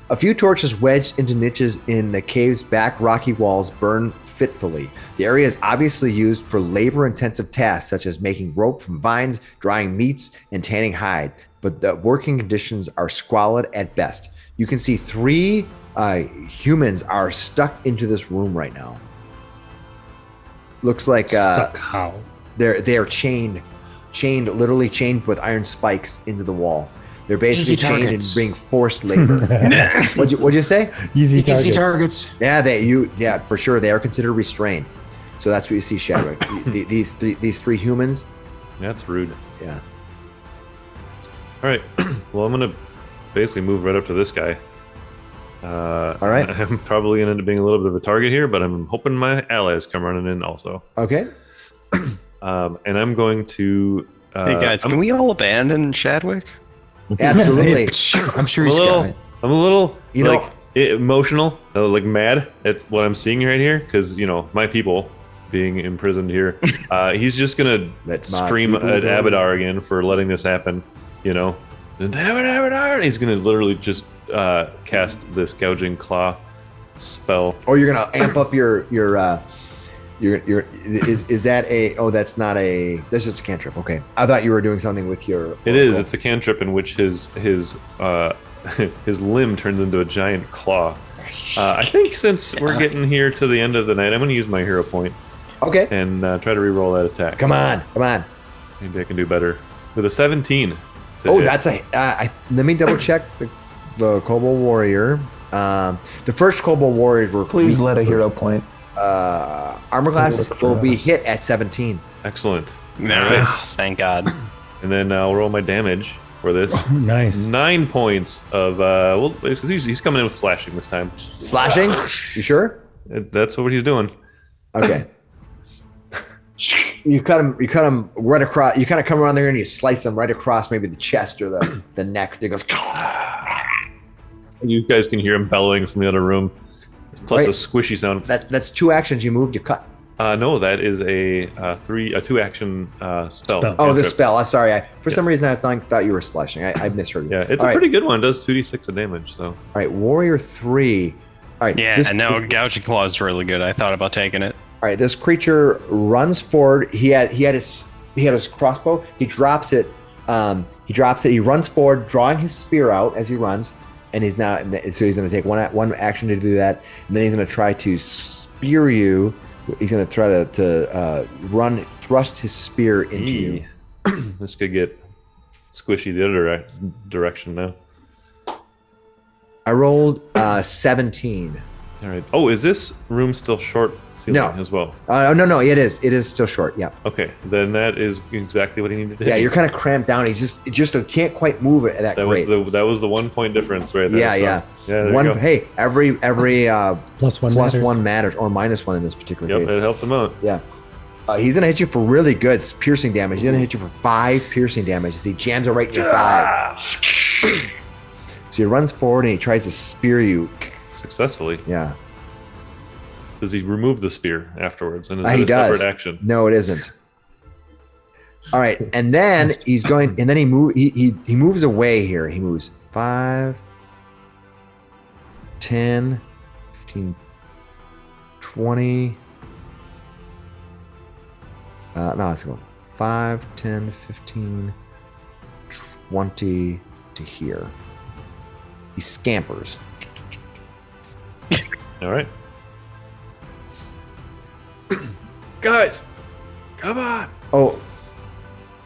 A few torches wedged into niches in the cave's back rocky walls burn fitfully. The area is obviously used for labor-intensive tasks such as making rope from vines, drying meats, and tanning hides, but the working conditions are squalid at best. You can see 3 humans are stuck into this room right now. Looks like Stuck how? they are chained, literally chained with iron spikes into the wall. They're basically Easy chained and targets. being forced labor. What'd you say? Easy Easy target. targets. Yeah, for sure. They are considered restrained. So that's what you see, Shadwick. These 3 humans. That's rude. Yeah. All right. Well, I'm gonna basically move right up to this guy. All right. I'm probably gonna end up being a little bit of a target here, but I'm hoping my allies come running in also. Okay. And I'm going to. Hey guys, can we all abandon Shadwick? Absolutely. I'm sure he's got it. I'm a little, You know- emotional, like mad at what I'm seeing right here, because my people being imprisoned here. He's just gonna Let my scream people at go. Abadar again for letting this happen. And Abadar! He's gonna literally just cast this gouging claw spell. Or you're gonna amp up your. Is that a? Oh, that's not a. That's just a cantrip. Okay, I thought you were doing something with your. It is. It's a cantrip in which his his limb turns into a giant claw. I think since we're getting here to the end of the night, I'm going to use my hero point Okay. and try to re-roll that attack. Come on. Maybe I can do better with a 17. to Oh, hit. that's a. Let me double check the Kobold Warrior. The first Kobold Warriors were. Please let a hero point. Armor classes will be hit at 17. Excellent. Nice. Thank God. And then I'll roll my damage for this. Nice. 9 points of he's coming in with slashing this time. Slashing? You sure? That's what he's doing. Okay. You cut him right across. You kind of come around there and you slice him right across maybe the chest or the neck. It goes. You guys can hear him bellowing from the other room. Plus Right. a squishy sound. That's 2 actions. You moved. You cut. No, that is a 2-action spell. Oh, this cantrip. spell. I'm sorry. For some reason, I thought you were slashing. I misheard you. Yeah, it's All a right. pretty good one. It does 2d6 of damage. So All right, Warrior 3. All right. Yeah, no, Gouging Claw is really good. I thought about taking it. All right, this creature runs forward. He had his crossbow. He drops it. He runs forward, drawing his spear out as he runs, and he's going to take one action to do that, and then he's going to try to spear you. He's going to try to thrust his spear into you. This could get squishy the other direction now. I rolled 17. All right. Oh, is this room still short ceiling as well? No, it is. It is still short. Yeah. Okay, then that is exactly what he needed to hit. Yeah, you're kind of cramped down. He's just can't quite move it that great. Was the 1 point difference right there. Yeah. There One. you go. Hey, every plus one matters. or minus 1 in this particular Yep, case. it helped him out. Yeah. He's gonna hit you for really good piercing damage. He's gonna hit you for 5 piercing damage as he jams it right in your thigh. So he runs forward and he tries to spear you. Successfully. Yeah. Does he remove the spear afterwards? And is He it a does. separate action? No, it isn't. All right, and then he's going, and then he moves away here. He moves 5, 10, 15, 20. No, let's go 5, 10, 15, 20 to here. He scampers. All right. Guys, come on. Oh,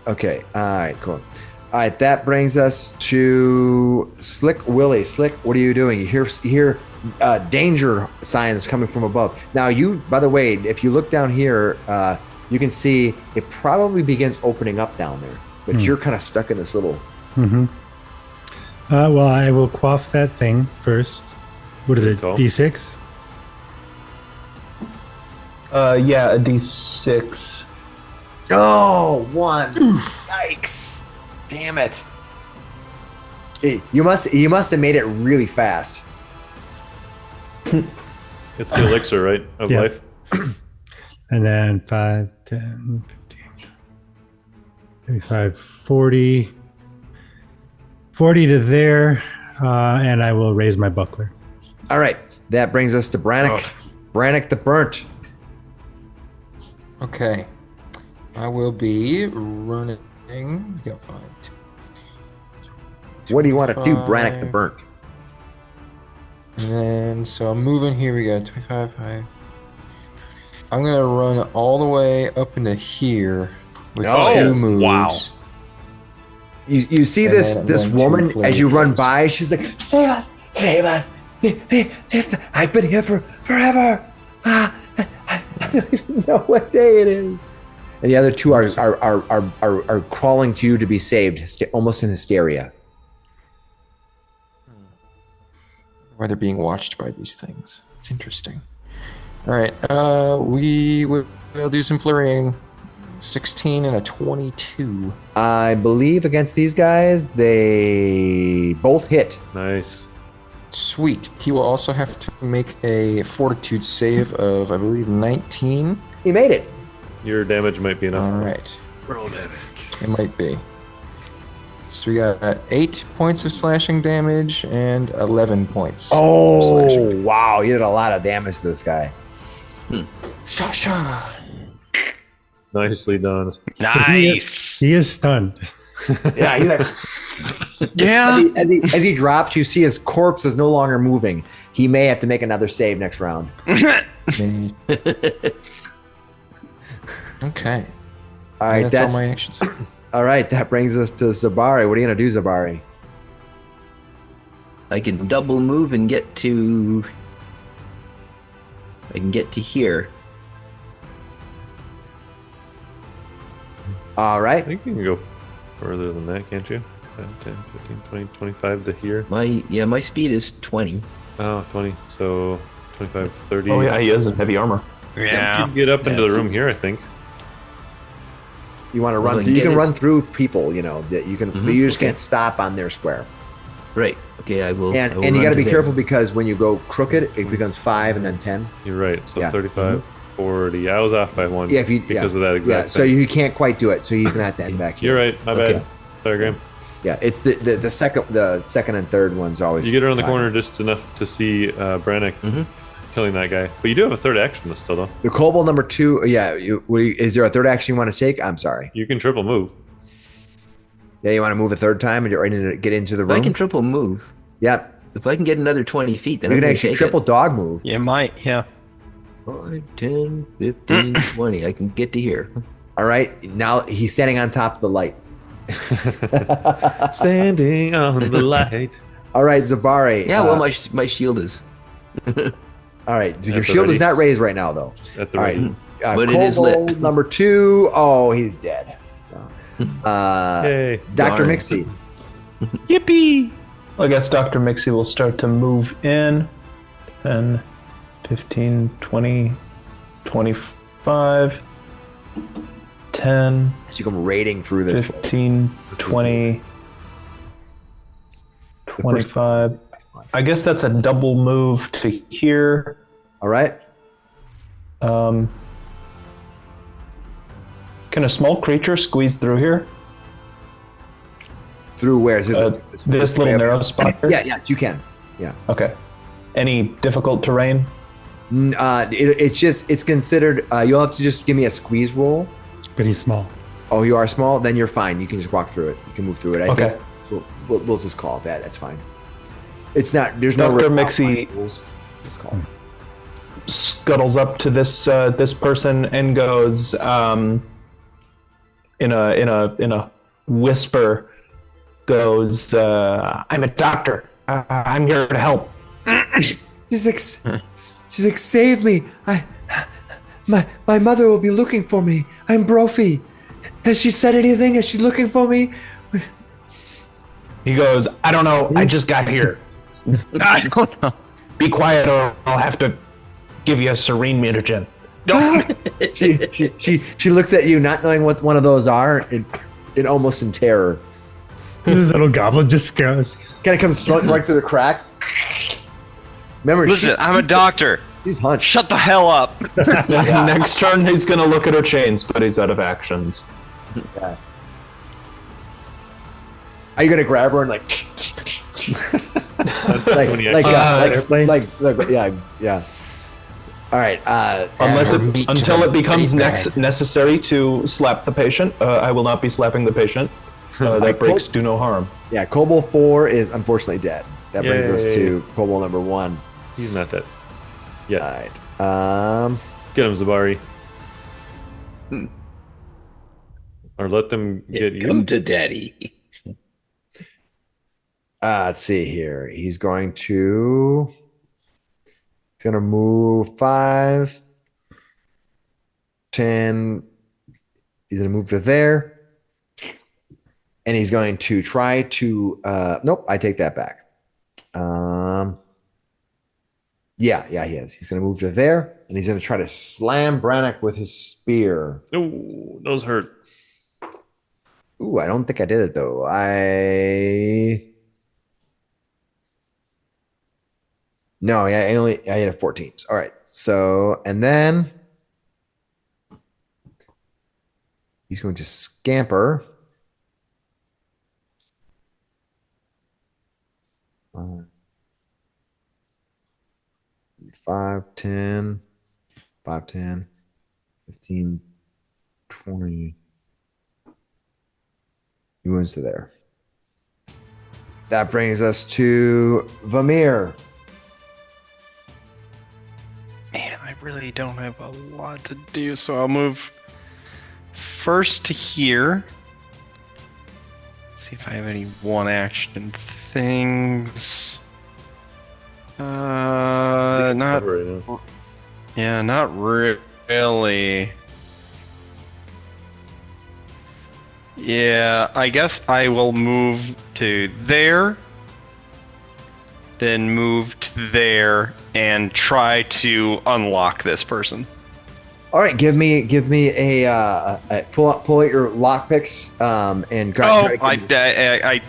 okay. All right, cool. All right, that brings us to Slick Willy. Slick, what are you doing? You hear danger signs coming from above. Now, by the way, if you look down here, you can see it probably begins opening up down there, but you're kind of stuck in this little. Mm-hmm. Well, I will quaff that thing first. What is it? Cool. D6? Yeah, a D6. Oh, 1. Yikes! Damn it! You must have made it really fast. It's the elixir, right, of Yeah. life? And then 5, 10, 15, 35, 40. 40 to there, and I will raise my buckler. All right, that brings us to Brannok. Brannok the Burnt. Okay. I will be running. Got 5. What do you want to do, 25. Brannok the Burnt? And then, so I'm moving here. We got 25. 5. I'm going to run all the way up into here with 2 moves. wow. You see And this then I'm this going to woman flame as you run jumps. by, she's like, save us, save us. I've been here for forever. I don't even know what day it is. And the other 2 are crawling to you to be saved, almost in hysteria. Why they're being watched by these things. It's interesting. All right. We will do some flurrying. 16 and a 22. I believe against these guys, they both hit. Nice. Sweet. He will also have to make a fortitude save of, I believe, 19. He made it. Your damage might be enough. All right. Roll damage. It might be. So we got 8 points of slashing damage and 11 points. of slashing. Oh, wow. You did a lot of damage to this guy. Shasha. Nicely done. Nice. He is stunned. Yeah, he's like, Yeah. as he drops, you see his corpse is no longer moving. He may have to make another save next round. Made. Okay. All right, That's all my actions. all right. That brings us to Zabari. What are you gonna do, Zabari? I can double move and get to. I can get to here. All I right. think you can go further than that, can't you? 10, 15, 20, 25 to here. My speed is 20. Oh, 20. So 25, 30. Oh yeah, he is in heavy armor. You Yeah. can get up into the room here, I think. You want to Well, run? then You get can it. run through people. You know that you can. But you just okay. can't stop on their square. Right. Okay, I will. And I will you run got to to be there. careful because when you go crooked, it becomes 5 and then 10. You're right. So Yeah. 35, 40. I was off by 1 Yeah, because of that exact Yeah, thing. so you can't quite do it. So he's gonna have to end back here. You're right. My Okay. bad. Sorry, Graham. Yeah, it's the second and third ones always. You get around the fine. corner just enough to see Brannok Mhm. killing that guy. But you do have a third action still, though. The kobold number 2. Yeah, is there a third action you want to take? I'm sorry. You can triple move. Yeah, you want to move a third time and you're ready to get into the If I room. can triple move. Yeah, If I can get another 20 feet, then you I'm can going to actually take triple dog move. You might, yeah. 5, 10, 15, 20. I can get to here. All right, now he's standing on top of the light. Standing on the light. All right, Zabari. Yeah, well, my shield is. All right, your the shield is ready. not raised right now, though. At the All ready. right, But it is lit. Kobold number 2. Oh, he's dead. Yay. Dr. Darn. Miksi. Yippee! I guess Dr. Miksi will start to move in. 10, 15, 20, 25, 10, As you come raiding through this place. 15, 20, 25. I guess that's a double move to here. All right. Can a small creature squeeze through here? Through where? Through This little narrow spot here? Yeah, yes, you can. Yeah. Okay. Any difficult terrain? It's considered, you'll have to just give me a squeeze roll. But he's small. Oh, you are small? Then you're fine. You can just walk through it. You can move through it. I Okay. think we'll just call it that. That's fine. It's not, there's no Dr. real Miksi rules. Just call it. scuttles up to this this person and goes in a whisper, goes, I'm a doctor. I'm here to help. She's like, save me. My mother will be looking for me. I'm Brophy. Has she said anything? Is she looking for me? He goes, I don't know. I just got here. I don't know. Be quiet or I'll have to give you a serene mutagen. She looks at you, not knowing what one of those are, and almost in terror. This little goblin just goes. Kind of comes right through the crack. Remember, Listen, I'm a doctor. she's hunched. Shut the hell up. Next turn, he's going to look at her chains, but he's out of actions. Yeah. Are you gonna grab her and like, yeah. All right. Unless Add her meat to until the it becomes meat bag. necessary to slap the patient, I will not be slapping the patient. That breaks do no harm. Yeah, Kobold 4 is unfortunately dead. That brings us Yay. to Kobold number 1. He's not dead. All Yeah. right. Get him, Zabari. Or let them get you. Come to daddy. Let's see here. He's going to move 5, 10. He's going to move to there. And he's going to try to, nope, I take that back. Yeah, he is. He's going to move to there, and he's going to try to slam Brannok with his spear. Oh, those hurt. Ooh, I don't think I did it, though. No, yeah, I hit a 14. All right. So, and then he's going to scamper. 5, 10, 5, 10, 15, 20. He moves to there. That brings us to Vamir. Man, I really don't have a lot to do, so I'll move first to here. Let's see if I have any one action things. Not. Right now. Yeah, not really. Yeah, I guess I will move to there, then move to there, and try to unlock this person. All right, give me a pull out your lockpicks and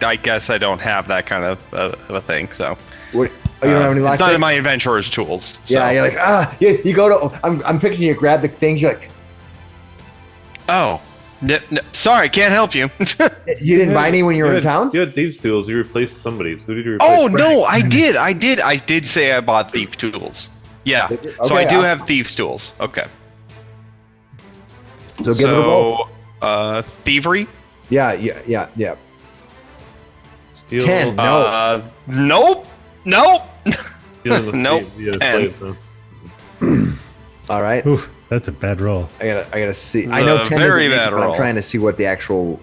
I guess I don't have that kind of a thing. So you don't have any lockpicks? it's not in my adventurer's tools. So. Yeah, you're like you go to. I'm picturing you grab the things. You're like, Oh, sorry, can't help you. you didn't buy any when you were in town. You had thieves' tools. You replaced somebody's. Who did you replace? Oh no, I did say I bought thief tools. Yeah, Did you? so I Okay, do have thieves' tools. Okay. So give it a roll. Thievery. Yeah. Steal 10. No. Nope. stealing the Nope. thieves, yeah, 10. slaves, huh? All right. Oof. That's a bad roll. I gotta see. I know 10 very doesn't make it, bad but I'm roll. trying to see what the actual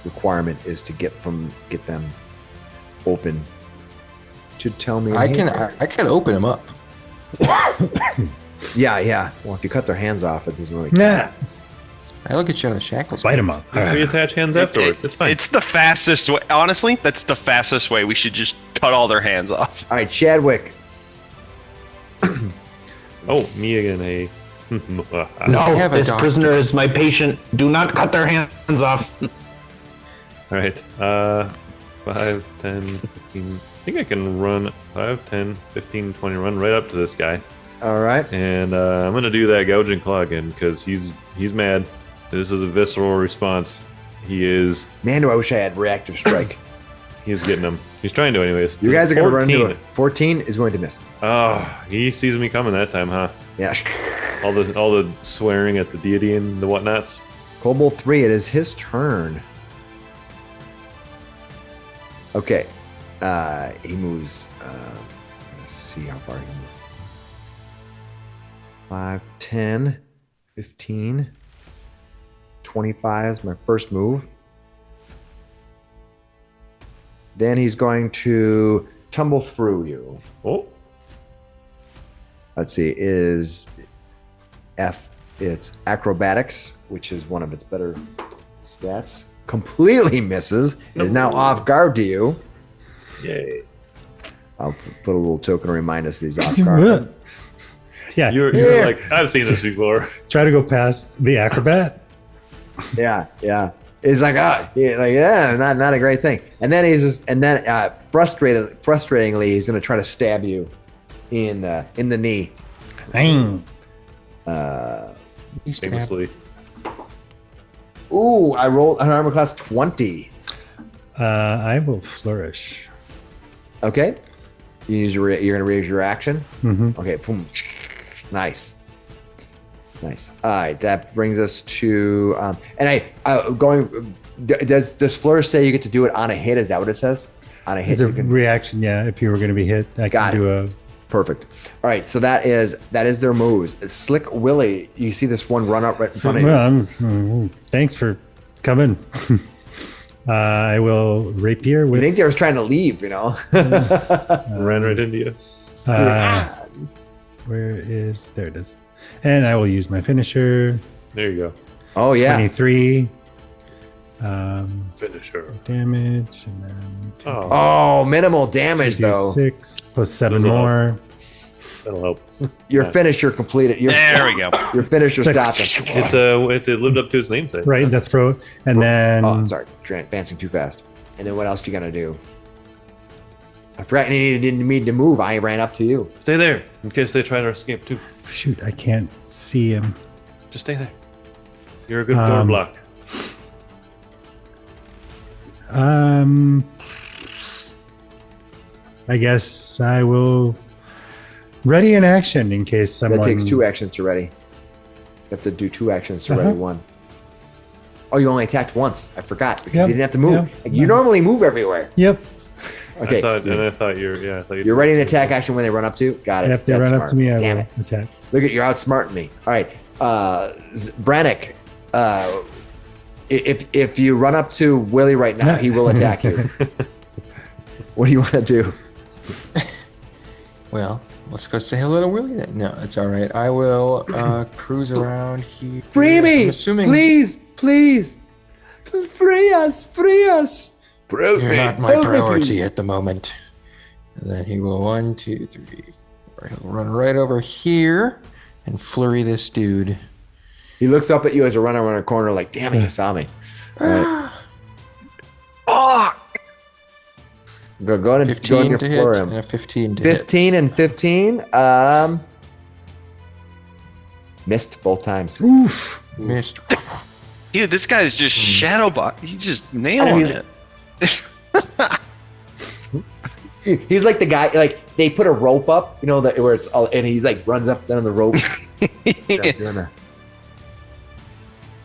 requirement is to get them open. Should tell me. I can open them up. Yeah. Well, if you cut their hands off, it doesn't really. Nah. I'll get you out of the shackles. Bite them up. Reattach hands afterward. It's fine. It's the fastest way. Honestly, that's the fastest way. We should just cut all their hands off. All right, Shadwick. Oh, me again. Hey. I No, have a this doctor. prisoner is my patient. Do not cut their hands off. All right. 5, 10, 15. I think I can run 5, 10, 15, 20. Run right up to this guy. All right. And I'm gonna do that gouging claw again because he's mad. This is a visceral response. He is Man, do I wish I had reactive strike. he's getting him. He's trying to anyways. You guys are going to run into 14. it. 14 is going to miss. Oh, he sees me coming that time, huh? Yeah. All the swearing at the deity and the whatnots. Kobold 3, it is his turn. Okay. He moves. Let's see how far he can move. 5, 10, 15, 25 is my first move. Then he's going to tumble through you. Oh, Let's see, it's acrobatics, which is one of its better stats. Completely misses. Is now off guard to you. yay! I'll put a little token to remind us that he's off guard. Yeah. You're like, I've seen this before. Try to go past the acrobat. Yeah. He's like, not a great thing. And then frustratingly, he's going to try to stab you in the knee. Bang. He's Famously. Ooh, I rolled an armor class 20. I will flourish. Okay. You're going to raise your action. Mm-hmm. Okay. Boom. Nice. All right. That brings us to does flourish say you get to do it on a hit? Is that what it says? On a hit. As a You can, reaction, yeah. If you were going to be hit, I Got can do a. perfect. All right. So that is their moves. Slick Willy. You see this one run up right in front of you. Well, thanks for coming. I will rapier You with. think they were trying to leave? You know. Ran right into you. Where is there? It is, and I will use my finisher. There you go. Oh yeah. 23 Finisher. damage, and then Oh, minimal damage though. 6 plus 7 Doesn't more. That'll help. Your finisher completed. There we go. Your finisher stopped. It lived up to its namesake. Right, that's throw, and then Oh, sorry, advancing too fast. And then what else you gonna do? I forgot you didn't need to move. I ran up to you. Stay there in case they try to escape too. shoot, I can't see him. Just stay there. You're a good door block. I guess I will ready in action in case someone. That takes 2 actions to ready. You have to do 2 actions to ready Uh-huh. 1. Oh, you only attacked once. I forgot because Yep, you didn't have to move. yep. Like, you normally move everywhere. Yep. Okay. I thought you're. You're ready to attack action when they run up to you. Got it. If they That's run smart. up to me, I Damn will it. attack. Look at you're outsmarting me. All right, Brannok. If you run up to Willy right now, he will attack you. What do you want to do? Well, let's go say hello to Willy then. No, it's all right. I will cruise around here. Free me, I'm assuming please. Free us. you're not my priority at the moment. And then he will 1, 2, 3, 4. He'll run right over here and flurry this dude. He looks up at you as a runner around a corner, like, damn it, he saw me. All right. Oh, Go ahead and 15 to hit floor and him. a 15 to hit. 15 and 15. Missed both times. Oof. Missed. dude, this guy's just shadow box. He's just I know, nailing he's- it. He's like the guy, like they put a rope up, you know, that where it's all, and he's like runs up down the rope.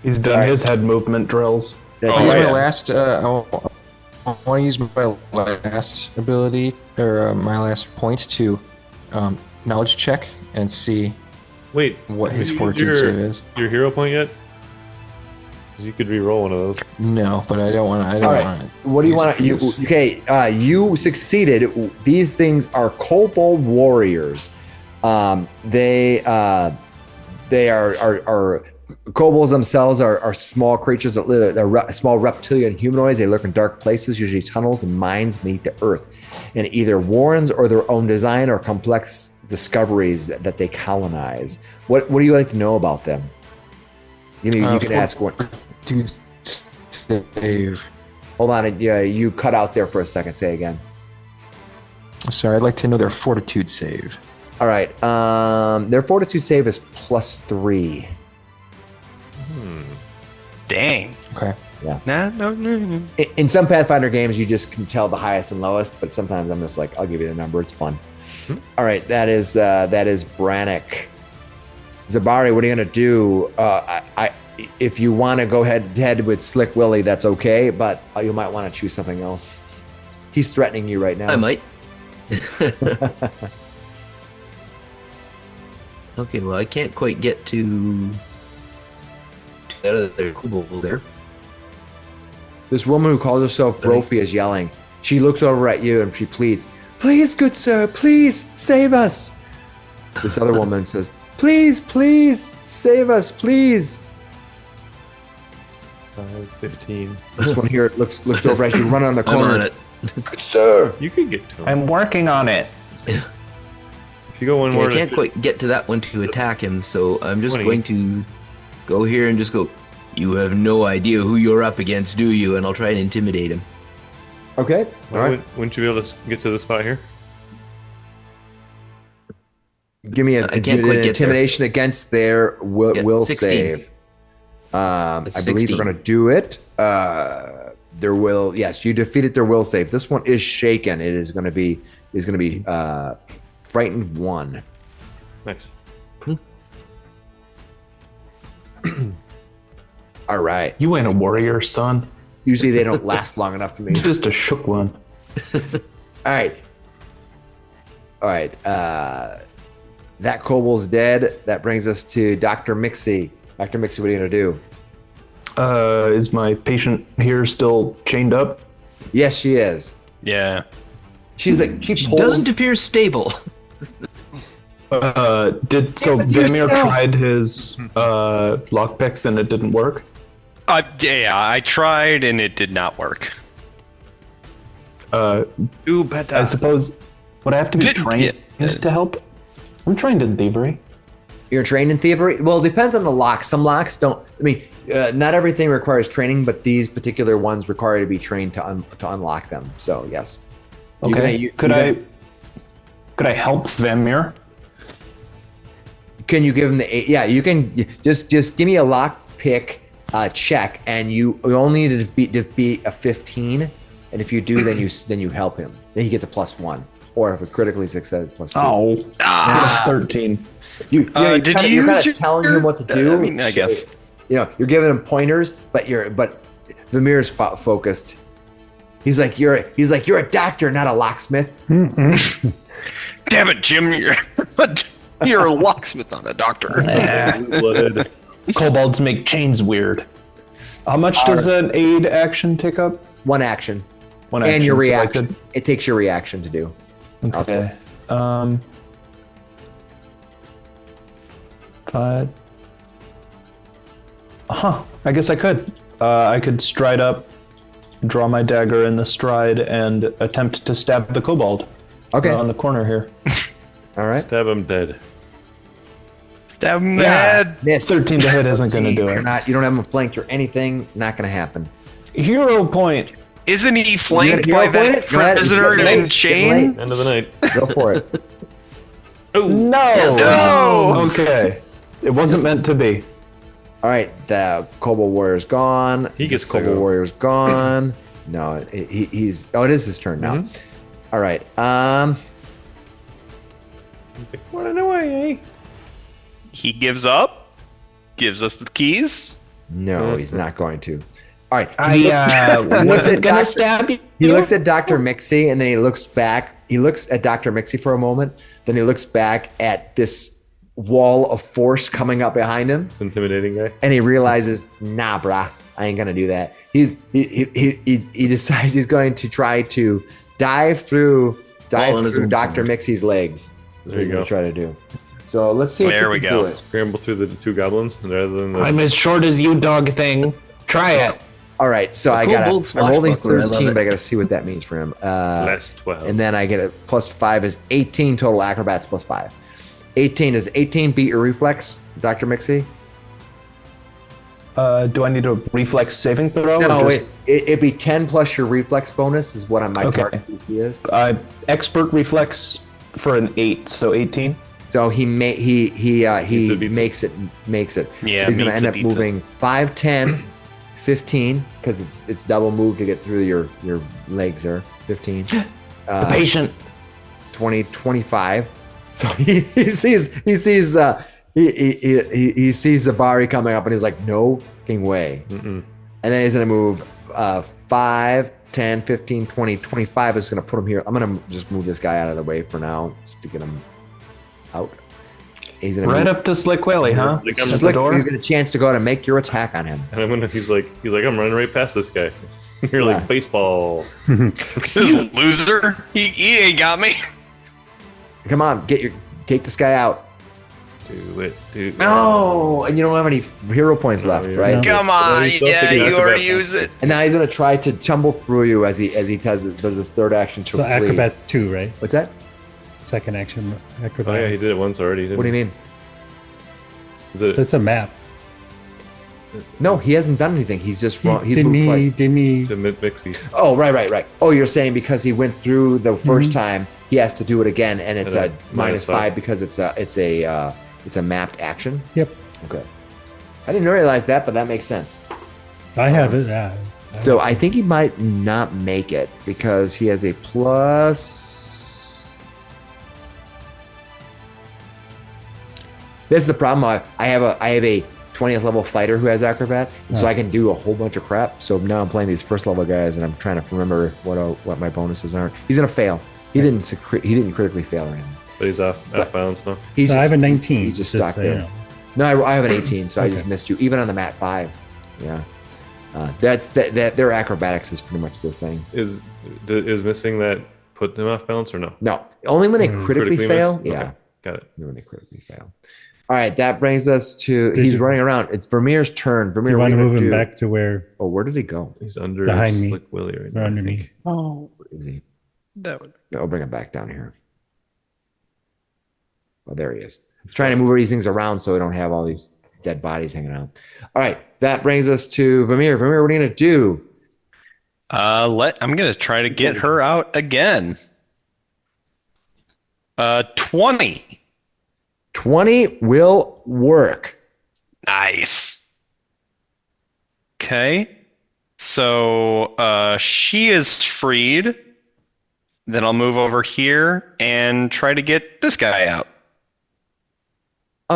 He's done Alright. his head movement drills. That's I'll use right. my last. I want to use my last ability or my last point to knowledge check and see Wait, what his have you fortune used save is. your hero point yet? 'Cause you could re-roll one of those. No, but I don't want to. I All don't right. want to. What do you want to? You succeeded. These things are kobold warriors. They are kobolds themselves are small creatures that live. They're small reptilian humanoids. They lurk in dark places, usually tunnels and mines beneath the earth, and either wardens or their own design or complex discoveries that they colonize. What do you like to know about them? You can ask one. Dude, save. Hold on, yeah, you cut out there for a second. Say again. Sorry, I'd like to know their fortitude save. All right. Their fortitude save is +3. Dang. Okay. Yeah. No. In some Pathfinder games, you just can tell the highest and lowest, but sometimes I'm just like, I'll give you the number. It's fun. All right. That is Brannok. Zabari, what are you gonna do? If you want to go head with Slick Willy, that's okay, but you might want to choose something else. He's threatening you right now. I might. Okay, well, I can't quite get to that other kobold there. This woman who calls herself Brophy is yelling. She looks over at you and she pleads, "Please, good sir, please save us." This other woman says, "Please, please save us, please." 15. This one here looks over as you run on the I'm corner. on it. Good sir. You could get to him. I'm working on it. If you go one Okay, more. I can't quite get to that one to attack him, so I'm just 20. going to go here and just go, "You have no idea who you're up against, do you?" And I'll try and intimidate him. Okay. All right. Wouldn't you be able to get to the spot here? Give me I can't quite an get intimidation against their will 16. save. I That's believe you're 16. going to do it. Their will. Yes, you defeated their will save. This one is shaken. It is going to be frightened 1. Nice. All right. You ain't a warrior, son. Usually they don't last long enough to me. You're just a shook one. All right. That kobold's dead. That brings us to Dr. Miksi. Dr. Miksi, what are you going to do? Is my patient here still chained up? Yes, she is. Yeah. She's like, she She pulls. doesn't appear stable. Vamir tried his lockpicks and it didn't work? Yeah, I tried and it did not work. I suppose, would I have to be trained to help? I'm trained in thievery. You're trained in thievery? Well, it depends on the locks. Some locks don't. I mean, not everything requires training, but these particular ones require to be trained to unlock them. So yes. Okay. Could I help Vamir? Can you give him the? Yeah, you can. Just give me a lock pick check, and you only need to defeat a 15. And if you do, then you help him. Then he gets a +1, or if it critically succeeds, +2. Oh, 13. Did you you're use kind of telling him what to do. I mean, I guess. You're giving him pointers, but Vamir's focused. He's like you're a doctor, not a locksmith. Damn it, Jim! You're a locksmith, not a doctor. Blooded. Kobolds make chains weird. How much does an aid action take up? 1 action. One action. And your so I reaction. It takes your reaction to do. Okay. 5. I guess I could. I could stride up, draw my dagger in the stride, and attempt to stab the kobold. Okay. On the corner here. All right. Stab him dead. Stab him in the head. Miss. 13 to hit isn't going to do You're it. not. You don't have him flanked or anything. Not going to happen. Hero point. Isn't he You flanked gonna by that point it? Go ahead. prisoner It's getting in late. chain? End of the night. Go for it. Oh, No. No! Okay. It wasn't meant to be. All right. The Kobold Warrior's gone. He gets This to Kobold go. Warrior's gone. No, he's. Oh, it is his turn now. All right. he's like, running away. He gives up, gives us the keys. No, he's not going to. All right. I wasn't gonna Doctor- stab you. He looks at Dr. Miksi and then he looks back. He looks at Dr. Miksi for a moment. Then he looks back at this wall of force coming up behind him. This intimidating guy. And he realizes, nah, brah, I ain't gonna do that. He decides he's going to try to dive through Dr. Mixi's legs. There you go. Try to do. So let's see. There we go. Scramble through the two goblins rather than the. I'm as short as you, dog thing. Try it. All right, so I'm rolling 13, but I got to see what that means for him. Less 12. And then I get a plus 5 is 18 total acrobats plus 5. 18 is 18 beat your reflex, Dr. Miksi? Do I need a reflex saving throw? No, it'd be 10 plus your reflex bonus is what my target DC is. Expert reflex for an 8, so 18. So he makes it. Yeah, so he's gonna end up moving 5, 10, 15 because it's double move to get through your legs there. 15. The patient. 20, 25. So he sees the Bari coming up and he's like, no fucking way. And then he's gonna move 5, 10, 15, 20, 25 is gonna put him here. I'm gonna just move this guy out of the way for now just to get him out. He's gonna right up to Slick Willy, huh? Slick, you get a chance to go out and make your attack on him. And he's like, I'm running right past this guy. You're like baseball. This loser. He ain't got me. Come on, take this guy out. Do it. No, and you don't have any hero points left, right? No. Come on, you already use it. And now he's gonna try to tumble through you as he does his third action to flee. Acrobat 2, right? What's that? Second action acrobat. Oh yeah, he did it once already. What do you mean? That's a map. No, he hasn't done anything. He's just wrong. Didn't he? To Miksi. Oh, right. Oh, you're saying because he went through the first time, he has to do it again, and it's a -5 because it's a mapped action. Yep. Okay. I didn't realize that, but that makes sense. I have it. So I think he might not make it because he has a plus. This is the problem. I have a 20th level fighter who has acrobat, so I can do a whole bunch of crap. So now I'm playing these first level guys, and I'm trying to remember what my bonuses are. He's gonna fail. He didn't critically fail or anything. But he's off balance now. I have a 19. He's just stuck there. No, I have an 18, so I just missed you. Even on the mat 5. Yeah. Their acrobatics is pretty much their thing. Is missing that put them off balance or no? No, only when they critically fail. Yeah, okay. Got it. When they critically fail. All right, that brings us to he's running around. It's Vermeer's turn. Vermeer, do you want to move him back to where? Oh, where did he go? He's under behind me. Slick Willy right now. Under me. Oh, where is he? That would. I'll bring him back down here. Oh, there he is. I'm trying to move these things around so we don't have all these dead bodies hanging out. All right, that brings us to Vamir. Vamir, what are you gonna do? I'm gonna try to get her out again. 20. 20 will work. Nice. Okay. So she is freed. Then I'll move over here and try to get this guy out.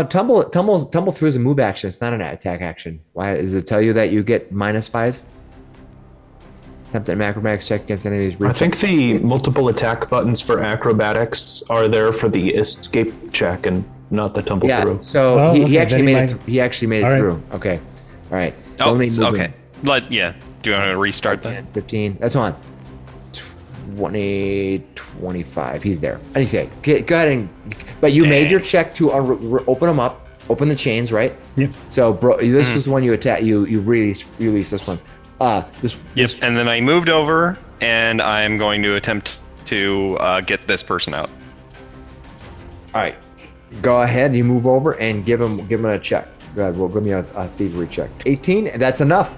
Tumble through is a move action. It's not an attack action. Why does it tell you that you get -5s? Attempt an acrobatics check against enemies. I think the multiple attack buttons for acrobatics are there for the escape check and not the tumble through. So he actually made it. He actually made it through. Okay. All right. So okay. Do you want to restart that? 15. That's on. 20, 25. He's there. Okay. Go ahead and. But you made your check to open them up, open the chains, right? Yep. So, bro, this was the one you attack. You release this one. Yes. And then I moved over, and I'm going to attempt to get this person out. All right. Go ahead. You move over and give him a check. Go ahead. Well, give me a thievery check. 18. And that's enough.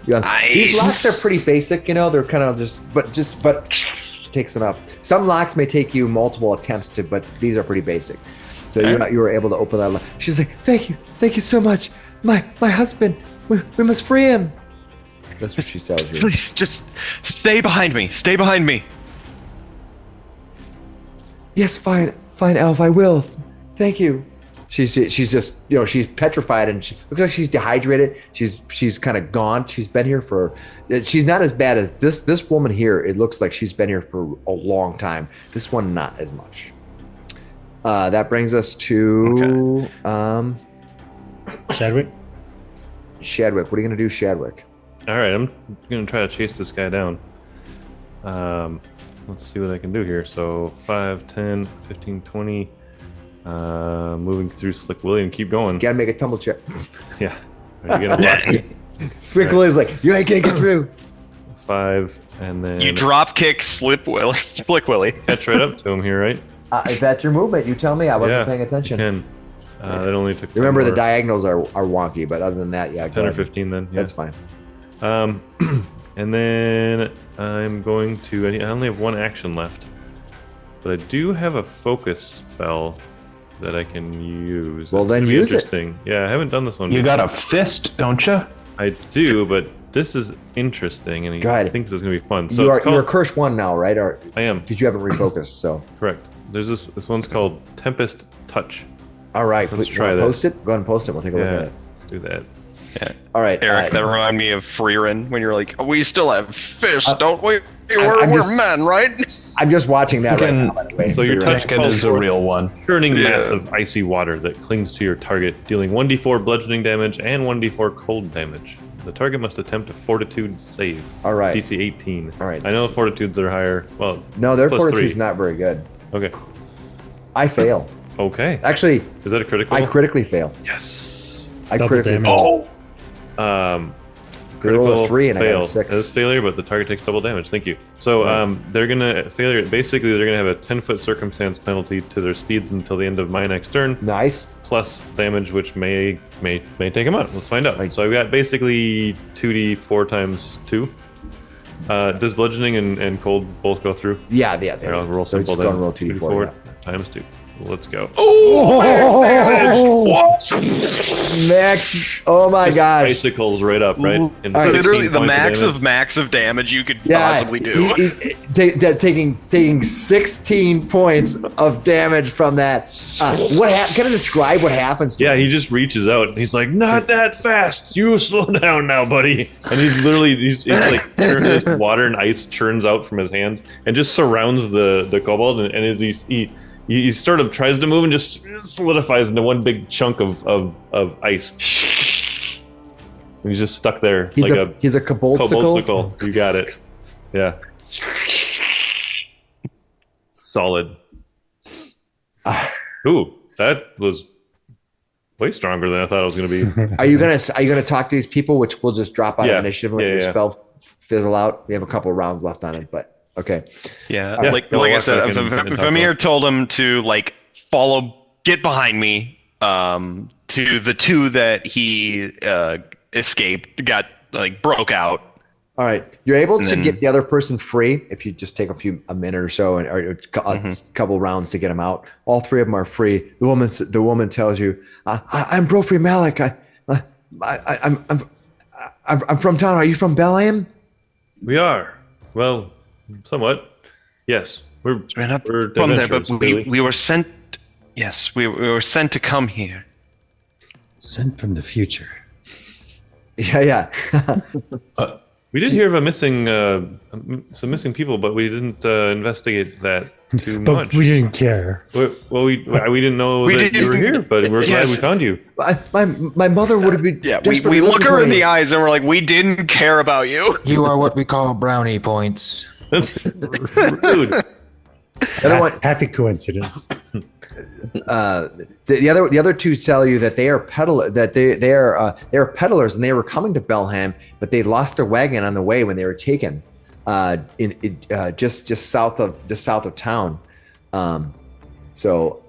Nice. These locks are pretty basic. They're kind of but takes enough. Some locks may take you multiple attempts but these are pretty basic. So you were able to open that lock. She's like, thank you so much. My husband. We must free him. That's what she tells you. Please, just stay behind me. Stay behind me. Yes, fine, Elf. I will. Thank you. She's just she's petrified and she looks like she's dehydrated. She's kind of gone. She's been here for. She's not as bad as this woman here. It looks like she's been here for a long time. This one not as much. That brings us to Shadwick. Shadwick. What are you going to do, Shadwick? All right, I'm going to try to chase this guy down. Let's see what I can do here. So 5, 10, 15, 20. Moving through Slick Willy and keep going. Got to make a tumble check. Yeah. Are you gonna block? Slick Willy's like, you ain't going to get through. 5, and then You drop kick Slick Willy. catch right up to him here, right? If that's your movement, you tell me. I wasn't Yeah, paying attention. 10. That only took. Remember, 10 the more. diagonals are wonky, but other than that, yeah. 10 or 15 then. Yeah. That's fine. And then I'm going to. I only have 1 action left, but I do have a focus spell that I can use. Well, That's then gonna be use it. interesting. Yeah, I haven't done this one. You before. got a fist, don't you? I do, but this is interesting, and he Go ahead. thinks it's gonna be fun. So You're it's called. cursed 1 now, right? Or I am because you haven't refocused, so. correct. There's this one's called Tempest Touch. All right, Let's please, try this. Post it. Go ahead and post it. We'll take a look at Yeah, it. do that. All right, Eric, that remind me of Freerin when you're like, we still have fish, don't we? I'm We're just- men, right? I'm just watching that right Again, now, by the way. so your touch It is a real one. Churning Yeah. mats of icy water that clings to your target, dealing 1d4 bludgeoning damage and 1d4 cold damage. The target must attempt a Fortitude save. All right. DC 18. All right. I know Fortitudes are higher. Well, No, their plus fortitude's 3. not very good. Okay. I fail. Okay. Actually, Is that a critical? I critically fail. Yes. I Double critically damage. fail. They roll a Critical 3 and I got fail. a 6. As failure, but the target takes double damage. Thank you. So they're gonna failure. Basically, they're gonna have a 10-foot circumstance penalty to their speeds until the end of my next turn, Nice. plus damage, which may take them out. Let's find out. Right. So I've got basically 2d4 times 2. Does bludgeoning and cold both go through? Yeah. Here, I'll roll So simple just go then. and roll 2d4. times 2. Let's go. Max. Oh my Just gosh. icicles right up, right? And All right. 16 Literally the points max of damage you could Yeah. possibly do. Taking 16 points of damage from that. Can I describe what happens to Yeah, him? he just reaches out and he's like, "Not that fast! You slow down now, buddy." And he's literally, it's like this water and ice churns out from his hands and just surrounds the kobold. And as he sort of tries to move and just solidifies into one big chunk of ice. And he's just stuck there He's like a koboldsicle. koboldsicle. You got it. Yeah. Solid. Ooh, that was way stronger than I thought it was going to be. Are you gonna talk to these people, which we'll just drop out of initiative and let your yeah. spell fizzle out? We have a couple of rounds left on it, but okay. Yeah, Yeah, like we'll I walk said, back and talk Vamir about- told him to get behind me. To the 2 that he escaped, got broke out. All right, you're able to then- get the other person free if you just take a minute or so, or a couple rounds to get them out. All 3 of them are free. The woman tells you, "I'm Brofrey Malik. I'm from town. Are you from Bellam?" We are. Well, somewhat. Yes. We're Ran up we're from there, but adventurers, really. we were sent. Yes, we were sent to come here. Sent from the future. Yeah. We did hear of some missing people, but we didn't investigate that too But much. we didn't care. Well, we didn't know We that you were didn't- here, but we're glad we Yes. found you. My mother would have been. Yeah, desperately we look looking her for in you. the eyes and we're like, we didn't care about you. You are what we call brownie points. That's rude. The other one, Happy coincidence. the other 2 tell you that they are they are peddlers and they were coming to Belham, but they lost their wagon on the way when they were taken, just south of town. So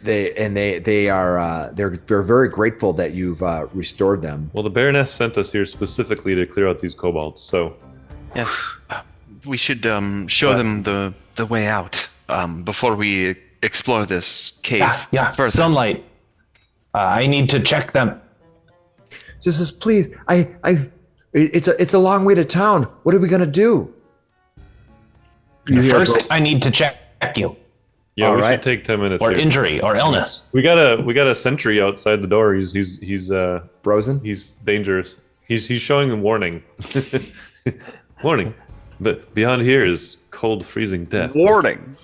they are they're very grateful that you've restored them. Well, the Baroness sent us here specifically to clear out these kobolds, so Yes. We should show them the way out before we explore this cave Yeah, further. sunlight. I need to check them. Says, please, it's a long way to town. What are we gonna do? First, I need to check you, yeah, All we right. should take 10 minutes or here. injury, or illness. We got a sentry outside the door. He's Frozen. he's dangerous. He's showing a warning. Warning. But beyond here is cold, freezing death. Warning.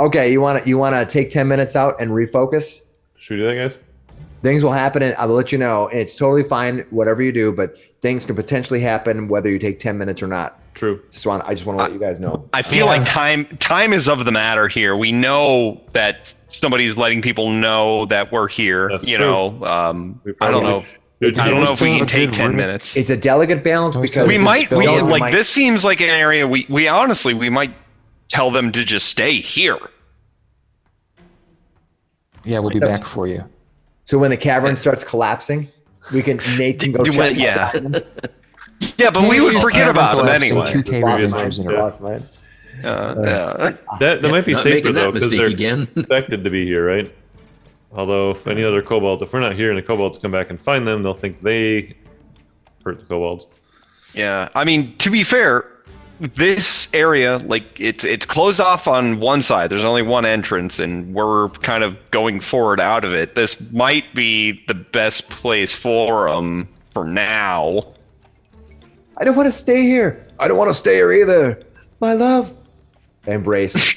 Okay, you want to take 10 minutes out and refocus? Should we do that, guys? Things will happen, and I'll let you know. It's totally fine, whatever you do, but things can potentially happen whether you take 10 minutes or not. True. I just want to let you guys know. I feel like time is of the matter here. We know that somebody's letting people know that we're here. That's you true. know, I don't know. I don't know if we can take 10 minutes. It's a delicate balance because We might, might- this seems like an area we honestly, we might tell them to just stay here. Yeah, we'll be back for you. So when the cavern starts collapsing, Nate can go check. Yeah. Yeah, but we would forget about it anyway. 2 cave Lost adventures in a row. Lost mine. That might be Not safer making that though, because mistake they're again. expected to be here, right? Although if any other kobold, if we're not here and the kobolds come back and find them, they'll think they hurt the kobolds. Yeah, I mean, to be fair, this area, like, it's closed off on one side. There's only one entrance, and we're kind of going forward out of it. This might be the best place for them for now. I don't want to stay here. I don't want to stay here either. My love. Embrace.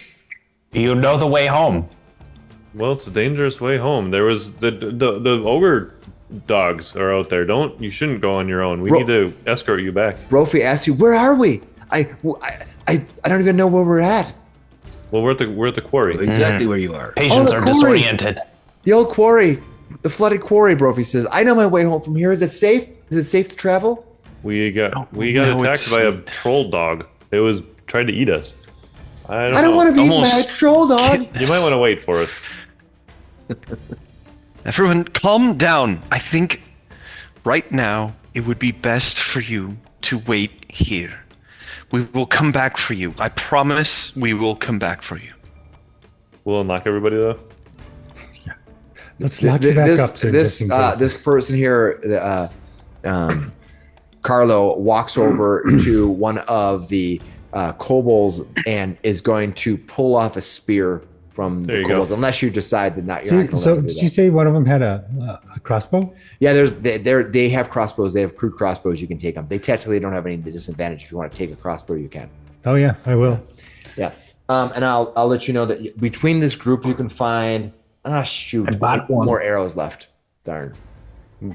You know the way home. Well, it's a dangerous way home. There was the ogre dogs are out there. You shouldn't go on your own. We need to escort you back. Brophy asked you, where are we? I don't even know where we're at. Well, we're at the quarry. Exactly where you are. Patients the are quarry. disoriented. The old quarry. The flooded quarry, Brophy says. I know my way home from here. Is it safe? Is it safe to travel? We got no, attacked by a troll dog. It was tried to eat us. I I don't want to be eaten by a Almost- troll dog. You might want to wait for us. Everyone, calm down. I think right now it would be best for you to wait here. We will come back for you. I promise we will come back for you. We'll unlock everybody though. Let's lock you back up soon. just in case. This person here, Carlo, walks over to one of the kobolds and is going to pull off a spear from There the you go. kobolds, unless you decide that not. You're not gonna So let them do did that. you say one of them had a crossbow? Yeah, they have crossbows. They have crude crossbows. You can take them. They technically don't have any disadvantage. If you want to take a crossbow, you can. Oh yeah, I will. Yeah, and I'll let you know that between this group you can find shoot, I bought one. more arrows left. Darn.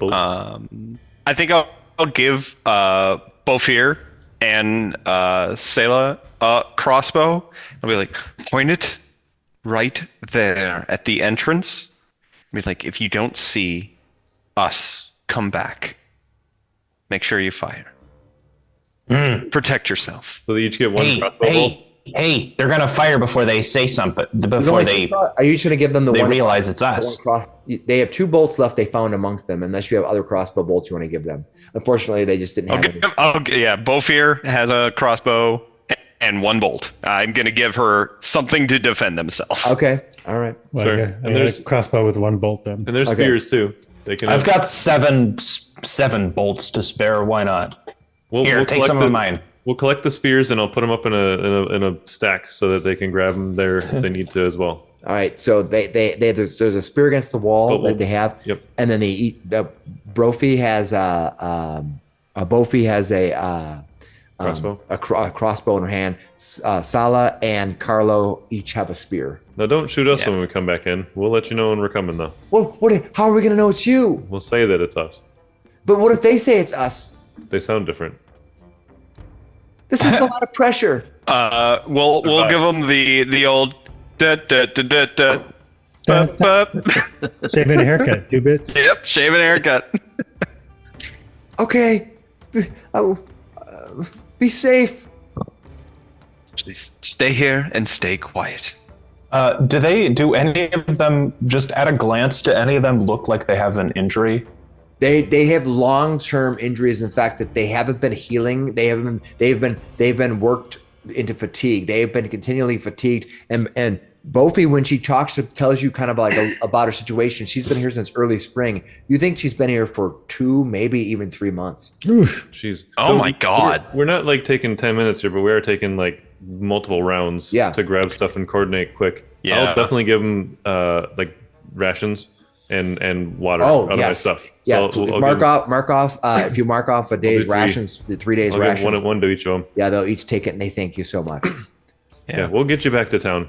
I think I'll give Bofir and Selah a crossbow. I'll be like, point it right there at the entrance. Be like, if you don't see us, come back. Make sure you fire. Protect yourself. So they each get one crossbow bolt. Hey, they're gonna fire before they say something. Before Are you trying to give them the they one? realize it's the us. one they have 2 bolts left. They found amongst them. Unless you have other crossbow bolts you want to give them. Unfortunately, they just didn't have any. Yeah, Bofir has a crossbow and 1 bolt. I'm gonna give her something to defend themselves. Okay, all right. Well, Sure. yeah, And I had there's- a crossbow with 1 bolt then. And there's Okay. spears too. They can. I've got seven bolts to spare. Why not? We'll Here, take collect some the- of mine. We'll collect the spears and I'll put them up in a stack so that they can grab them there if they need to as well. All right, so there's a spear against the wall But that they have, Yep. and then they eat. Brophy has a Crossbow. a crossbow in her hand. Sala and Carlo each have a spear. Now don't shoot us when we come back in. We'll let you know when we're coming though. Well, how are we gonna know it's you? We'll say that it's us. But what if they say it's us? They sound different. This is a lot of pressure. We'll give them the old da da da da da. Bup, bup. Shaving a haircut, 2 bits. Yep, shave and haircut. Okay, be safe. Please stay here and stay quiet. Do any of them, just at a glance, do any of them look like they have an injury? They have long-term injuries. In fact, that they haven't been healing. They've been worked into fatigue. They have been continually fatigued. And Bofy, when she tells you kind of like about her situation, she's been here since early spring. You think she's been here for 2, maybe even 3 months. Oof. Jeez. Oh my God. We're not like taking 10 minutes here, but we are taking like multiple rounds to grab stuff and coordinate quick. Yeah. I'll definitely give them like rations and water Oh, out of my stuff. Yeah, So I'll mark off. If you mark off a day's 3. rations, the 3 days I'll rations. give one to each of them. Yeah, they'll each take it and they thank you so much. Yeah, we'll get you back to town.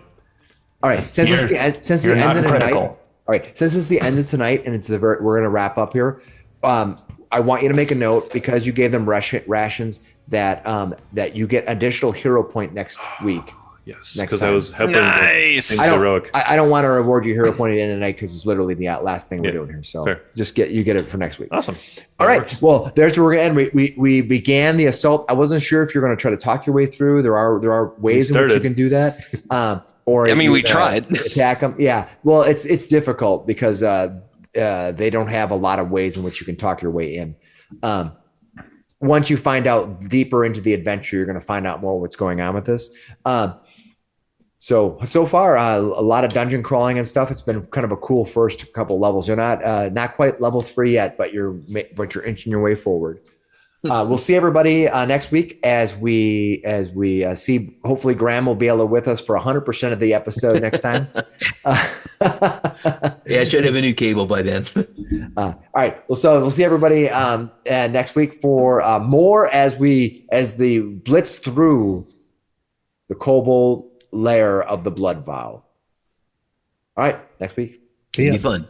All right. Since it's the end of the night. All right. Since it's the end of tonight, and we're going to wrap up here. I want you to make a note because you gave them rations that you get additional hero point next week. Yes, next because time. I was helping. Nice. Heroic. I don't want to reward you hero point at the end of the night because it's literally the last thing we're doing here. So fair. just get it for next week. Awesome. All right. Well, there's where we're going to end. We began the assault. I wasn't sure if you're going to try to talk your way through. There are ways in which you can do that. Or I mean, we tried. Attack them. Yeah. Well, it's difficult because they don't have a lot of ways in which you can talk your way in. Once you find deeper into the adventure, you're going to find out more what's going on with this. So far, a lot of dungeon crawling and stuff. It's been kind of a cool first couple levels. You're not quite level 3 yet, but you're inching your way forward. We'll see everybody next week as we see. Hopefully, Graham will be able to with us for 100% of the episode next time. Yeah, I should have a new cable by then. All right. Well, so we'll see everybody next week for more as the blitz through the kobold layer of the blood vow. All right. Next week. It'll be fun.